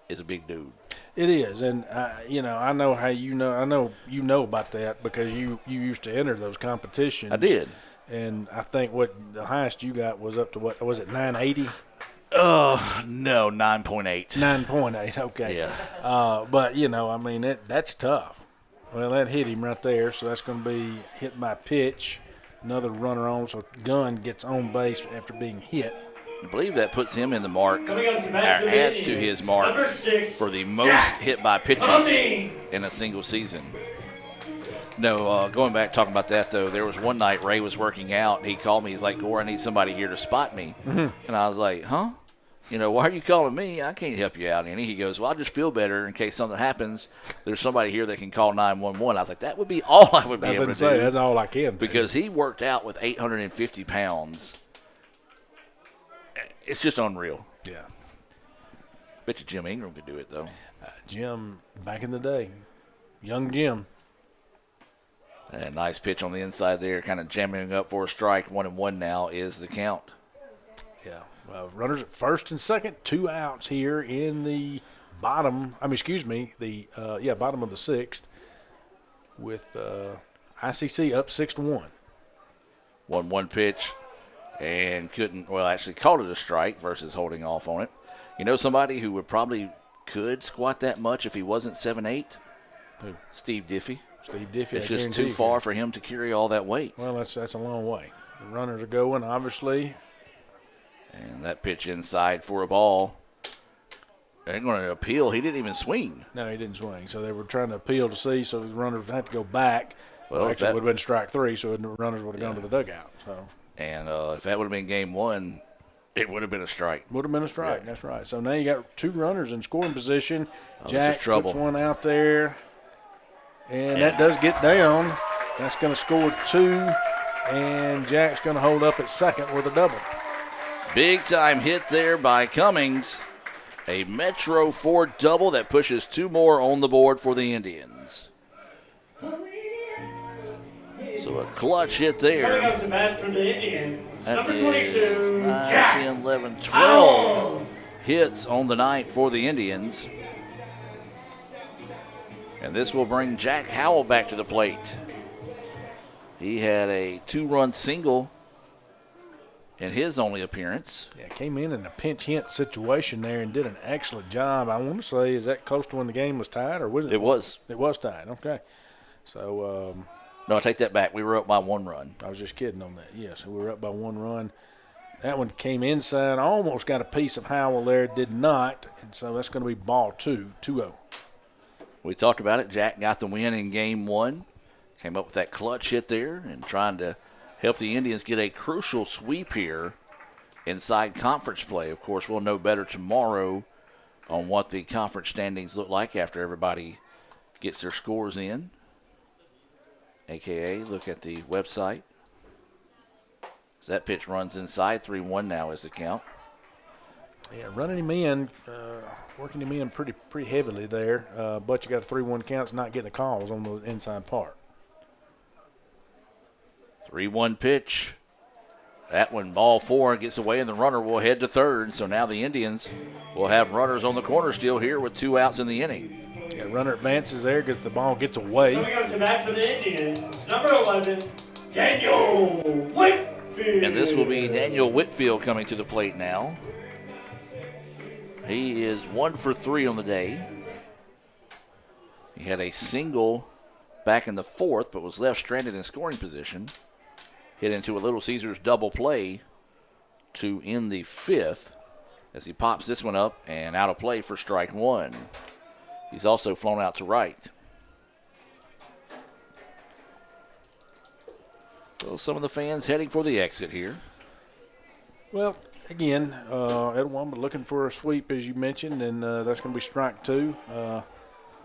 is a big dude. It is, and I know how you know about that because you used to enter those competitions. I did, and I think what the highest you got was up to what was it 980? No, 9.8. 9.8. Okay. Yeah. But that's tough. Well, that hit him right there, so that's going to be hit by pitch. Another runner on, so Gunn gets on base after being hit. I believe that puts him in the mark, or adds to his mark for the most hit by pitches in a single season. No, going back talking about that though, there was one night Ray was working out. And he called me. He's like, "Gore, I need somebody here to spot me." Mm-hmm. And I was like, "Huh? Why are you calling me? I can't help you out any." He goes, "Well, I just feel better in case something happens. There's somebody here that can call 911." I was like, "That would be all I would be able to do." That's all I can do. Because he worked out with 850 pounds. It's just unreal. Yeah. Bet you Jim Ingram could do it, though. Jim, back in the day. Young Jim. And a nice pitch on the inside there, kind of jamming up for a strike. 1-1 now is the count. Yeah. Runners at first and second, 2 outs here in the bottom. Bottom of the sixth with ICC up 6-1. 1-1 pitch. And actually called it a strike versus holding off on it. Somebody who could squat that much if he wasn't 7'8"? Who? Steve Diffie. It's just too far for him to carry all that weight. Well, that's a long way. The runners are going, obviously. And that pitch inside for a ball. They're going to appeal. He didn't even swing. No, he didn't swing. So they were trying to appeal to see, so the runners would have to go back. Well, actually, it would have been strike 3, so the runners would have gone to the dugout. So. And if that would have been game 1, it would have been a strike. Would have been a strike, yeah. That's right. So now you got 2 runners in scoring position. Jack puts one out there, and that does get down. That's going to score 2, and Jack's going to hold up at second with a double. Big time hit there by Cummings. A Metro Ford double that pushes 2 more on the board for the Indians. So a clutch hit there. Coming up to bat for the Indians, that number 22, 9, Jack 10, 11, 12 hits on the night for the Indians. And this will bring Jack Howell back to the plate. He had a 2-run single in his only appearance. Yeah, came in a pinch hit situation there and did an excellent job. I want to say, is that close to when the game was tied, or was it? It was. It was tied. Okay. So. No, I take that back. We were up by 1 run. I was just kidding on that. Yes, we were up by 1 run. That one came inside. Almost got a piece of Howell there. Did not. And so that's going to be ball 2-0. We talked about it. Jack got the win in game 1. Came up with that clutch hit there and trying to help the Indians get a crucial sweep here inside conference play. Of course, we'll know better tomorrow on what the conference standings look like after everybody gets their scores in. AKA, look at the website. As that pitch runs inside, 3-1 now is the count. Yeah, running him in, working him in pretty heavily there. But you got a 3-1 count, it's not getting the calls on the inside part. 3-1 pitch. That one, ball 4, gets away, and the runner will head to third. So now the Indians will have runners on the corner still here with 2 outs in the inning. Yeah, runner advances there because the ball gets away. Coming up to bat for the Indians, number 11, Daniel Whitfield. And this will be Daniel Whitfield coming to the plate now. He is 1 for 3 on the day. He had a single back in the 4th, but was left stranded in scoring position. Hit into a Little Caesars double play to end the 5th as he pops this one up and out of play for strike 1. He's also flown out to right. So some of the fans heading for the exit here. Well, again, Edwin looking for a sweep, as you mentioned, and that's going to be strike 2.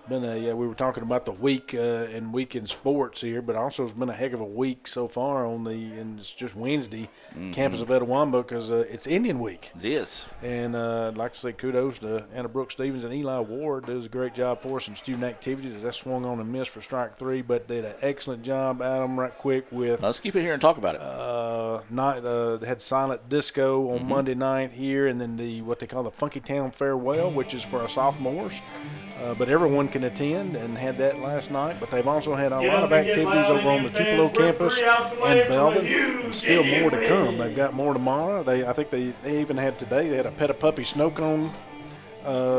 been we were talking about the week and weekend sports here, but also it's been a heck of a week so far and it's just Wednesday, campus of Etowamba, because it's Indian Week. It is. And I'd like to say kudos to Anna Brooke Stevens and Eli Ward. Does a great job for us in student activities as that swung on and missed for strike 3, but did an excellent job, Adam, right quick with. Let's keep it here and talk about it. They had silent disco on Monday night here, and then what they call the Funky Town Farewell, which is for our sophomores. But everyone can attend, and had that last night. But they've also had a lot of activities over on the Tupelo campus and Belden, and still more to come. They've got more tomorrow. I think they even had today. They had a Pet a Puppy snow cone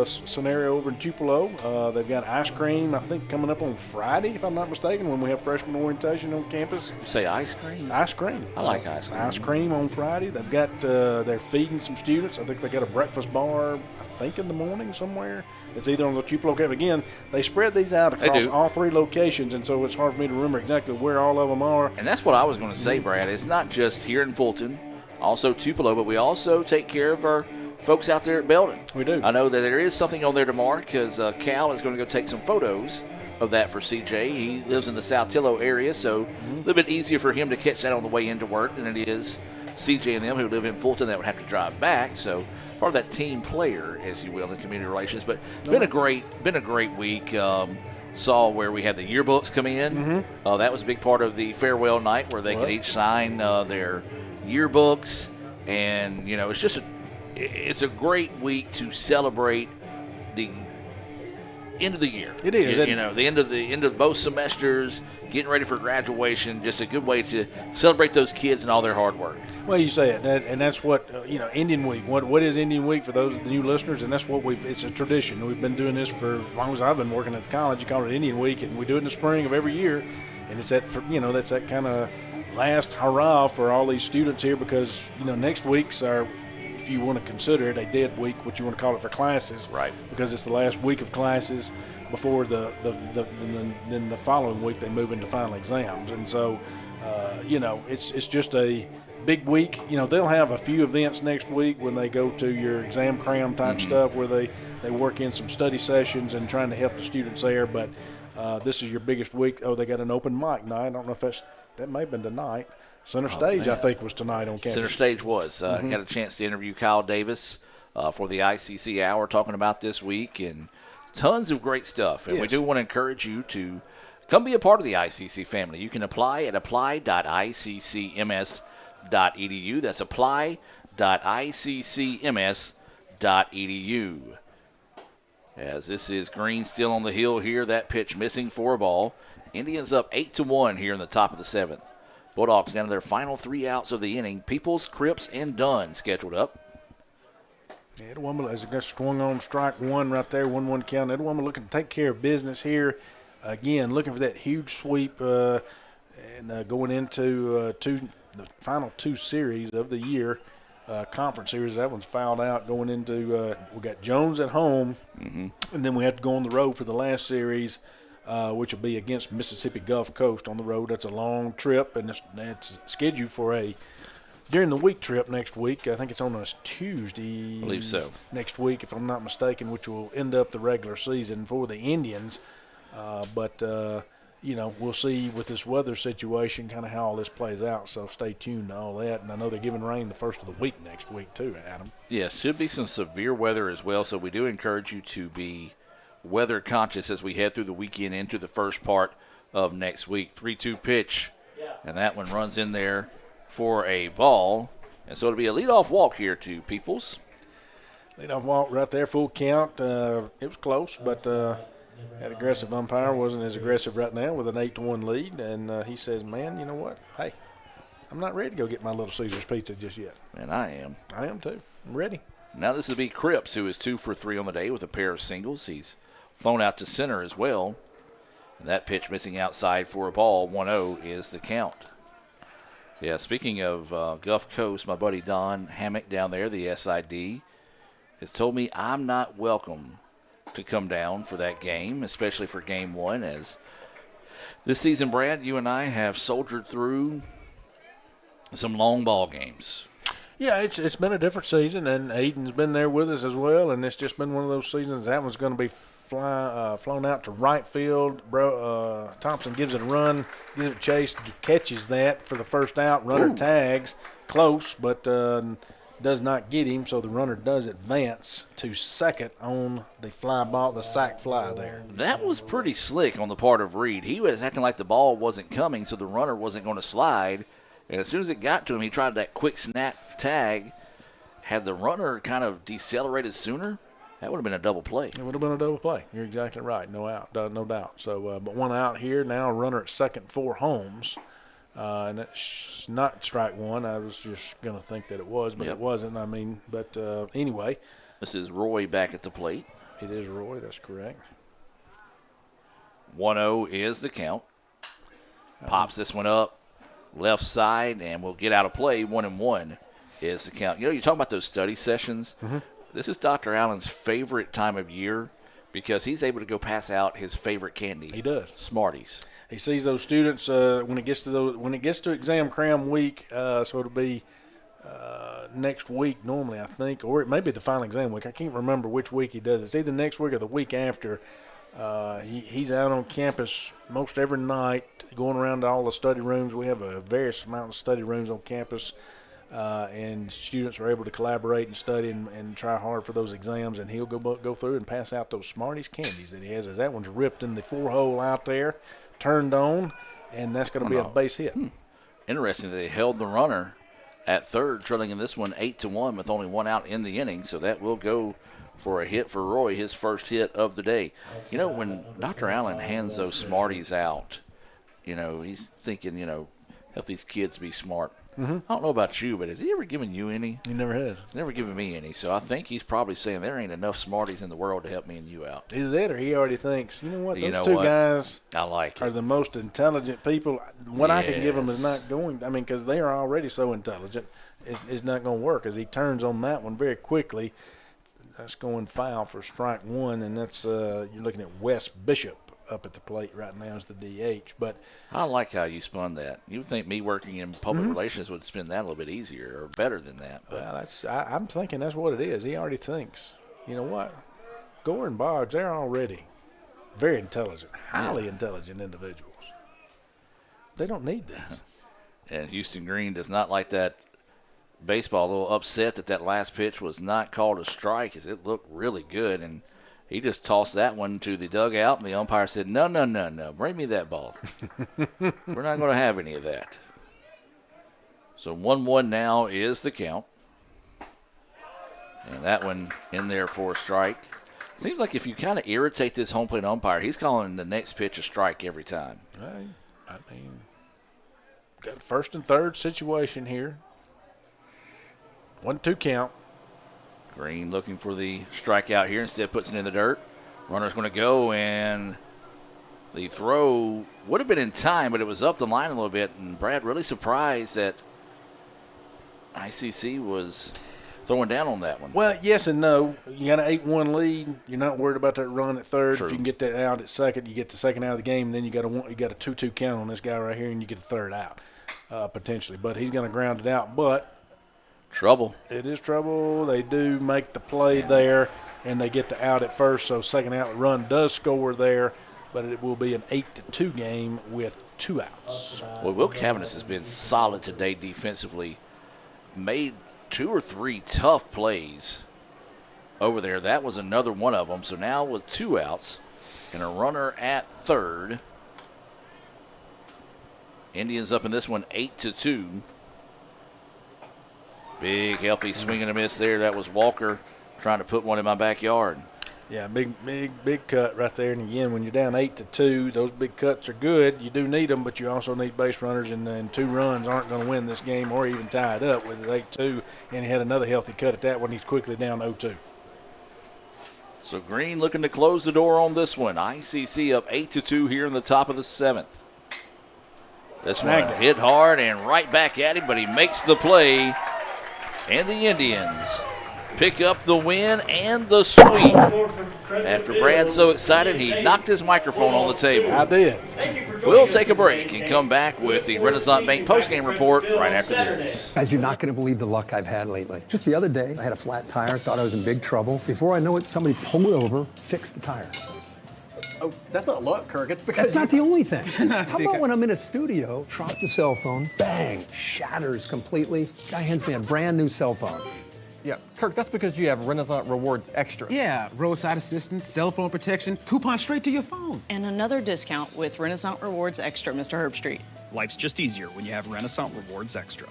scenario over in Tupelo. They've got ice cream, I think, coming up on Friday, if I'm not mistaken, when we have freshman orientation on campus. You say ice cream? Ice cream. I like ice cream. Ice cream on Friday. They've got they're feeding some students. I think they got a breakfast bar, I think, in the morning somewhere. It's either on the Tupelo campus. Again, they spread these out across all 3 locations, and so it's hard for me to remember exactly where all of them are. And that's what I was going to say, Brad. It's not just here in Fulton, also Tupelo, but we also take care of our folks out there at Belden. We do. I know that there is something on there tomorrow because Cal is going to go take some photos of that for CJ. He lives in the Saltillo area, so a little bit easier for him to catch that on the way into work than it is CJ and them who live in Fulton that would have to drive back. So part of that team player, as you will, in community relations. But been a great week. Saw where we had the yearbooks come in. That was a big part of the farewell night where they could each sign their yearbooks, and it's a great week to celebrate the end of the year. It is. The end of both semesters, getting ready for graduation. Just a good way to celebrate those kids and all their hard work. Well, you say it, and that's what Indian Week. What is Indian Week for those new listeners? And that's what it's a tradition. We've been doing this for as long as I've been working at the college. You call it Indian Week, and we do it in the spring of every year. And it's that's that kind of last hurrah for all these students here, because next week's our, if you want to consider it, a dead week, what you want to call it for classes, right? Because it's the last week of classes before then the following week they move into final exams, and so it's just a big week. They'll have a few events next week when they go to your exam cram type stuff where they work in some study sessions and trying to help the students there. But this is your biggest week. Oh, they got an open mic night. I don't know if that may have been tonight. Center Stage, I think, was tonight on campus. Center Stage was. Got a chance to interview Kyle Davis for the ICC Hour, talking about this week, and tons of great stuff. And we do want to encourage you to come be a part of the ICC family. You can apply at apply.iccms.edu. That's apply.iccms.edu. As this is Green still on the hill here. That pitch missing for a ball. Indians up 8-1 here in the top of the 7th. Bulldogs down to their final 3 outs of the inning. Peoples, Cripps, and Dunn scheduled up. Etowamba has got swung on strike 1 right there, 1-1 count. Etowamba looking to take care of business here. Again, looking for that huge sweep and going into the final 2 series of the year. Conference series, that one's fouled out going into we got Jones at home, and then we have to go on the road for the last series, which will be against Mississippi Gulf Coast on the road. That's a long trip, and it's scheduled for a during the week trip next week. I think it's on a Tuesday. I believe so. Next week, if I'm not mistaken, which will end up the regular season for the Indians. But we'll see with this weather situation kind of how all this plays out. So stay tuned to all that. And I know they're giving rain the first of the week next week too, Adam. Yes, should be some severe weather as well. So we do encourage you to be weather conscious as we head through the weekend into the first part of next week. 3-2 pitch, and that one runs in there for a ball. And so it'll be a leadoff walk here to Peoples. Leadoff walk right there, full count. It was close, but that aggressive umpire wasn't as aggressive right now with an 8-1 lead. And he says, man, you know what? Hey, I'm not ready to go get my Little Caesars pizza just yet. And I am. I am too. I'm ready. Now this will be Cripps, who is 2 for 3 on the day with a pair of singles. He's flown out to center as well. And that pitch missing outside for a ball. 1-0 is the count. Yeah, speaking of Gulf Coast, my buddy Don Hammock down there, the SID, has told me I'm not welcome to come down for that game, especially for game 1, as this season, Brad, you and I have soldiered through some long ball games. Yeah, it's been a different season, and Aiden's been there with us as well, and it's just been one of those seasons. That one's going to be flown out to right field. Thompson gives it a run, gives it a chase, catches that for the first out. Runner tags close, but does not get him, so the runner does advance to second on the fly ball, the sac fly there. That was pretty slick on the part of Reed. He was acting like the ball wasn't coming, so the runner wasn't going to slide. And as soon as it got to him, he tried that quick snap tag. Had the runner kind of decelerated sooner, that would have been a double play. It would have been a double play. You're exactly right. No doubt. So, but one out here now, a runner at second for Holmes. And it's not strike one. I was just going to think that it was, but it wasn't. I mean, but anyway. This is Roy back at the plate. It is Roy. That's correct. 1-0 is the count. Pops this one up. Left side, and we'll get out of play. 1-1 is the count. You know, you're talking about those study sessions. Mm-hmm. This is Dr. Allen's favorite time of year because he's able to go pass out his favorite candy. He does. Smarties. He sees those students when it gets to exam cram week. So it'll be next week normally, I think, or it may be the final exam week. I can't remember which week he does it. It's either next week or the week after. He's out on campus most every night, going around to all the study rooms. We have a various amount of study rooms on campus, and students are able to collaborate and study and try hard for those exams. And he'll go through and pass out those Smarties candies that he has. As that one's ripped in the 4-hole out there, turned on, and that's going to be a base hit. Interesting that they held the runner at third, trailing in this one 8-1 with only one out in the inning. So that will go for a hit for Roy, his first hit of the day. You know, when Dr. Allen hands those Smarties out, you know, he's thinking, you know, help these kids be smart. Mm-hmm. I don't know about you, but has he ever given you any? He never has. He's never given me any. So I think he's probably saying there ain't enough Smarties in the world to help me and you out. Either that or he already thinks, you know what, You those know two what? guys I like are it. the most intelligent people. What I can give them is Yes. not going, I mean, because they are already so intelligent, it's not going to work. As he turns on that one very quickly, that's going foul for strike one, and that's you're looking at Wes Bishop up at the plate right now as the DH. But I like how you spun that. You would think me working in public relations would spin that a little bit easier or better than that. But well, I'm thinking that's what it is. He already thinks, you know what, Gore and Boggs, they're already very intelligent, highly intelligent individuals. They don't need this. And Houston Green does not like that baseball. A little upset that last pitch was not called a strike, as it looked really good. And he just tossed that one to the dugout, and the umpire said, no, bring me that ball. We're not going to have any of that. So 1-1 now is the count. And that one in there for a strike. Seems like if you kind of irritate this home plate umpire, he's calling the next pitch a strike every time. I mean, got a first and third situation here. 1-2 count. Green looking for the strikeout here. Instead puts it in the dirt. Runner's going to go, and the throw would have been in time, but it was up the line a little bit. And Brad really surprised that ICC was throwing down on that one. Well, yes and no. You got an 8-1 lead. You're not worried about that run at third. True. If you can get that out at second, you get the second out of the game. And then you got a 2-2 count on this guy right here, and you get the third out potentially. But he's going to ground it out. But trouble. It is trouble. They do make the play there, and they get the out at first. So second out, the run does score there, but it will be an 8-2 game with 2 outs. Well, Will Cavanis has been solid today defensively. Made 2 or 3 tough plays over there. That was another one of them. So now with 2 outs and a runner at third, Indians up in this one 8-2. Big, healthy swing and a miss there. That was Walker trying to put one in my backyard. Yeah, big cut right there. And again, when you're down 8-2, those big cuts are good. You do need them, but you also need base runners, and 2 runs aren't going to win this game or even tie it up with 8-2. And he had another healthy cut at that one. He's quickly down 0-2. So Green looking to close the door on this one. ICC up 8-2 here in the top of the 7th. This one hit hard and right back at him, but he makes the play. And the Indians pick up the win and the sweep. After Brad's so excited, he knocked his microphone on the table. I did. Thank you for We'll take a break and come back with the Renaissance Bank postgame report right after this. Guys, you're not going to believe the luck I've had lately. Just the other day, I had a flat tire, thought I was in big trouble. Before I know it, somebody pulled it over, fixed the tire. Oh, that's not luck, Kirk. It's because That's not the only thing. How about when I'm in a studio, drop the cell phone, bang, shatters completely. Guy hands me a brand new cell phone. Yeah, Kirk, that's because you have Renaissance Rewards Extra. Yeah, roadside assistance, cell phone protection, coupon straight to your phone. And another discount with Renaissance Rewards Extra, Mr. Herbstreit. Life's just easier when you have Renaissance Rewards Extra.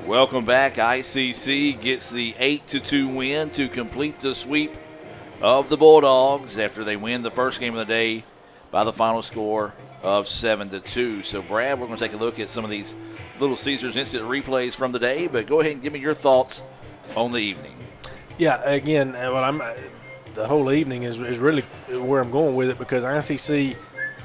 Welcome back. ICC gets the 8-2 win to complete the sweep of the Bulldogs after they win the first game of the day by the final score of 7-2. So, Brad, we're going to take a look at some of these Little Caesars instant replays from the day, but go ahead and give me your thoughts on the evening. Yeah, again, the whole evening is really where I'm going with it, because ICC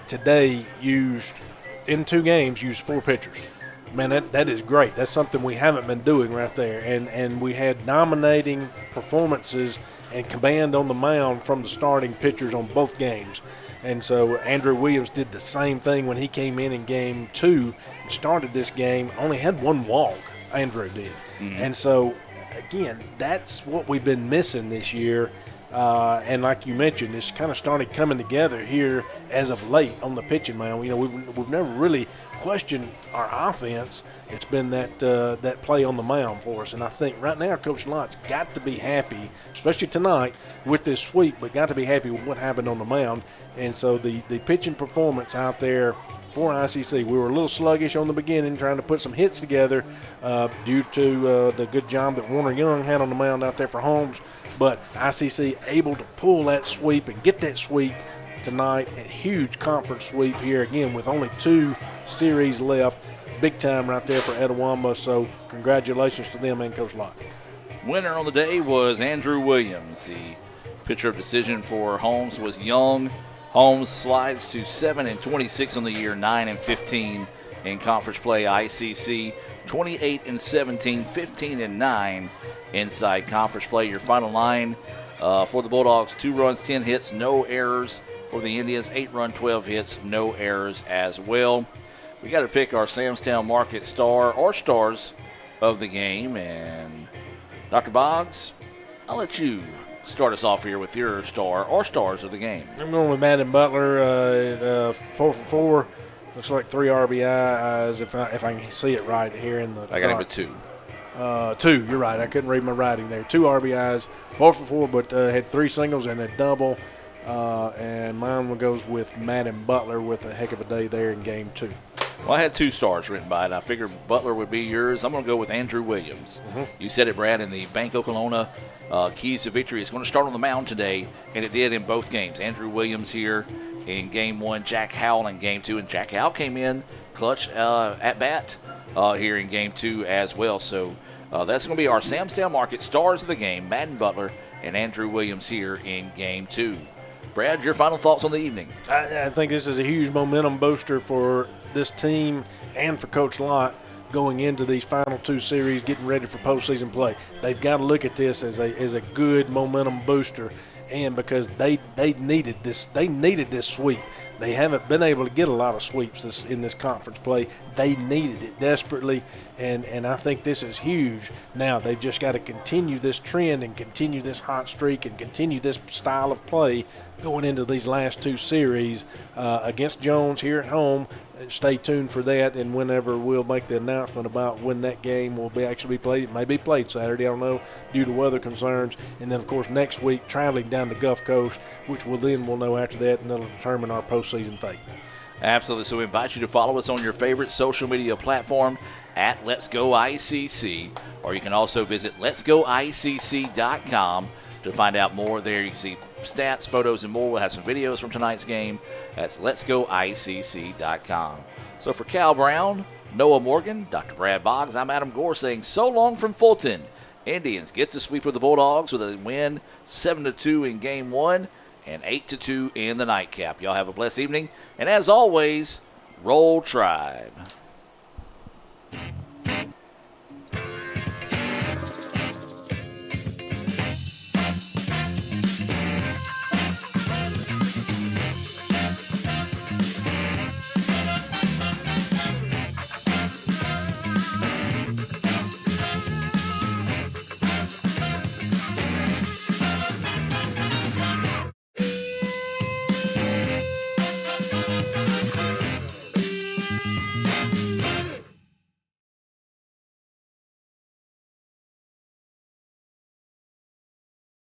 today in 2 games, used 4 pitchers. Man, that is great. That's something we haven't been doing right there. And we had dominating performances and command on the mound from the starting pitchers on both games. And so Andrew Williams did the same thing when he came in game 2 and started this game. Only had 1 walk, Andrew did. Mm-hmm. And so, again, that's what we've been missing this year. And like you mentioned, it's kind of started coming together here as of late on the pitching mound. You know, we've never really questioned our offense. It's been that play on the mound for us. And I think right now Coach Lott's got to be happy, especially tonight with this sweep, but got to be happy with what happened on the mound. And so the pitching performance out there for ICC, we were a little sluggish on the beginning, trying to put some hits together due to the good job that Warner Young had on the mound out there for Holmes. But ICC able to pull that sweep and get that sweep tonight. A huge conference sweep here again with only 2 series left. Big time right there for Etowamba. So congratulations to them and Coach Lott. Winner on the day was Andrew Williams. The pitcher of decision for Holmes was Young. Holmes slides to 7-26 on the year, 9-15 in conference play. ICC 28-17, 15-9 inside conference play. Your final line for the Bulldogs: 2 runs, 10 hits, no errors. For the Indians, 8 run, 12 hits, no errors as well. We got to pick our Samstown Market star or stars of the game. And Dr. Boggs, I'll let you start us off here with your star or stars of the game. I'm going with Madden Butler, 4 for 4. Looks like 3 RBIs if I can see it right here in the. I got him at 2. 2, you're right. I couldn't read my writing there. 2 RBIs, 4 for 4, but had 3 singles and a double. And mine goes with Madden Butler with a heck of a day there in game 2. Well, I had 2 stars written by it. I figured Butler would be yours. I'm going to go with Andrew Williams. Mm-hmm. You said it, Brad, in the Bank Oklahoma keys to victory. It's going to start on the mound today, and it did in both games. Andrew Williams here in game 1, Jack Howell in game 2, and Jack Howell came in clutch at bat here in game 2 as well. So that's going to be our Samstown Market stars of the game, Madden Butler and Andrew Williams here in game 2. Brad, your final thoughts on the evening? I think this is a huge momentum booster for this team and for Coach Lott going into these final 2 series, getting ready for postseason play. They've got to look at this as a good momentum booster, and because they needed this sweep. They haven't been able to get a lot of sweeps in this conference play. They needed it desperately, and I think this is huge. Now they've just got to continue this trend and continue this hot streak and continue this style of play going into these last 2 series against Jones here at home. Stay tuned for that, and whenever we'll make the announcement about when that game will actually be played. It may be played Saturday, I don't know, due to weather concerns. And then, of course, next week, traveling down the Gulf Coast, which we'll know after that, and that'll determine our postseason fate. Absolutely. So we invite you to follow us on your favorite social media platform at Let's Go ICC, or you can also visit letsgoicc.com to find out more there. You can see stats, photos, and more. We'll have some videos from tonight's game. That's letsgoicc.com. So for Cal Brown, Noah Morgan, Dr. Brad Boggs, I'm Adam Gore saying so long from Fulton. Indians get the sweep of the Bulldogs with a win 7-2 in game 1 and 8-2 in the nightcap. Y'all have a blessed evening. And as always, roll Tribe.